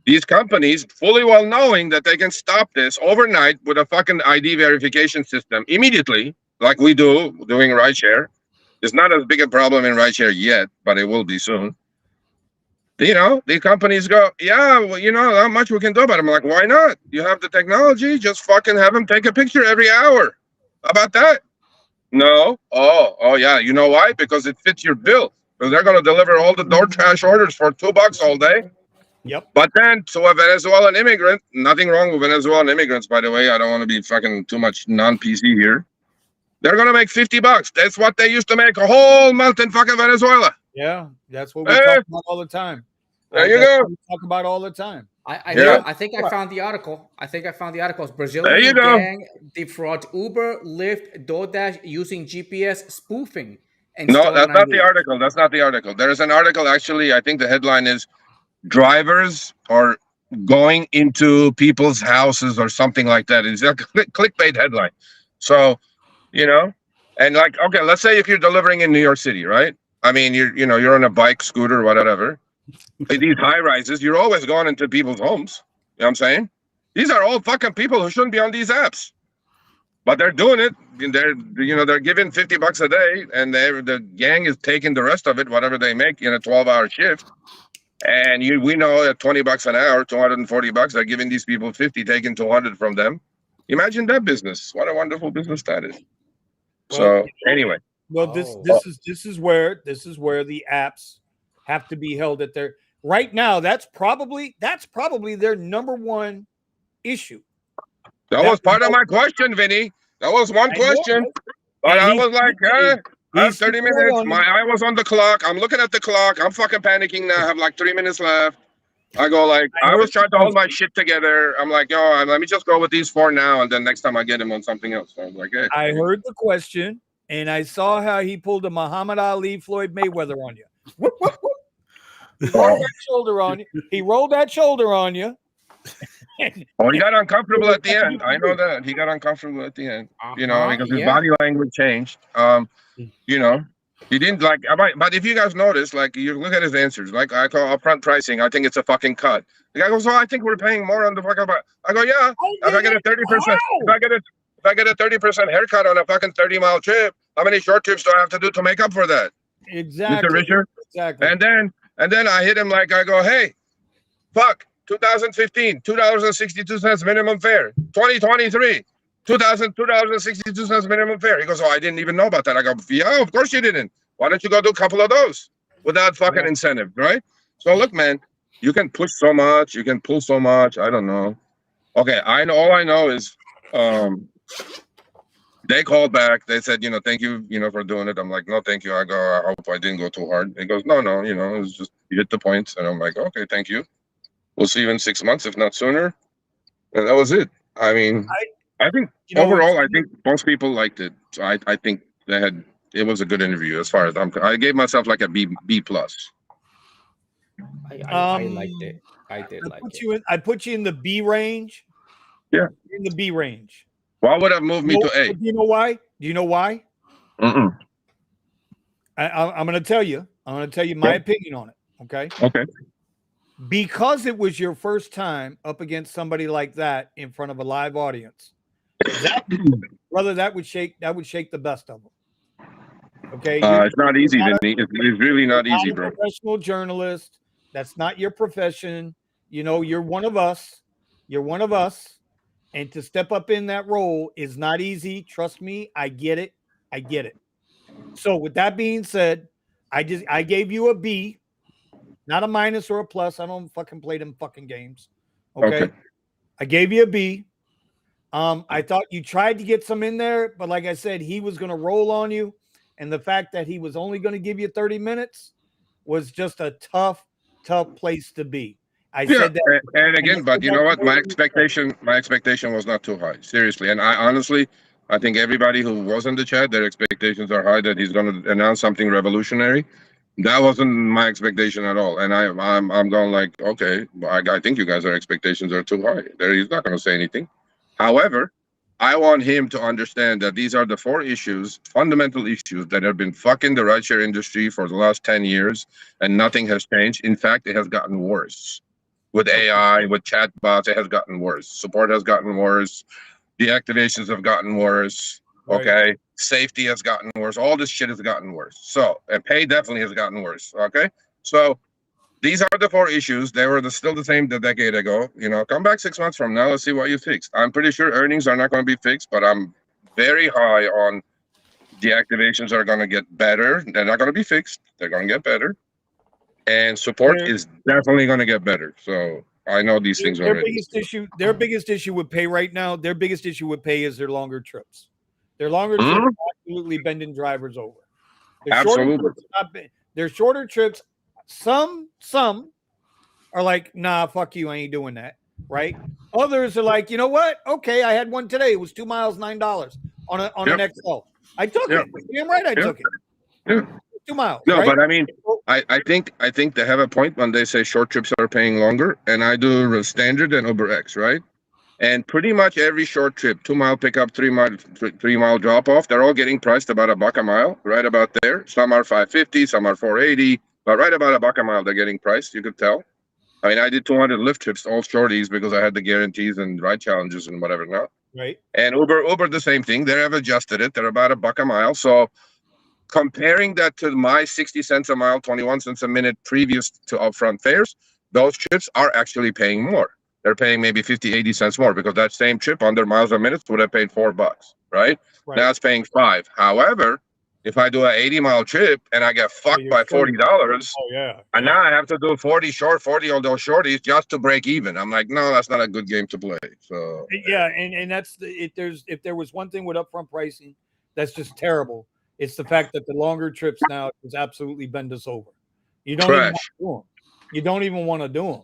Speaker 6: these companies, fully well knowing that they can stop this overnight with a fucking ID verification system immediately, like we do doing rideshare. It's not as big a problem in rideshare yet, but it will be soon. The companies go, yeah, well, not much we can do about it. I'm like, why not? You have the technology, just fucking have them take a picture every hour. How about that? No. Oh, yeah. You know why? Because it fits your bill. Because they're going to deliver all the DoorDash orders for $2 all day.
Speaker 1: Yep.
Speaker 6: But then to a Venezuelan immigrant, nothing wrong with Venezuelan immigrants, by the way. I don't want to be fucking too much non-PC here. They're going to make $50. That's what they used to make a whole month in fucking Venezuela.
Speaker 1: Yeah, that's what we talk about all the time.
Speaker 6: There you go.
Speaker 1: We talk about all the time.
Speaker 2: I think I found the article. It's Brazilian gang defraud Uber, Lyft, DoorDash using GPS spoofing. And
Speaker 6: no, that's not the article. That's not the article. There is an article, actually. I think the headline is drivers are going into people's houses or something like that. It's a clickbait headline. So, and like, okay, let's say if you're delivering in New York City, right? I mean, you're on a bike, scooter, whatever. These high rises, you're always going into people's homes. You know what I'm saying? These are all fucking people who shouldn't be on these apps, but they're doing it. And they're giving $50 a day, and the gang is taking the rest of it, whatever they make in a 12-hour shift. And we know at $20 an hour, $240, they're giving these people 50, taking 200 from them. Imagine that business. What a wonderful business that is. So anyway.
Speaker 1: Well, this is where the apps have to be held at their right now. That's probably their number one issue.
Speaker 6: That was part of my question, Vinny. That was one question. But I was like, I have 30 minutes. My eye was on the clock. I'm looking at the clock. I'm fucking panicking now. I have like 3 minutes left. I go like, I was trying to hold my shit together. I'm like, let me just go with these 4 now, and then next time I get him on something else. So I was like, hey.
Speaker 1: I heard the question, and I saw how he pulled a Muhammad Ali, Floyd Mayweather on you. Whoop, whoop, whoop. He rolled that shoulder on you. He rolled that shoulder on you.
Speaker 6: Oh, he got uncomfortable at the end. I know that. He got uncomfortable at the end. Because his body language changed. He didn't like, but if you guys notice, like, you look at his answers, like, I call upfront pricing, I think it's a fucking cut. The guy goes, I think we're paying more on the fucking, I go, yeah, if I get a 30%, if I get a 30% haircut on a fucking 30-mile trip, how many short trips do I have to do to make up for that?
Speaker 1: Exactly.
Speaker 6: Mr. Richard?
Speaker 1: Exactly.
Speaker 6: And then I hit him like, I go, hey, fuck, 2015, $2.62 minimum fare. 2023, $2.62 minimum fare. He goes, I didn't even know about that. I go, yeah, of course you didn't. Why don't you go do a couple of those without fucking incentive, right? So look, man, you can push so much, you can pull so much. I don't know. Okay, all I know is they called back. They said, thank you, for doing it. I'm like, no, thank you. I go, I hope I didn't go too hard. He goes, no, it's just you hit the points. And I'm like, okay, thank you. We'll see you in 6 months, if not sooner. And that was it. I mean, I think overall, I think most people liked it. So I think it was a good interview as far as I gave myself like a B plus.
Speaker 2: I liked it. I did like it.
Speaker 1: I put you in the B range.
Speaker 6: Yeah.
Speaker 1: In the B range.
Speaker 6: Why would have moved me to A?
Speaker 1: Do you know why? Do you know why?
Speaker 6: Mm-mm.
Speaker 1: I'm going to tell you. I'm going to tell you my opinion on it. Okay.
Speaker 6: Okay.
Speaker 1: Because it was your first time up against somebody like that in front of a live audience, that would shake the best of them. Okay.
Speaker 6: It's not easy, Vinny. It's really not easy, bro.
Speaker 1: Professional journalist. That's not your profession. You're one of us. You're one of us. And to step up in that role is not easy. Trust me. I get it. So with that being said, I gave you a B, not a minus or a plus. I don't fucking play them fucking games. Okay. I gave you a B. I thought you tried to get some in there, but like I said, he was going to roll on you. And the fact that he was only going to give you 30 minutes was just a tough place to be. I said that.
Speaker 6: And again, but you know what? My expectation was not too high. Seriously. And I honestly, I think everybody who was in the chat, their expectations are high that he's going to announce something revolutionary. That wasn't my expectation at all, and I'm going like, okay, I think you guys' expectations are too high. There, he's not going to say anything. However, I want him to understand that these are the 4 issues, fundamental issues that have been fucking the rideshare industry for the last 10 years, and nothing has changed. In fact, it has gotten worse. With AI, with chatbots, it has gotten worse. Support has gotten worse. Deactivations have gotten worse.
Speaker 1: Right.
Speaker 6: Okay. Safety has gotten worse. All this shit has gotten worse. So, and pay definitely has gotten worse. Okay. So, these are the 4 issues. They were still the same a decade ago. You know, come back 6 months from now. Let's see what you fixed. I'm pretty sure earnings are not going to be fixed, but I'm very high on deactivations are going to get better. They're not going to be fixed. They're going to get better. And support is definitely going to get better. So I know these things already.
Speaker 1: Their biggest issue with pay right now, their biggest issue with pay is their longer trips. Their longer trips are absolutely bending drivers over. Their shorter trips, some are like, nah, fuck you, I ain't doing that. Right? Others are like, you know what? Okay, I had one today. It was 2 miles, $9 on an XL. I took it. Damn right, I took it.
Speaker 6: Yeah.
Speaker 1: 2 miles.
Speaker 6: No,
Speaker 1: right?
Speaker 6: but I mean, I think they have a point when they say short trips are paying longer, and I do standard and UberX, right? And pretty much every short trip, 2 mile pickup, 3 mile drop off, they're all getting priced about $1 a mile, right about there. Some are 550, some are 480, but right about $1 a mile they're getting priced. You could tell. I mean, I did 200 Lyft trips, all shorties, because I had the guarantees and ride challenges and whatever now.
Speaker 1: Right.
Speaker 6: And Uber the same thing. They have adjusted it. They're about $1 a mile. So comparing that to my 60 cents a mile, 21 cents a minute previous to upfront fares, those trips are actually paying more. They're paying maybe 50, 80 cents more, because that same trip under miles a minute would have paid $4, right? Now it's paying 5. However, if I do an 80-mile trip and I get fucked by $40, and now I have to do 40 on those shorties just to break even. I'm like, no, that's not a good game to play. So
Speaker 1: yeah, and that's if there was one thing with upfront pricing that's just terrible, it's the fact that the longer trips now is absolutely bend us over. You don't even want to do them. You don't even want to do them.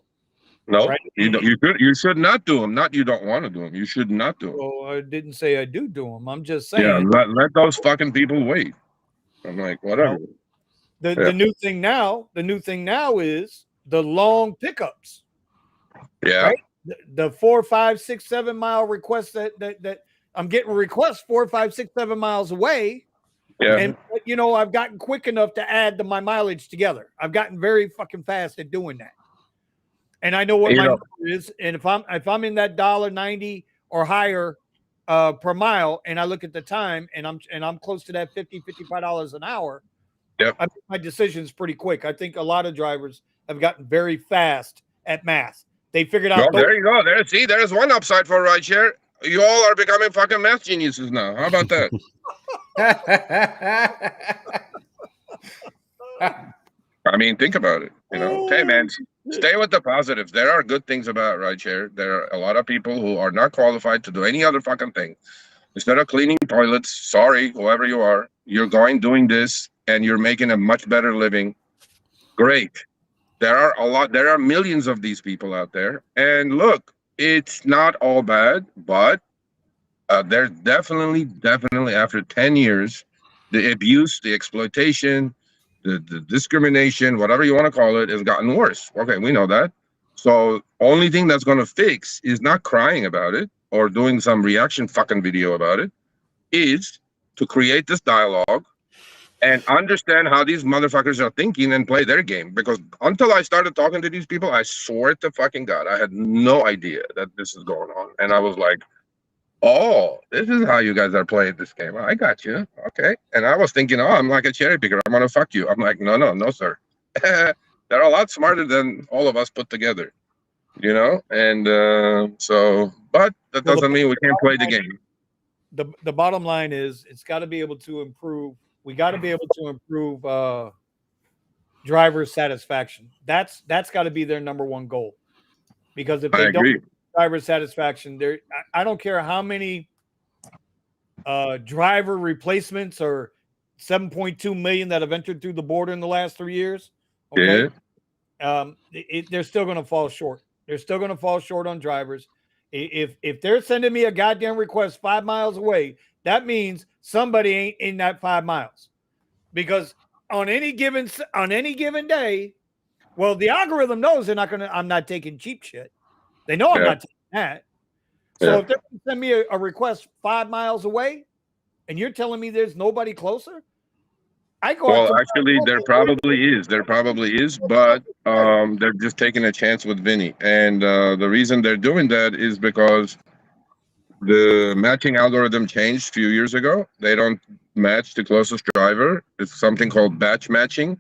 Speaker 6: No, right? You should not do them. Not you don't want to do them. You should not do them.
Speaker 1: Well, I didn't say I do them. I'm just saying.
Speaker 6: Yeah, let those fucking people wait. I'm like, whatever.
Speaker 1: The new thing now is the long pickups.
Speaker 6: Yeah.
Speaker 1: Right? The 4, 5, 6, 7 mile requests that I'm getting requests 4, 5, 6, 7 miles away.
Speaker 6: Yeah.
Speaker 1: And you know, I've gotten quick enough to add my mileage together. I've gotten very fucking fast at doing that. And I know what my number is. And if I'm in that $1.90 or higher per mile, and I look at the time and I'm close to that $50, $55 an hour, I make my decisions pretty quick. I think a lot of drivers have gotten very fast at math. They figured out.
Speaker 6: There you go. There's one upside for rideshare. You all are becoming fucking math geniuses now. How about that? I mean, think about it. You know, hey man, stay with the positives. There are good things about rideshare. There are a lot of people who are not qualified to do any other fucking thing. Instead of cleaning toilets, sorry, whoever you are, you're doing this, and you're making a much better living. Great. There are millions of these people out there. And look, it's not all bad, but there's definitely after 10 years, the abuse, the exploitation, the discrimination, whatever you want to call it, has gotten worse. Okay, we know that. So only thing that's going to fix is not crying about it or doing some reaction fucking video about it, is to create this dialogue and understand how these motherfuckers are thinking and play their game. Because until I started talking to these people, I swear to fucking God, I had no idea that this is going on. And I was like, oh, this is how you guys are playing this game. I got you. Okay. And I was thinking, oh, I'm like a cherry picker. I'm going to fuck you. I'm like, no, sir. They're a lot smarter than all of us put together, you know? And but that doesn't mean we can't play the game.
Speaker 1: The bottom line is it's got to be able to improve. We got to be able to improve driver satisfaction. That's got to be their number one goal. Because if they don't driver satisfaction, I don't care how many driver replacements or 7.2 million that have entered through the border in the last 3 years. Okay. Yeah. They're still going to fall short. They're still going to fall short on drivers. If they're sending me a goddamn request 5 miles away that means somebody ain't in that 5 miles, because on any given day, well, the algorithm knows they're not gonna. I'm not taking cheap shit. They know I'm
Speaker 6: Yeah.
Speaker 1: not taking that. So
Speaker 6: Yeah.
Speaker 1: if they're gonna send me a request 5 miles away, and you're telling me there's nobody closer, I go out
Speaker 6: Well,
Speaker 1: to
Speaker 6: actually, there probably is. There probably is, but they're just taking a chance with Vinny, and the reason they're doing that is because the matching algorithm changed a few years ago. They don't match the closest driver. It's something called batch matching.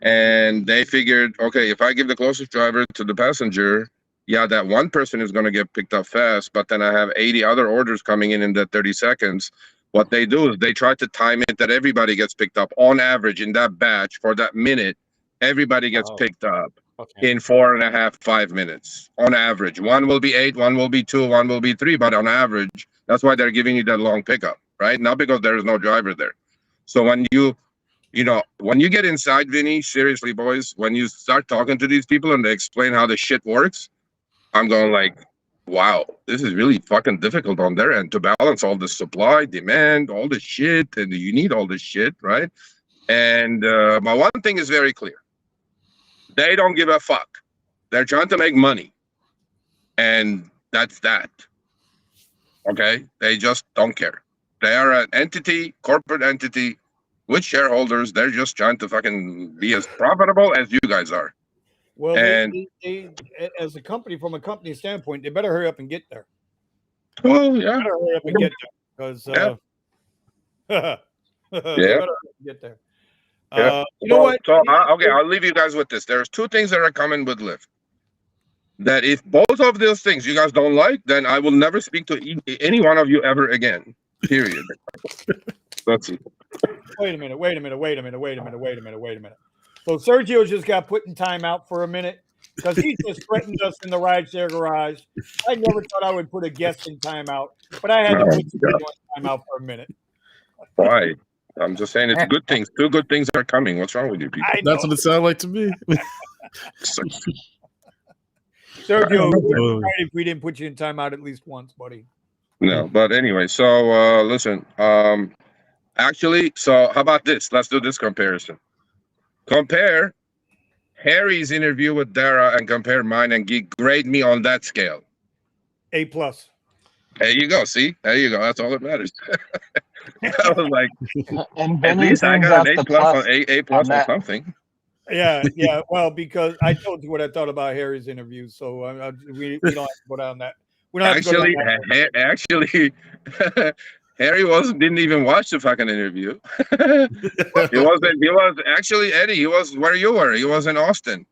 Speaker 6: And they figured, okay, if I give the closest driver to the passenger, yeah, that one person is going to get picked up fast, but then I have 80 other orders coming in that 30 seconds. What they do is they try to time it that everybody gets picked up on average in that batch for that minute. Everybody gets picked up in 4.5, 5 minutes on average. One will be 8, one will be 2, one will be 3, but on average, that's why they're giving you that long pickup, right? Not because there is no driver there. So when when you get inside, Vinny, seriously, boys, when you start talking to these people and they explain how the shit works, I'm going like, wow, this is really fucking difficult on their end to balance all the supply, demand, all the shit, and you need all this shit, right? And my one thing is very clear. They don't give a fuck. They're trying to make money. And that's that. Okay? They just don't care. They are an entity, corporate entity, with shareholders. They're just trying to fucking be as profitable as you guys are.
Speaker 1: Well,
Speaker 6: And
Speaker 1: they as a company, from a company standpoint, they better hurry up and get there.
Speaker 6: well,
Speaker 1: They
Speaker 6: yeah,
Speaker 1: better hurry up and get there, because they better hurry up and get there.
Speaker 6: yeah.
Speaker 1: You know what?
Speaker 6: So okay, I'll leave you guys with this. There's two things that are coming with Lyft. That if both of those things you guys don't like, then I will never speak to any one of you ever again. Period. That's it.
Speaker 1: Wait a minute. So Sergio just got put in timeout for a minute because he just threatened us in the RideShare Garage. I never thought I would put a guest in timeout, but I had to put Sergio in timeout for a minute.
Speaker 6: Why? I'm just saying it's good things. Two good things are coming. What's wrong with you people?
Speaker 5: That's what it sounded like to me.
Speaker 1: Sergio, right if we didn't put you in timeout at least once, buddy.
Speaker 6: No, but anyway, so listen. Actually, so how about this? Let's do this comparison. Compare Harry's interview with Dara and compare mine and grade me on that scale.
Speaker 1: A+.
Speaker 6: There you go. See? There you go. That's all that matters. I was like,
Speaker 4: And
Speaker 6: at
Speaker 4: Benny
Speaker 6: least I
Speaker 4: brings
Speaker 6: got
Speaker 4: out
Speaker 6: an
Speaker 4: the
Speaker 6: A plus
Speaker 4: plus
Speaker 6: on A plus
Speaker 4: on
Speaker 6: on
Speaker 4: that.
Speaker 6: something.
Speaker 1: Yeah. Well, because I told you what I thought about Harry's interview, so we don't have to go down that. We don't have to go down that.
Speaker 6: Actually, Harry didn't even watch the fucking interview. He was actually Eddie. He was where you were. He was in Austin.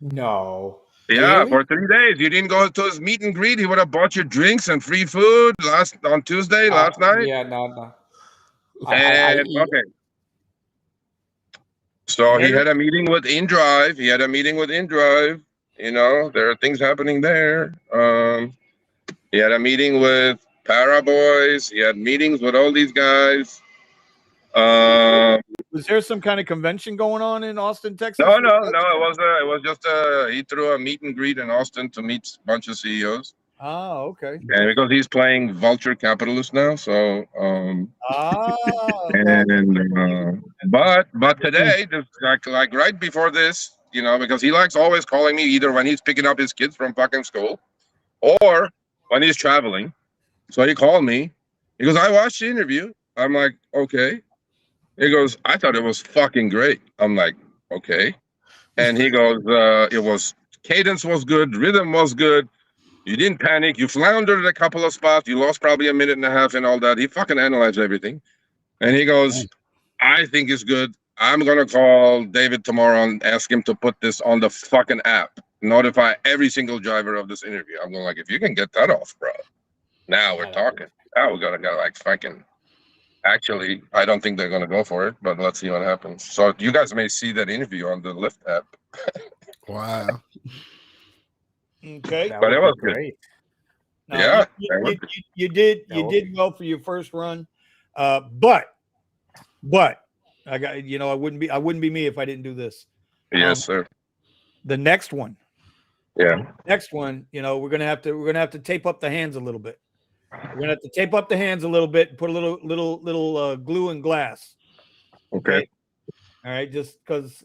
Speaker 2: No.
Speaker 6: Yeah,
Speaker 2: Really?
Speaker 6: for 3 days. You didn't go to his meet and greet. He would have bought you drinks and free food on Tuesday, last night.
Speaker 2: Yeah, no.
Speaker 6: And okay. So he had a meeting with InDrive. You know, there are things happening there. He had a meeting with Para Boys. He had meetings with all these guys.
Speaker 1: Was there some kind of convention going on in Austin, Texas?
Speaker 6: No. It was just he threw a meet and greet in Austin to meet a bunch of CEOs.
Speaker 1: Oh, okay.
Speaker 6: And because he's playing Vulture Capitalist now, so but today, like right before this, you know, because he likes always calling me either when he's picking up his kids from fucking school or when he's traveling. So he called me. He goes, I watched the interview. I'm like, okay. He goes, I thought it was fucking great. I'm like, okay. And he goes, cadence was good, rhythm was good. You didn't panic. You floundered a couple of spots. You lost probably a minute and a half and all that. He fucking analyzed everything. And he goes, I think it's good. I'm going to call David tomorrow and ask him to put this on the fucking app. Notify every single driver of this interview. I'm going like, if you can get that off, bro. Now we're talking. Now we're going to go like fucking. Actually, I don't think they're going to go for it, but let's see what happens. So you guys may see that interview on the Lyft app.
Speaker 5: Wow.
Speaker 1: Okay.
Speaker 6: But it was great.
Speaker 1: No,
Speaker 6: Yeah.
Speaker 1: You did well for your first run. But I got, I wouldn't be me if I didn't do this.
Speaker 6: Yes, sir.
Speaker 1: The next one.
Speaker 6: Yeah.
Speaker 1: Next one, we're gonna have to tape up the hands a little bit. We're gonna have to tape up the hands a little bit and put a little glue and glass.
Speaker 6: Okay.
Speaker 1: All right, just because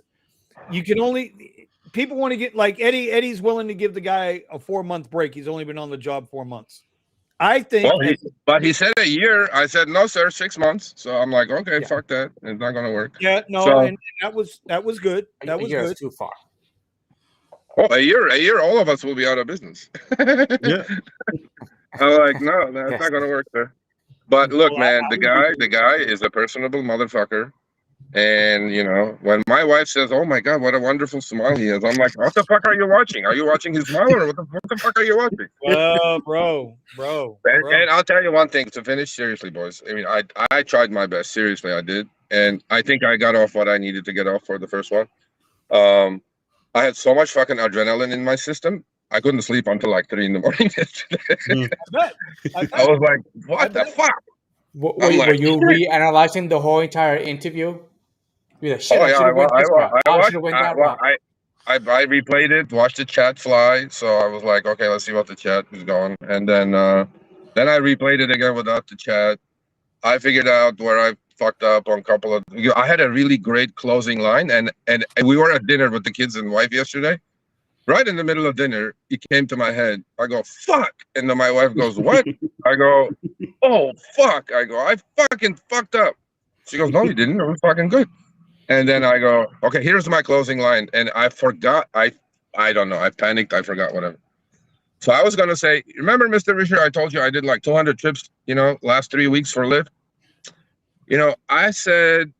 Speaker 1: you can only people want to get like Eddie. Eddie's willing to give the guy a 4-month break. He's only been on the job 4 months. I think,
Speaker 6: Well, but he said a year. I said no, sir, 6 months. So I'm like, okay, fuck that. It's not gonna work.
Speaker 1: yeah, no,
Speaker 6: So-
Speaker 1: and that was good. That was good.
Speaker 2: Too far.
Speaker 6: Oh, a year, all of us will be out of business.
Speaker 5: Yeah.
Speaker 6: I'm like, no, that's not gonna work, sir. But look,
Speaker 1: Well,
Speaker 6: man, the guy is a personable motherfucker. And you know, when my wife says, "Oh my God, what a wonderful smile he has," I'm like, "What the fuck are you watching? Are you watching his smile, or what the fuck are you watching?"
Speaker 1: Bro.
Speaker 6: And I'll tell you one thing to finish seriously, boys. I mean, I tried my best. Seriously, I did, and I think I got off what I needed to get off for the first one. I had so much fucking adrenaline in my system. I couldn't sleep until like 3 in the morning yesterday. I was like, "What the fuck?"
Speaker 2: Were you reanalyzing the whole entire interview? You're like, shit,
Speaker 6: Oh
Speaker 2: I
Speaker 6: yeah,
Speaker 2: should have went this route. I should have went that route.
Speaker 6: I replayed it, watched the chat fly. So I was like, okay, let's see what the chat is going. And then I replayed it again without the chat. I figured out where I fucked up on a couple of. I had a really great closing line, and we were at dinner with the kids and wife yesterday. Right in the middle of dinner, it came to my head. I go, fuck. And then my wife goes, what? I go, oh, fuck. I go, I fucking fucked up. She goes, no, you didn't. It was fucking good. And then I go, okay, here's my closing line. And I forgot. I don't know. I panicked. I forgot whatever. So I was going to say, remember, Mr. Risher, I told you I did like 200 trips, last 3 weeks for Lyft. I said,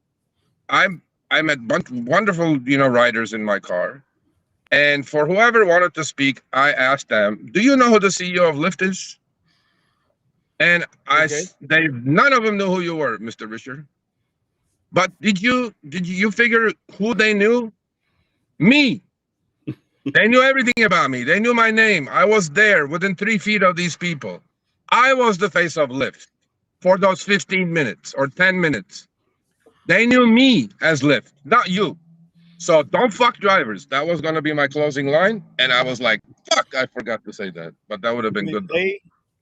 Speaker 6: I met wonderful, riders in my car. And for whoever wanted to speak, I asked them, do you know who the CEO of Lyft is? And none of them knew who you were, Mr. Risher. But did you figure who they knew? Me. They knew everything about me. They knew my name. I was there within 3 feet of these people. I was the face of Lyft for those 15 minutes or 10 minutes. They knew me as Lyft, not you. So don't fuck drivers. That was going to be my closing line. And I was like, fuck, I forgot to say that. But that would have been good.
Speaker 2: That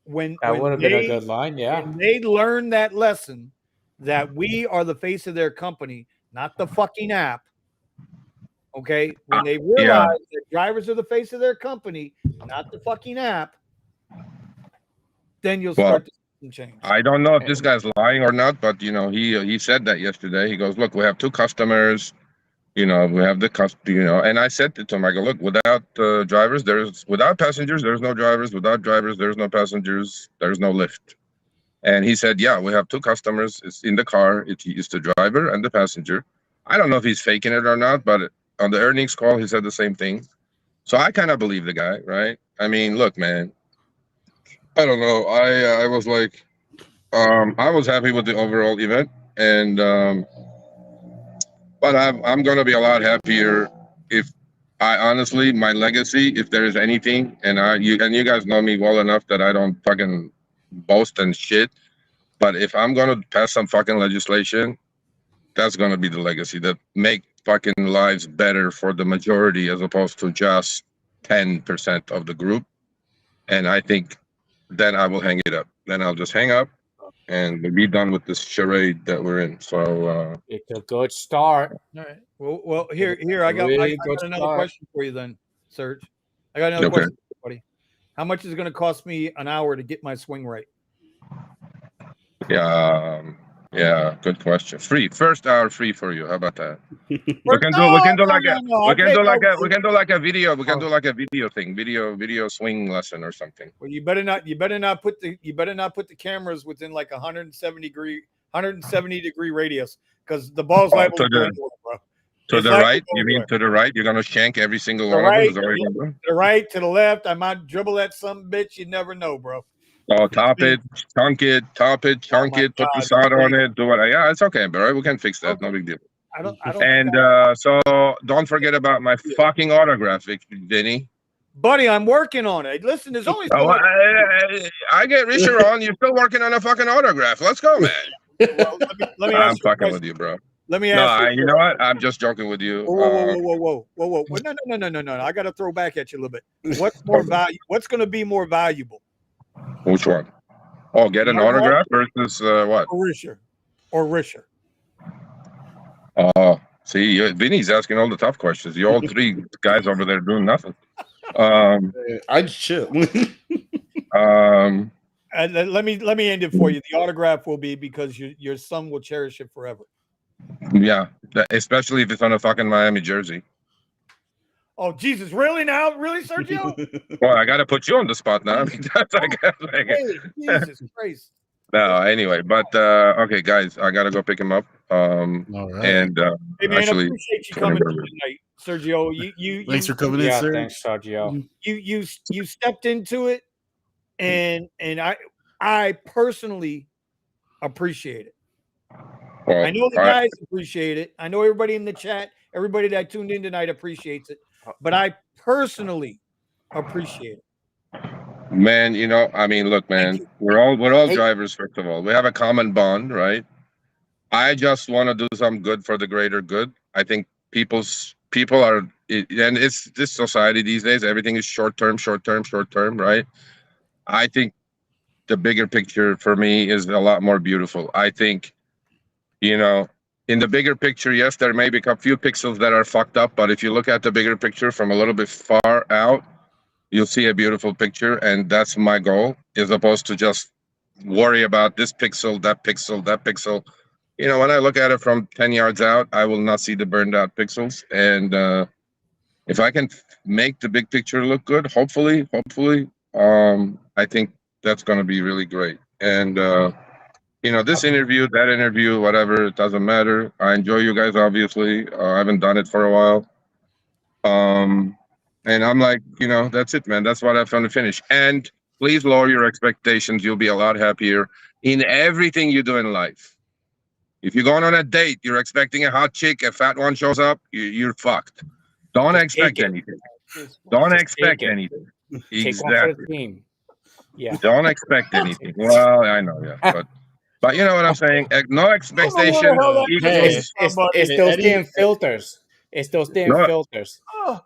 Speaker 2: would have been a good line, yeah.
Speaker 1: When they learned that lesson, that we are the face of their company, not the fucking app. Okay? When they realize that drivers are the face of their company, not the fucking app, then you'll start to see some change.
Speaker 6: I don't know if this guy's lying or not, but he said that yesterday. He goes, look, we have 2 customers. We have the customer, and I said to him, I go, look, without drivers, without passengers, there's no drivers. Without drivers, there's no passengers. There's no Lyft. And he said, yeah, we have 2 customers. It's in the car. It's the driver and the passenger. I don't know if he's faking it or not, but on the earnings call, he said the same thing. So I kind of believe the guy, right? I mean, look, man, I don't know. I was like, I was happy with the overall event, and but I'm gonna be a lot happier if I honestly, my legacy, if there is anything, and you guys know me well enough that I don't fucking boast and shit. But if I'm gonna pass some fucking legislation, that's gonna be the legacy that make fucking lives better for the majority as opposed to just 10% of the group. And I think then I will hang it up. Then I'll just hang up and be done with this charade that we're in. So
Speaker 2: it's a good start.
Speaker 1: All right. Well, here I got another question for you then, Serge. I got another question, buddy. How much is it going to cost me an hour to get my swing right?
Speaker 6: Yeah, good question. Free, first hour free for you. How about that? We can do like a video thing, video swing lesson or something.
Speaker 1: Well, you better not put the cameras within like 170 degree radius, because the ball's liable to go anywhere, bro.
Speaker 6: To the right? You mean to the right? You're gonna shank every single one of them?
Speaker 1: To the right, to the left. I might dribble that some bitch. You never know, bro.
Speaker 6: Oh, top it, chunk it, put the sod on it, do it. Yeah, it's okay, bro. We can fix that. Okay. No big deal.
Speaker 1: I don't.
Speaker 6: And so don't forget about my fucking autograph, Vinny.
Speaker 1: Buddy, I'm working on it. Listen, there's always.
Speaker 6: I get Richard on. You're still working on a fucking autograph. Let's go, man.
Speaker 1: Well, let me
Speaker 6: I'm fucking with you, bro.
Speaker 1: Let me ask
Speaker 6: you. You know what? I'm just joking with you.
Speaker 1: Whoa. No. I got to throw back at you a little bit. What's more value? What's going to be more valuable?
Speaker 6: Which one? Oh, get an autograph versus what?
Speaker 1: Or Risher.
Speaker 6: See, Vinny's asking all the tough questions. You all three guys over there doing nothing.
Speaker 5: I'd chill.
Speaker 1: Let me end it for you. The autograph will be because your son will cherish it forever.
Speaker 6: Yeah, especially if it's on a fucking Miami jersey.
Speaker 1: Oh Jesus! Really now? Really, Sergio?
Speaker 6: Well, I got to put you on the spot now. I mean, that's
Speaker 1: Hey, Jesus Christ!
Speaker 6: No, anyway, but okay, guys, I gotta go pick him up.
Speaker 5: All right.
Speaker 6: And
Speaker 1: Hey man,
Speaker 6: actually,
Speaker 1: appreciate you coming tonight, Sergio.
Speaker 5: Thanks for coming in,
Speaker 2: Yeah,
Speaker 5: sir.
Speaker 2: thanks, Sergio.
Speaker 1: You stepped into it, and I personally appreciate it.
Speaker 6: well,
Speaker 1: I know the guys appreciate it. I know everybody in the chat, everybody that tuned in tonight appreciates it. But I personally appreciate it.
Speaker 6: man, you know, I mean, look, man, we're all drivers. First of all, we have a common bond, right? I just want to do some good for the greater good. I think people are, and it's this society these days. Everything is short term, right? I think the bigger picture for me is a lot more beautiful. I think, you know, in the bigger picture, yes, there may be a few pixels that are fucked up, but if you look at the bigger picture from a little bit far out, you'll see a beautiful picture, and that's my goal, as opposed to just worry about this pixel, that pixel, that pixel. You know, when I look at it from 10 yards out, I will not see the burned out pixels. And if I can make the big picture look good, hopefully, I think that's going to be really great. And, you know, this interview, that interview, whatever, it doesn't matter. I enjoy you guys, obviously. I haven't done it for a while. And I'm like, you know, that's it, man. That's what I've found to finish. And please lower your expectations. You'll be a lot happier in everything you do in life. If you're going on a date, you're expecting a hot chick, a fat one shows up, you're fucked. Don't expect anything. Don't expect anything.
Speaker 2: Take one for the team. Yeah.
Speaker 6: Don't expect anything. Well, I know, yeah. But you know what I'm saying? No expectations equals...
Speaker 2: It's those damn filters. It's those damn filters.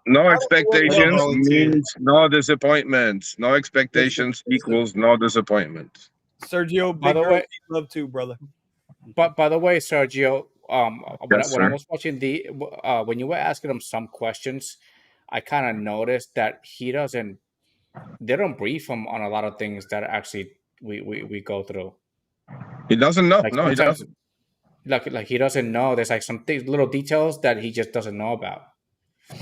Speaker 6: No expectations means no disappointments. No expectations equals no disappointment.
Speaker 1: Sergio,
Speaker 2: by the way,
Speaker 1: love too, brother.
Speaker 2: But by the way, Sergio, when I was watching when you were asking him some questions, I kind of noticed that they don't brief him on a lot of things that actually we go through.
Speaker 6: He doesn't know. No, he doesn't.
Speaker 2: Like he doesn't know. There's like some little details that he just doesn't know about.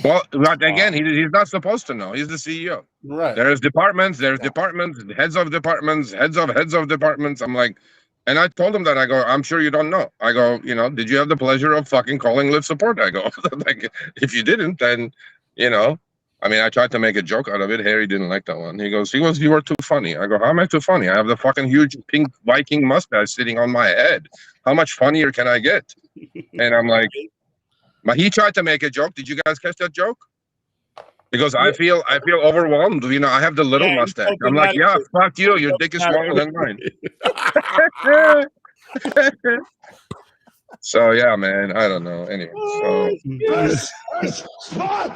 Speaker 6: Well, again, he's not supposed to know. He's the CEO.
Speaker 5: Right.
Speaker 6: There's departments, departments, heads of departments, heads of departments. I'm like, and I told him that. I go, I'm sure you don't know. I go, you know, did you have the pleasure of fucking calling Lyft support? I go, like, if you didn't, then, you know, I mean, I tried to make a joke out of it. Harry didn't like that one. He goes, you were too funny. I go, how am I too funny? I have the fucking huge pink Viking mustache sitting on my head. How much funnier can I get? And I'm like, but he tried to make a joke. Did you guys catch that joke? Because I feel overwhelmed. You know, I have the little mustache. I'm like, yeah, fuck you. Your dick is smaller than mine. So yeah, man. I don't know. Anyway, so I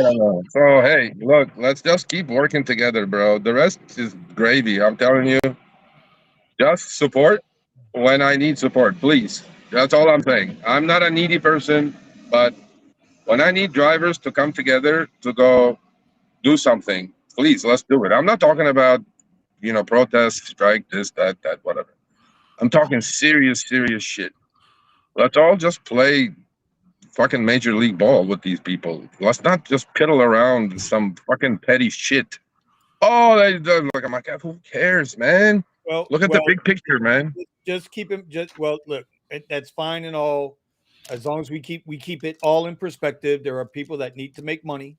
Speaker 6: don't know. So hey, look, let's just keep working together, bro. The rest is gravy. I'm telling you. Just support when I need support, please. That's all I'm saying. I'm not a needy person, but when I need drivers to come together to go do something, please, let's do it. I'm not talking about, you know, protest, strike, this, that, whatever. I'm talking serious shit. Let's all just play fucking major league ball with these people. Let's not just piddle around some fucking petty shit. Oh, like, I'm like, who cares, man? Well, look at the big picture, man.
Speaker 1: Just keep him. Look, that's fine and all, as long as we keep it all in perspective. There are people that need to make money,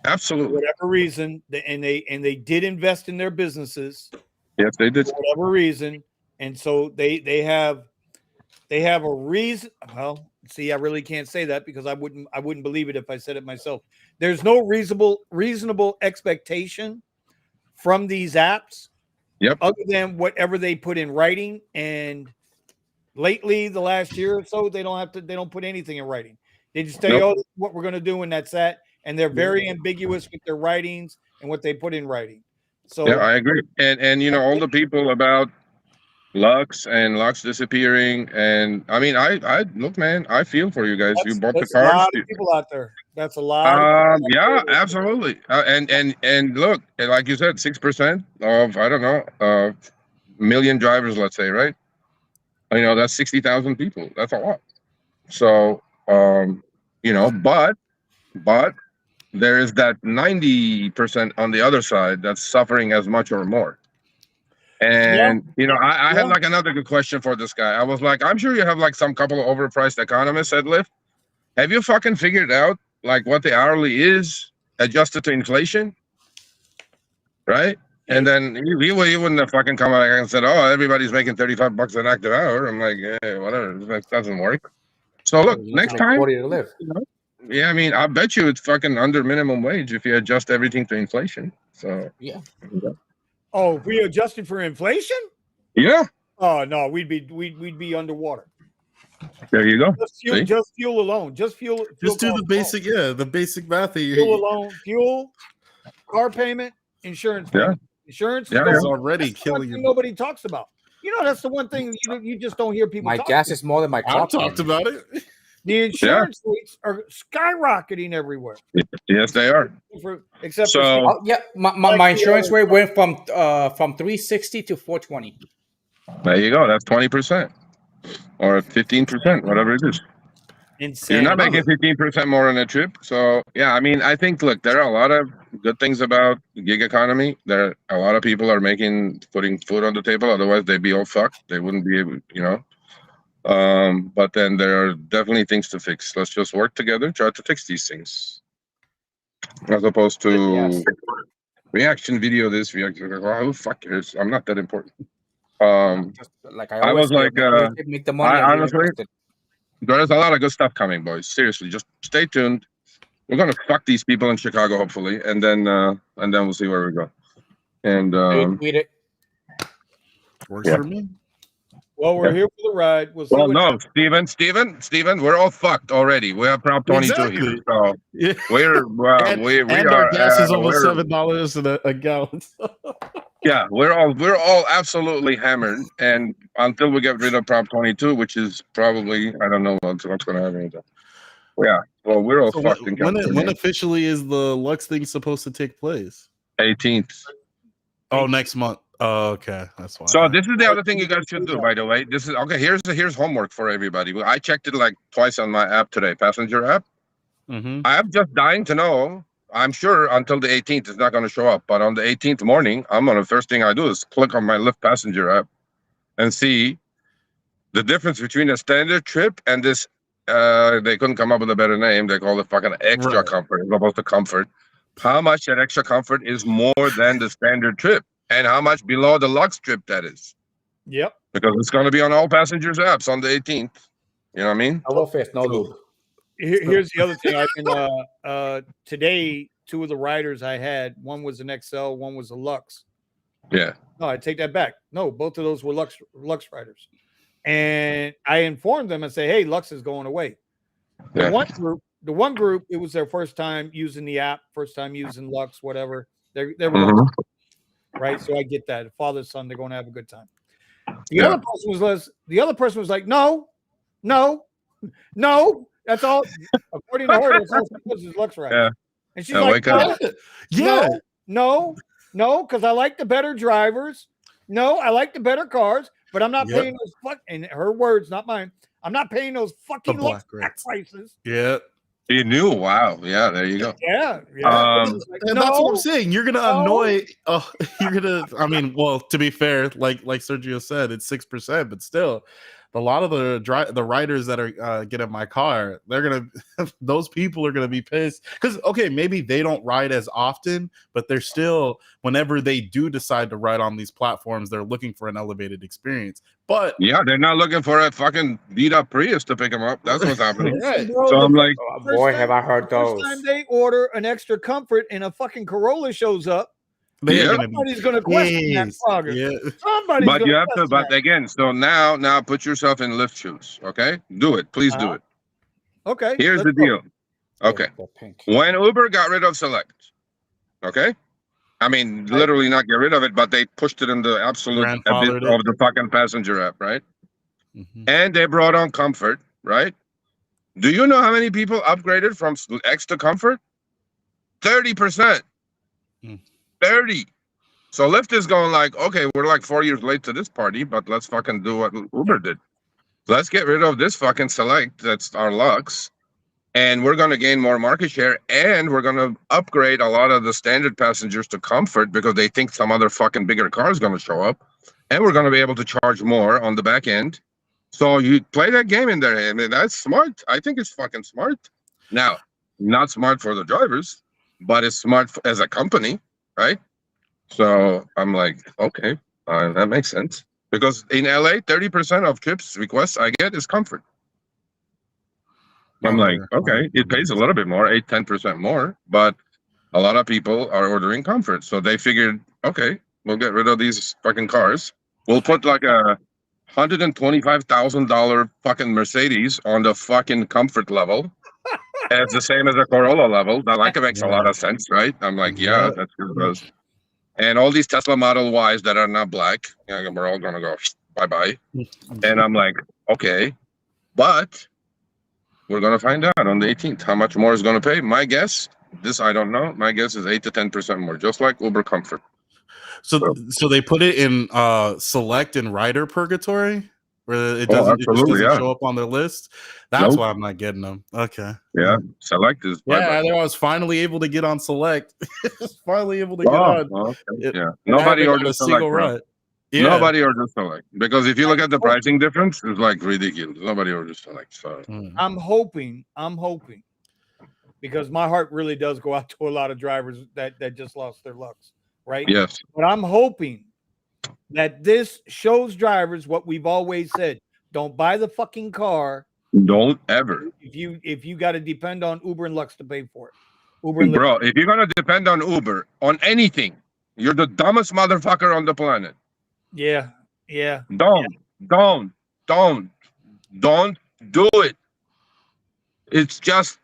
Speaker 6: absolutely,
Speaker 1: for whatever reason, and they did invest in their businesses.
Speaker 6: Yes, they did,
Speaker 1: for whatever reason, and so they have a reason. Well, see, I really can't say that because I wouldn't believe it if I said it myself. There's no reasonable expectation from these apps.
Speaker 6: Yep.
Speaker 1: Other than whatever they put in writing, and lately the last year or so, they don't put anything in writing. They just say, "Oh, this is what we're going to do," and that's that. And they're very ambiguous with their writings and what they put in writing. So
Speaker 6: Yeah, I agree. And you know, all the people about Lux and Lux disappearing, and I mean, I look, man, I feel for you guys. You bought the
Speaker 1: that's a
Speaker 6: cars.
Speaker 1: lot of people out there. That's a lot. Of people out
Speaker 6: Yeah,
Speaker 1: there.
Speaker 6: absolutely. And look, like you said, 6% of I don't know, million drivers, let's say, right? You know, that's 60,000 people. That's a lot. So, you know, but there is that 90% on the other side that's suffering as much or more. And you know, I had
Speaker 1: Yeah.
Speaker 6: like another good question for this guy. I was like, I'm sure you have like some couple of overpriced economists at Lyft. Have you fucking figured out like what the hourly is adjusted to inflation? Right? And then you wouldn't have fucking come out and said, "Oh, everybody's making $35 an active hour." I'm like, yeah, whatever. That doesn't work. So look,
Speaker 2: You need to
Speaker 6: next
Speaker 2: make
Speaker 6: time,
Speaker 2: 40 to live.
Speaker 6: you know, yeah, I mean, I bet you it's fucking under minimum wage if you adjust everything to inflation. So
Speaker 2: Yeah.
Speaker 1: Oh, if we adjusted for inflation?
Speaker 6: yeah,
Speaker 1: Oh no, we'd be underwater.
Speaker 6: there you go. See?
Speaker 1: Just fuel alone. Just fuel.
Speaker 5: Just do
Speaker 1: cost
Speaker 5: the basic, the basic math.
Speaker 1: Fuel alone. Fuel, car payment, insurance
Speaker 6: Yeah.
Speaker 1: payment. Insurance is
Speaker 6: Yeah,
Speaker 1: going,
Speaker 5: It's already
Speaker 1: that's the one
Speaker 5: killing
Speaker 1: thing
Speaker 5: you.
Speaker 1: nobody talks about. You know, that's the one thing you just don't hear people
Speaker 2: My
Speaker 1: talk
Speaker 2: gas
Speaker 1: about.
Speaker 2: is more than my car.
Speaker 5: I've talked about it.
Speaker 1: The insurance rates are skyrocketing everywhere.
Speaker 6: Yes, they are.
Speaker 1: Except
Speaker 6: So-
Speaker 1: for
Speaker 2: Oh, yeah, my insurance rate went from 360 to 420.
Speaker 6: There you go. That's 20% or 15%, whatever it is.
Speaker 1: insane.
Speaker 6: You're not making 15% more on a trip. So yeah, I mean, I think look, there are a lot of good things about gig economy. There are a lot of people are putting food on the table. Otherwise, they'd be all fucked. They wouldn't be able, you know. But then there are definitely things to fix. Let's just work together, try to fix these things, as opposed to
Speaker 2: Yes.
Speaker 6: reaction video. This reaction, well, who fuck cares? I'm not that important.
Speaker 2: Just like I
Speaker 6: I
Speaker 2: always
Speaker 6: was like,
Speaker 2: make the money.
Speaker 6: I
Speaker 2: I'm
Speaker 6: honestly-
Speaker 2: interested.
Speaker 6: There's a lot of good stuff coming, boys. Seriously, just stay tuned. We're gonna fuck these people in Chicago, hopefully, and then we'll see where we go. And
Speaker 2: Tweet it.
Speaker 5: Works
Speaker 6: Yeah.
Speaker 5: for me.
Speaker 1: Well, we're here for the ride. We'll see
Speaker 6: well,
Speaker 1: what
Speaker 6: no, Steven, we're all fucked already. We have Prop 22 here,
Speaker 5: Exactly.
Speaker 6: so
Speaker 5: Yeah.
Speaker 6: we're we
Speaker 5: and
Speaker 6: are
Speaker 5: our gas is almost
Speaker 6: we're-
Speaker 5: $7 a gallon.
Speaker 6: Yeah, we're all absolutely hammered, and until we get rid of Prop 22, which is probably I don't know what's going to happen. Yeah, well, we're all
Speaker 5: So
Speaker 6: fucked in
Speaker 5: when
Speaker 6: California.
Speaker 5: officially is the Lux thing supposed to take place?
Speaker 6: 18th.
Speaker 5: Oh, next month. Oh, okay, that's why.
Speaker 6: So this is the other thing you guys should do, by the way. This is okay. Here's homework for everybody. I checked it like twice on my app today, passenger app.
Speaker 5: Mhm.
Speaker 6: I'm just dying to know. I'm sure until the 18th it's not going to show up, but on the 18th morning, first thing I do is click on my Lyft passenger app and see the difference between a standard trip and this. They couldn't come up with a better name. They call it fucking extra
Speaker 5: Right.
Speaker 6: comfort as opposed to comfort. How much that extra comfort is more than the standard trip, and how much below the Lux trip that is.
Speaker 1: Yep.
Speaker 6: Because it's going to be on all passengers' apps on the 18th. You know what I mean?
Speaker 2: I will face no lube.
Speaker 1: Here's the other thing. I can today, two of the riders I had, one was an XL, one was a Lux.
Speaker 6: Yeah.
Speaker 1: No, I take that back. No, both of those were Lux riders. And I informed them and say, hey, Lux is going away.
Speaker 6: Yeah.
Speaker 1: The one group, it was their first time using the app, first time using Lux, whatever. They were
Speaker 6: Mhm.
Speaker 1: right. So I get that. Father, son, they're going to have a good time. The
Speaker 6: Yeah.
Speaker 1: other person was like, no. That's all. According to her, that's all she does is Lux rides.
Speaker 6: Yeah.
Speaker 1: And she's
Speaker 6: Yeah,
Speaker 1: like,
Speaker 6: wake up.
Speaker 5: Yeah.
Speaker 1: no, because I like the better drivers. No, I like the better cars, but I'm not
Speaker 5: Yep.
Speaker 1: paying those in her words, not mine. I'm not paying those fucking
Speaker 5: black
Speaker 1: Lux prices.
Speaker 5: Yeah.
Speaker 6: You knew? Wow. Yeah, there you go.
Speaker 1: Yeah.
Speaker 6: Um,
Speaker 5: And that's what I'm saying. You're gonna annoy. Oh, you're gonna. I mean, well, to be fair, like Sergio said, it's 6%, but still, a lot of the riders that are get in my car, they're gonna. Those people are gonna be pissed because okay, maybe they don't ride as often, but they're still. Whenever they do decide to ride on these platforms, they're looking for an elevated experience. But
Speaker 6: yeah, they're not looking for a fucking beat up Prius to pick them up. That's what's happening.
Speaker 5: right.
Speaker 1: Bro,
Speaker 6: So I'm like,
Speaker 2: Oh, boy, have I heard
Speaker 1: first
Speaker 2: those.
Speaker 1: time they order an extra comfort and a fucking Corolla shows up,
Speaker 5: they're
Speaker 6: Yeah.
Speaker 5: gonna be
Speaker 1: somebody's going to question that
Speaker 5: pissed.
Speaker 1: progress.
Speaker 5: Yeah.
Speaker 1: Somebody's
Speaker 6: but
Speaker 1: gonna
Speaker 6: you have to.
Speaker 1: question
Speaker 6: But
Speaker 1: that.
Speaker 6: again, so now put yourself in Lyft shoes. Okay, do it. Please do it.
Speaker 1: Okay.
Speaker 6: Here's
Speaker 1: let's
Speaker 6: the
Speaker 1: go.
Speaker 6: deal. Okay,
Speaker 2: The pink.
Speaker 6: when Uber got rid of Select, okay, I mean, literally not get rid of it, but they pushed it in the absolute abyss
Speaker 5: Grandfathered it.
Speaker 6: of the fucking passenger app, right?
Speaker 5: Mhm.
Speaker 6: And they brought on comfort, right? Do you know how many people upgraded from X to comfort? 30%.
Speaker 5: Hmm.
Speaker 6: 30. So Lyft is going like, okay, we're like 4 years late to this party, but let's fucking do what Uber did. Let's get rid of this fucking Select, that's our Lux, and we're going to gain more market share, and we're going to upgrade a lot of the standard passengers to comfort because they think some other fucking bigger car is going to show up, and we're going to be able to charge more on the back end. So you play that game in there. I mean, that's smart. I think it's fucking smart. Now, not smart for the drivers, but it's smart as a company, right? So I'm like, okay, that makes sense. Because in LA, 30% of trips requests I get is comfort. I'm like, okay, it pays a little bit more, 8-10% more, but a lot of people are ordering comfort. So they figured, okay, we'll get rid of these fucking cars. We'll put like a $125,000 fucking Mercedes on the fucking comfort level. And it's the same as a Corolla level. That like makes a lot of sense, right? I'm like, yeah, that's good. It does. And all these Tesla Model Ys that are not black, we're all gonna go bye-bye. And I'm like, okay, but we're gonna find out on the 18th how much more is gonna pay. My guess, this I don't know. My guess is 8 to 10% more, just like Uber Comfort.
Speaker 5: So they put it in select and rider purgatory, where it just
Speaker 6: absolutely,
Speaker 5: doesn't
Speaker 6: yeah.
Speaker 5: show up on their list. That's
Speaker 6: Nope.
Speaker 5: why I'm not getting them. Okay.
Speaker 6: Yeah, Select is
Speaker 5: Yeah, I was finally able to get on select. Finally able to get on.
Speaker 6: Okay. Yeah,
Speaker 5: And I
Speaker 6: nobody
Speaker 5: haven't got
Speaker 6: orders
Speaker 5: a
Speaker 6: Select,
Speaker 5: single
Speaker 6: bro.
Speaker 5: rut. Yeah.
Speaker 6: Nobody orders Select because if you look at the pricing difference, it's like ridiculous. Nobody orders Select. So
Speaker 1: I'm hoping, because my heart really does go out to a lot of drivers that just lost their Lux, right?
Speaker 6: yes,
Speaker 1: But I'm hoping that this shows drivers what we've always said: don't buy the fucking car
Speaker 6: don't ever,
Speaker 1: if you got to depend on Uber and Lux to pay for it. Uber and Lyft.
Speaker 6: bro. If you're gonna depend on Uber on anything, you're the dumbest motherfucker on the planet.
Speaker 1: Yeah.
Speaker 6: Don't do it. It's just,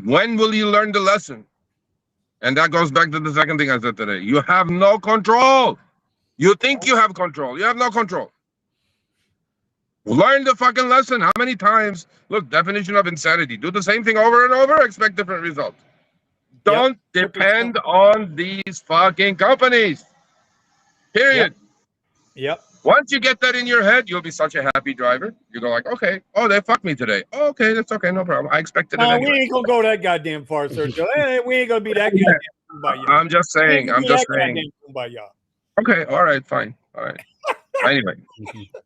Speaker 6: when will you learn the lesson? And that goes back to the second thing I said today. You have no control. You think you have control. You have no control. Learn the fucking lesson. How many times? Look, definition of insanity. Do the same thing over and over, expect different results. Don't depend on these fucking companies. Period.
Speaker 1: Yep.
Speaker 6: Once you get that in your head, you'll be such a happy driver. You go like, okay, oh, they fucked me today. Oh, okay, that's okay, no problem. I expected it anyway.
Speaker 1: We ain't gonna go that goddamn far, Sergio. We ain't gonna be that goddamn kumbaya.
Speaker 6: I'm just saying. Okay, all right, fine. All right. Anyway.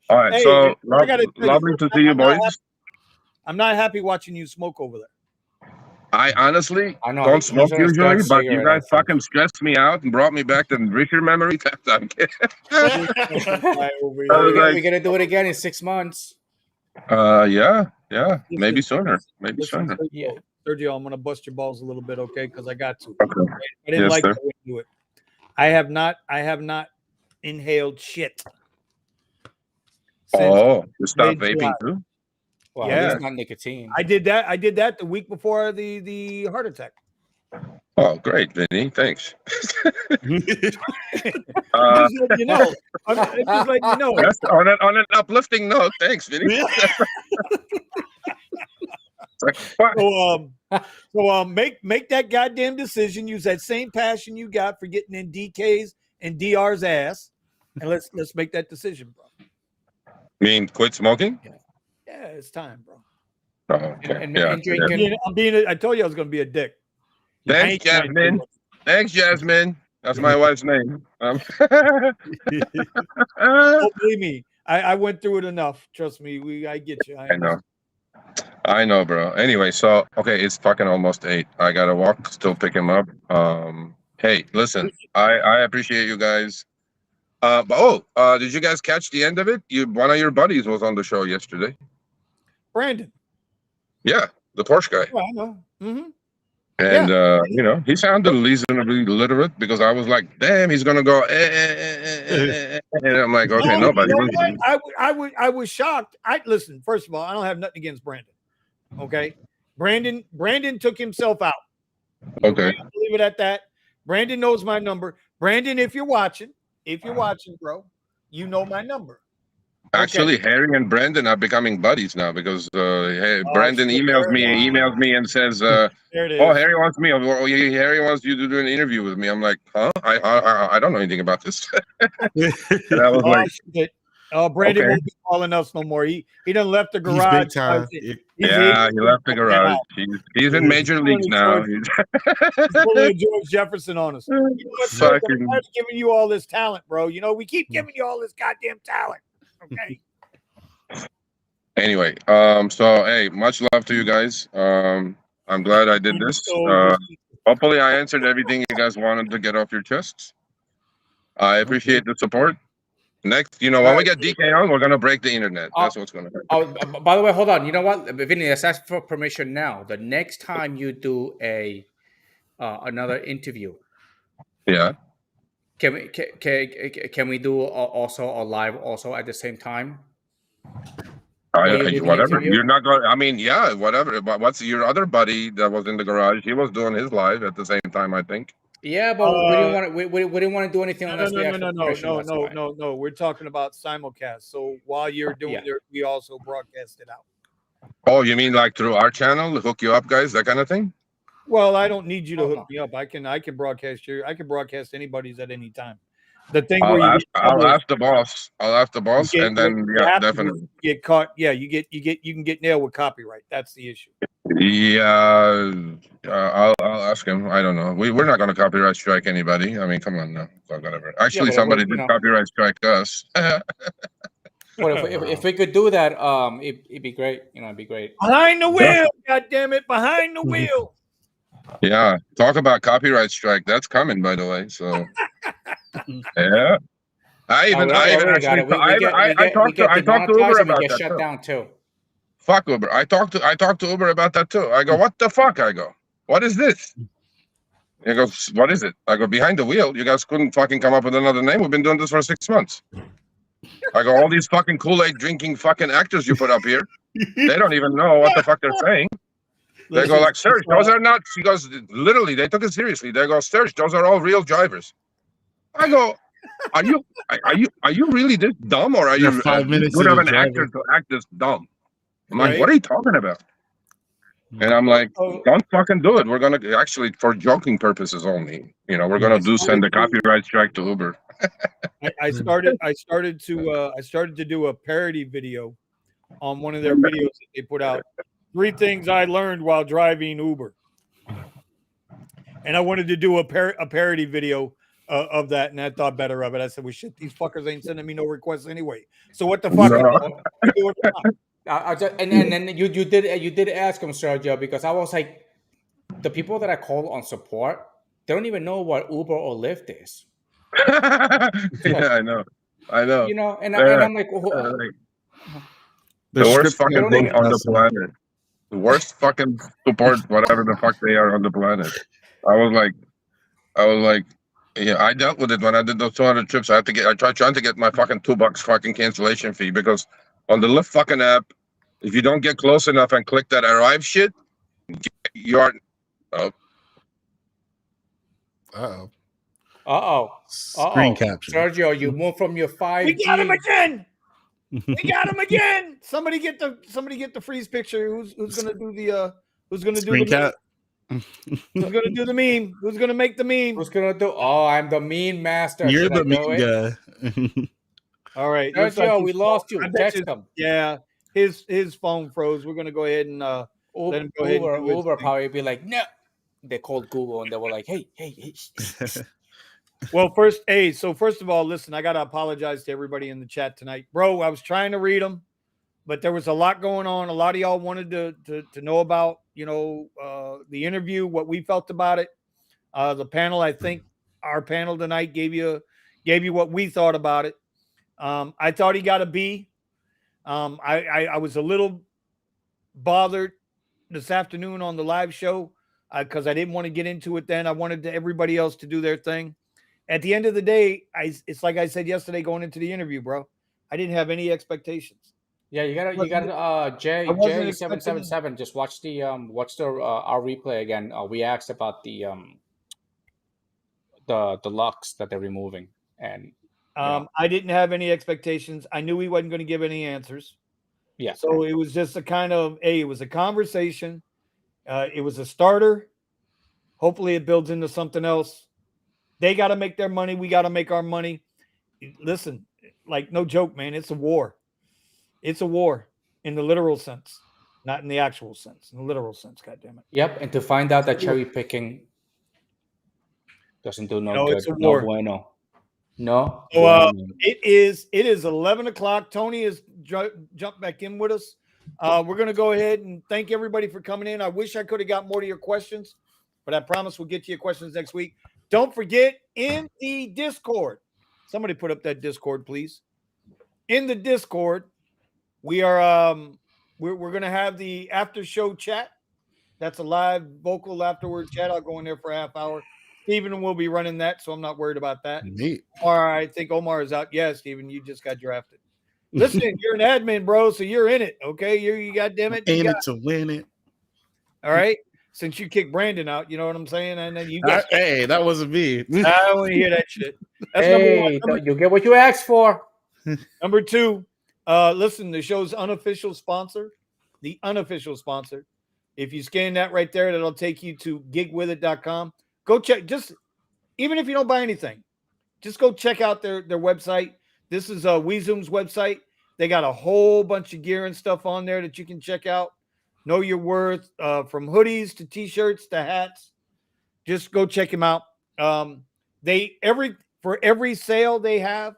Speaker 6: All right,
Speaker 1: Hey,
Speaker 6: so
Speaker 1: I gotta tell
Speaker 6: lovely to see you boys.
Speaker 1: I'm not happy watching you smoke over there.
Speaker 6: I honestly
Speaker 2: I know,
Speaker 6: don't smoke
Speaker 2: he's on his
Speaker 6: usually,
Speaker 2: third
Speaker 6: but you
Speaker 2: cigarette,
Speaker 6: guys
Speaker 2: I think.
Speaker 6: fucking stressed me out and brought me back to richer memory. I'm kidding.
Speaker 2: We're gonna do it again in 6 months.
Speaker 6: Yeah, maybe sooner. Maybe
Speaker 1: Listen,
Speaker 6: sooner.
Speaker 2: Yeah.
Speaker 1: Sergio, I'm gonna bust your balls a little bit, okay? Because I got to.
Speaker 6: Okay.
Speaker 1: I didn't
Speaker 6: Yes,
Speaker 1: like
Speaker 6: sir.
Speaker 1: the way you do it. I have not inhaled shit.
Speaker 6: Oh, you stopped
Speaker 1: mid-July.
Speaker 6: vaping too?
Speaker 2: Well,
Speaker 1: Yeah.
Speaker 2: it's not nicotine.
Speaker 1: I did that the week before the heart attack.
Speaker 6: Oh, great, Vinny. Thanks.
Speaker 1: Just letting you know. I'm just letting you know.
Speaker 6: That's on an uplifting note. Thanks, Vinny.
Speaker 1: So make that goddamn decision. Use that same passion you got for getting in DK's and DR's ass, and let's make that decision, bro.
Speaker 6: Mean quit smoking?
Speaker 1: Yeah, it's time, bro.
Speaker 6: Oh, okay.
Speaker 2: And
Speaker 6: Yeah.
Speaker 2: drinking.
Speaker 1: I told you I was gonna be a dick.
Speaker 6: Thanks, Jasmine. Thanks, Jasmine. That's my wife's name.
Speaker 1: Oh, believe me, I went through it enough. Trust me, I get you.
Speaker 6: I know, bro. Anyway, so okay, it's fucking almost 8. I gotta walk, still pick him up. Hey, listen, I appreciate you guys. Did you guys catch the end of it? One of your buddies was on the show yesterday.
Speaker 1: Brandon.
Speaker 6: Yeah, the Porsche guy.
Speaker 1: Well, I know. Mm-hmm.
Speaker 6: And he sounded reasonably literate because I was like, damn, he's gonna go and I'm like, okay, nobody.
Speaker 1: I was shocked. Listen, first of all, I don't have nothing against Brandon. Okay. Brandon took himself out.
Speaker 6: Okay.
Speaker 1: Leave it at that. Brandon knows my number. Brandon, if you're watching, bro, you know my number.
Speaker 6: Actually, Harry and Brandon are becoming buddies now because hey, Brandon
Speaker 1: shit,
Speaker 6: emails
Speaker 1: there
Speaker 6: me and says,
Speaker 1: There it
Speaker 6: "Oh,
Speaker 1: is.
Speaker 6: Harry wants me. Harry wants you to do an interview with me." I'm like, "Huh? I don't know anything about this." And I was like,
Speaker 1: Shit. Brandon
Speaker 6: Okay.
Speaker 1: won't be calling us no more. He done left the
Speaker 5: He's
Speaker 1: garage.
Speaker 5: big time.
Speaker 6: "Yeah, he left the garage. He's in major leagues now."
Speaker 1: He's pulling George Jefferson on us. You know what, George? I'm
Speaker 6: Fucking
Speaker 1: tired of giving you all this talent, bro. You know, we keep giving you all this goddamn talent. Okay.
Speaker 6: Anyway, so hey, much love to you guys. I'm glad I did this. Hopefully, I answered everything you guys wanted to get off your chests. I appreciate the support. Next, when we get DK on, we're gonna break the internet. That's what's gonna happen.
Speaker 2: Oh, by the way, hold on. You know what, Vinny? Let's ask for permission now. The next time you do another interview,
Speaker 6: Yeah.
Speaker 2: can we do also a live also at the same time?
Speaker 6: Whatever. You're not going. I mean, yeah, whatever. But what's your other buddy that was in the garage? He was doing his live at the same time, I think.
Speaker 2: Yeah, but we didn't want to. We didn't want to do anything unless we asked for permission.
Speaker 1: No. We're talking about simulcast. So while you're doing it, we also broadcast it out.
Speaker 6: Oh, you mean like through our channel, hook you up, guys, that kind of thing?
Speaker 1: Well, I don't need you to hook me up. I can broadcast I can broadcast anybody's at any time. The thing
Speaker 6: I'll
Speaker 1: where
Speaker 6: ask the boss. And then definitely
Speaker 1: get caught. Yeah, you can get nailed with copyright. That's the issue.
Speaker 6: Yeah, I'll ask him. I don't know. We're not going to copyright strike anybody. I mean, come on now. So whatever. Actually, somebody did copyright strike us.
Speaker 2: Well, if we could do that, it'd be great. It'd be great.
Speaker 1: Behind the wheel, God damn it! Behind the wheel.
Speaker 6: Yeah, talk about copyright strike. That's coming, by the way. So, yeah. I talked to Uber about that
Speaker 2: shut down too.
Speaker 6: Fuck Uber. I talked to Uber about that too. I go, what the fuck? I go, what is this? He goes, what is it? I go, behind the wheel. You guys couldn't fucking come up with another name. We've been doing this for 6 months. I go, all these fucking Kool-Aid drinking fucking actors you put up here, they don't even know what the fuck they're saying. They go like, Serge, those are not. She goes, literally, they took it seriously. They go, Serge, those are all real drivers. I go, are you really this dumb, or are you
Speaker 5: 5 minutes
Speaker 6: good of an actor to act this dumb? I'm like, what are you talking about? And I'm like, don't fucking do it. We're gonna actually, for joking purposes only, we're gonna send a copyright strike to Uber.
Speaker 1: I started to do a parody video on one of their videos that they put out. 3 things I learned while driving Uber, and I wanted to do a parody video of that, and I thought better of it. I said, "Well, shit, these fuckers ain't sending me no requests anyway. So what the fuck?"
Speaker 2: And then you did ask him, Sergio, because I was like, the people that I call on support, they don't even know what Uber or Lyft is.
Speaker 6: Yeah, I know.
Speaker 2: And I'm like,
Speaker 6: the worst fucking thing on the planet. The worst fucking support, whatever the fuck they are on the planet. I was like, yeah, I dealt with it when I did those 200 trips. I tried trying to get my fucking $2 fucking cancellation fee, because on the Lyft fucking app, if you don't get close enough and click that arrive shit, you are.
Speaker 5: Screen capture.
Speaker 2: Sergio, you moved from your 5G.
Speaker 1: We got him again. Somebody get the freeze picture. Who's gonna do the Who's gonna do the
Speaker 5: cap?
Speaker 1: Who's gonna do the meme? Who's gonna make the meme?
Speaker 2: Who's gonna do? Oh, I'm the meme master.
Speaker 5: You're the meme guy.
Speaker 1: All right,
Speaker 2: Sergio, we lost you. Text him.
Speaker 1: Yeah, his phone froze. We're gonna go ahead and let him go ahead.
Speaker 2: Uber probably be like, no. They called Google and they were like, hey.
Speaker 1: Well, first of all, listen, I gotta apologize to everybody in the chat tonight, bro. I was trying to read them, but there was a lot going on. A lot of y'all wanted to know about, the interview, what we felt about it. The panel, I think our panel tonight gave you what we thought about it. I thought he got a B. I was a little bothered this afternoon on the live show because I didn't want to get into it then. I wanted everybody else to do their thing. At the end of the day, it's like I said yesterday going into the interview, bro. I didn't have any expectations.
Speaker 2: Yeah, you got J777. Just watch our replay again. We asked about the the deluxe that they're removing, and
Speaker 1: I didn't have any expectations. I knew he wasn't going to give any answers.
Speaker 2: yeah.
Speaker 1: So it was just a kind of, it was a conversation. It was a starter. Hopefully it builds into something else. They got to make their money. We got to make our money. Listen, like, no joke, man. It's a war. It's a war in the literal sense, not in the actual sense, in the literal sense. God damn it.
Speaker 2: Yep. And to find out that cherry picking doesn't do no good.
Speaker 1: It's a
Speaker 2: No
Speaker 1: war.
Speaker 2: bueno. No.
Speaker 1: So,
Speaker 2: bueno.
Speaker 1: it is 11 o'clock. Tony has jumped back in with us. We're going to go ahead and thank everybody for coming in. I wish I could have got more to your questions, but I promise we'll get to your questions next week. Don't forget, in the Discord, somebody put up that Discord, please. In the Discord, we are we're going to have the after show chat. That's a live vocal afterward chat. I'll go in there for a half hour. Steven will be running that, so I'm not worried about that.
Speaker 5: Neat.
Speaker 1: Omar, I think Omar is out. Yeah, Steven, you just got drafted. Listen, you're an admin, bro, so you're in it, okay? You goddamn it.
Speaker 5: In it to win it.
Speaker 1: All right? Since you kicked Brandon out, you know what I'm saying? And then you got
Speaker 5: Hey, that wasn't me.
Speaker 1: I don't want to hear that shit. That's
Speaker 2: Hey, you get what you asked for.
Speaker 1: number two. Listen, the show's unofficial sponsor, the unofficial sponsor. If you scan that right there, that'll take you to gigwithit.com. Go check, just even if you don't buy anything, just go check out their website. This is WeZoom's website. They got a whole bunch of gear and stuff on there that you can check out. Know your worth, from hoodies to t-shirts to hats. Just go check them out. For every sale they have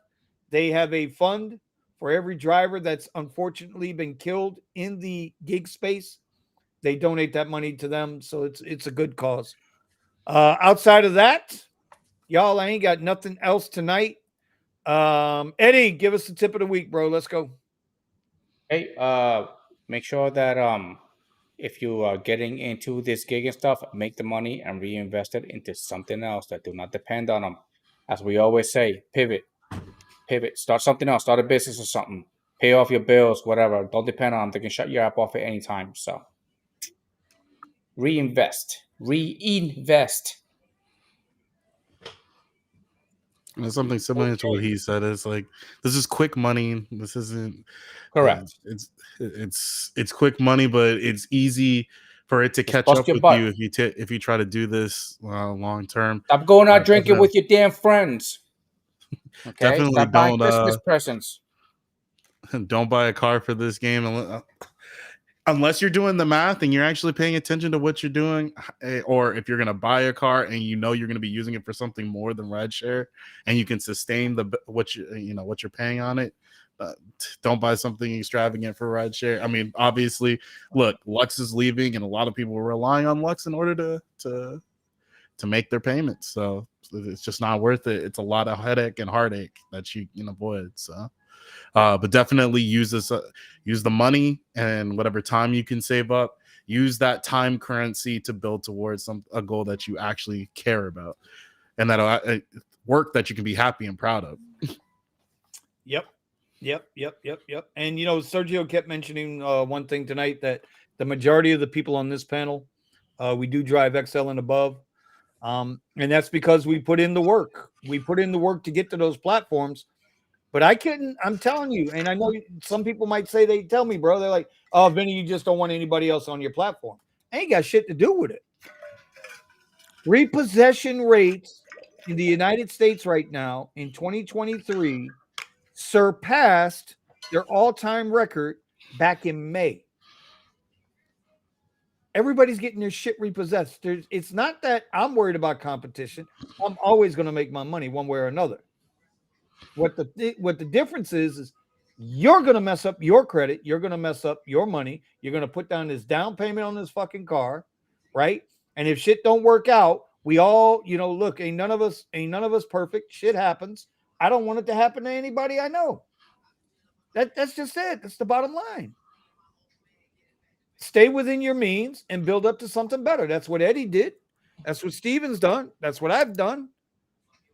Speaker 1: a fund for every driver that's unfortunately been killed in the gig space. They donate that money to them, so it's a good cause. Outside of that, y'all, I ain't got nothing else tonight. Eddie, give us the tip of the week, bro. Let's go.
Speaker 2: Hey, make sure that if you are getting into this gig and stuff, make the money and reinvest it into something else that do not depend on them. As we always say, pivot, start something else, start a business or something, pay off your bills, whatever. Don't depend on them. They can shut your app off at any time. So reinvest.
Speaker 5: And it's something similar to what he said. It's like, this is quick money. This isn't
Speaker 2: correct.
Speaker 5: It's quick money, but it's easy for it to catch up with you if you try to do this long term.
Speaker 2: Stop going out drinking with your damn friends. Okay,
Speaker 5: definitely
Speaker 2: stop buying Christmas presents.
Speaker 5: Don't buy a car for this game unless you're doing the math and you're actually paying attention to what you're doing, or if you're going to buy a car and you know you're going to be using it for something more than RideShare and you can sustain what you're paying on it. Don't buy something extravagant for RideShare. I mean, obviously, look, Lux is leaving, and a lot of people are relying on Lux in order to make their payments. So it's just not worth it. It's a lot of headache and heartache that you can avoid. So. But definitely use the money and whatever time you can save up. Use that time currency to build towards a goal that you actually care about, and that'll work that you can be happy and proud of. Yep.
Speaker 1: And Sergio kept mentioning one thing tonight, that the majority of the people on this panel, we do drive XL and above, and that's because we put in the work. We put in the work to get to those platforms. But I'm telling you, and I know some people might say, they tell me, bro, they're like, oh, Vinny, you just don't want anybody else on your platform. I ain't got shit to do with it. Repossession rates in the United States right now in 2023 surpassed their all-time record back in May. Everybody's getting their shit repossessed. It's not that I'm worried about competition. I'm always going to make my money one way or another. What the difference is you're going to mess up your credit. You're going to mess up your money. You're going to put down this down payment on this fucking car, right? And if shit don't work out, we all, look, ain't none of us perfect. Shit happens. I don't want it to happen to anybody I know. That's just it. That's the bottom line. Stay within your means and build up to something better. That's what Eddie did. That's what Steven's done. That's what I've done.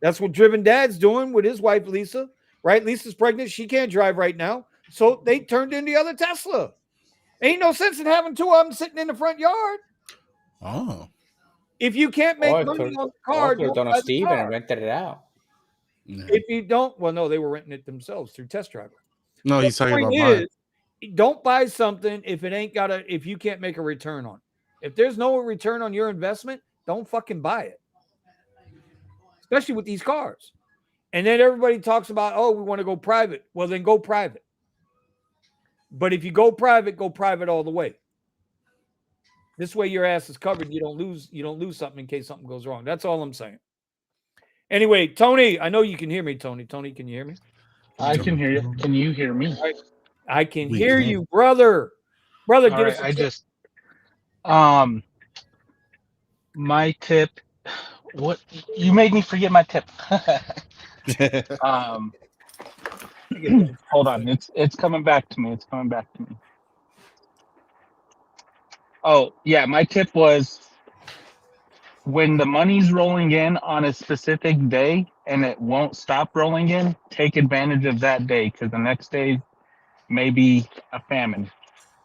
Speaker 1: That's what Driven Dad's doing with his wife, Lisa, right? Lisa's pregnant. She can't drive right now. So they turned in the other Tesla. Ain't no sense in having two of them sitting in the front yard.
Speaker 5: Oh.
Speaker 1: If you can't make
Speaker 2: Or
Speaker 1: money
Speaker 2: could
Speaker 1: on the car,
Speaker 2: have
Speaker 1: don't
Speaker 2: done a
Speaker 1: buy the
Speaker 2: Steven
Speaker 1: car.
Speaker 2: and rented it out.
Speaker 5: Yeah.
Speaker 1: If you don't, well, no, they were renting it themselves through Test Driver.
Speaker 5: No,
Speaker 1: The
Speaker 5: he's talking
Speaker 1: point
Speaker 5: about mine.
Speaker 1: is, don't buy something if it ain't got if you can't make a return on it. If there's no return on your investment, don't fucking buy it. Especially with these cars. And then everybody talks about, oh, we want to go private. Well, then go private. But if you go private all the way. This way your ass is covered. You don't lose something in case something goes wrong. That's all I'm saying. Anyway, Tony, I know you can hear me, Tony. Tony, can you hear me?
Speaker 4: I can hear you. Can you hear me?
Speaker 1: I can
Speaker 5: We
Speaker 1: hear
Speaker 5: can.
Speaker 1: you, brother. Brother,
Speaker 4: All
Speaker 1: give
Speaker 4: right.
Speaker 1: us
Speaker 4: I just my tip. What you made me forget my tip. um, hold on. It's coming back to me. It's coming back to me. Oh yeah, my tip was when the money's rolling in on a specific day and it won't stop rolling in, take advantage of that day because the next day may be a famine.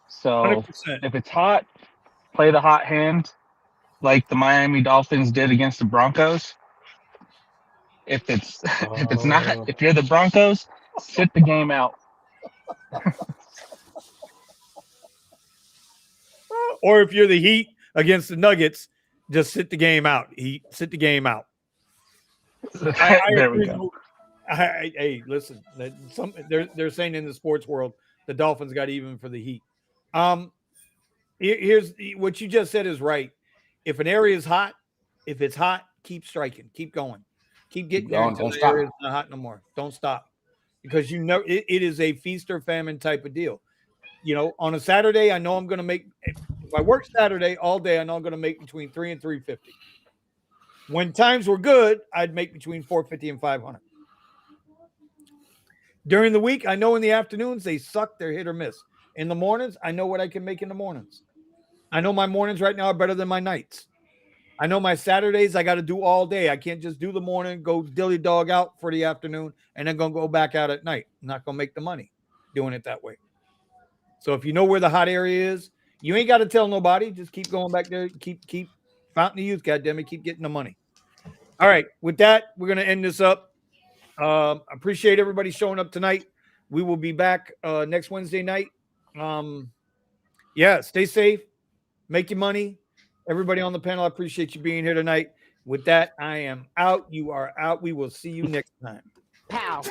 Speaker 4: So
Speaker 1: 100%.
Speaker 4: if it's hot, play the hot hand like the Miami Dolphins did against the Broncos. If it's if it's not, if you're the Broncos, sit the game out.
Speaker 1: Or if you're the Heat against the Nuggets, just sit the game out. Sit the game out. I
Speaker 4: There we
Speaker 1: agree.
Speaker 4: go.
Speaker 1: Hey, listen. They're saying in the sports world, the Dolphins got even for the Heat. Here's what you just said is right. If an area is hot, if it's hot, keep striking, keep going, keep getting there until the area is not hot no more. Don't stop, because you know it is a feast or famine type of deal. You know, on a Saturday, I know I'm going to make. If I work Saturday all day, I know I'm going to make between $300 and $350. When times were good, I'd make between $450 and $500. During the week, I know in the afternoons they suck. They're hit or miss. In the mornings, I know what I can make in the mornings. I know my mornings right now are better than my nights. I know my Saturdays I got to do all day. I can't just do the morning, go dilly dog out for the afternoon, and then go back out at night. I'm not going to make the money doing it that way. So if you know where the hot area is, you ain't got to tell nobody. Just keep going back there. Keep fountain of youth, goddammit. Keep getting the money. All right. With that, we're going to end this up. Appreciate everybody showing up tonight. We will be back next Wednesday night. Yeah, stay safe. Make your money. Everybody on the panel, I appreciate you being here tonight. With that, I am out. You are out. We will see you next time.
Speaker 7: Pow.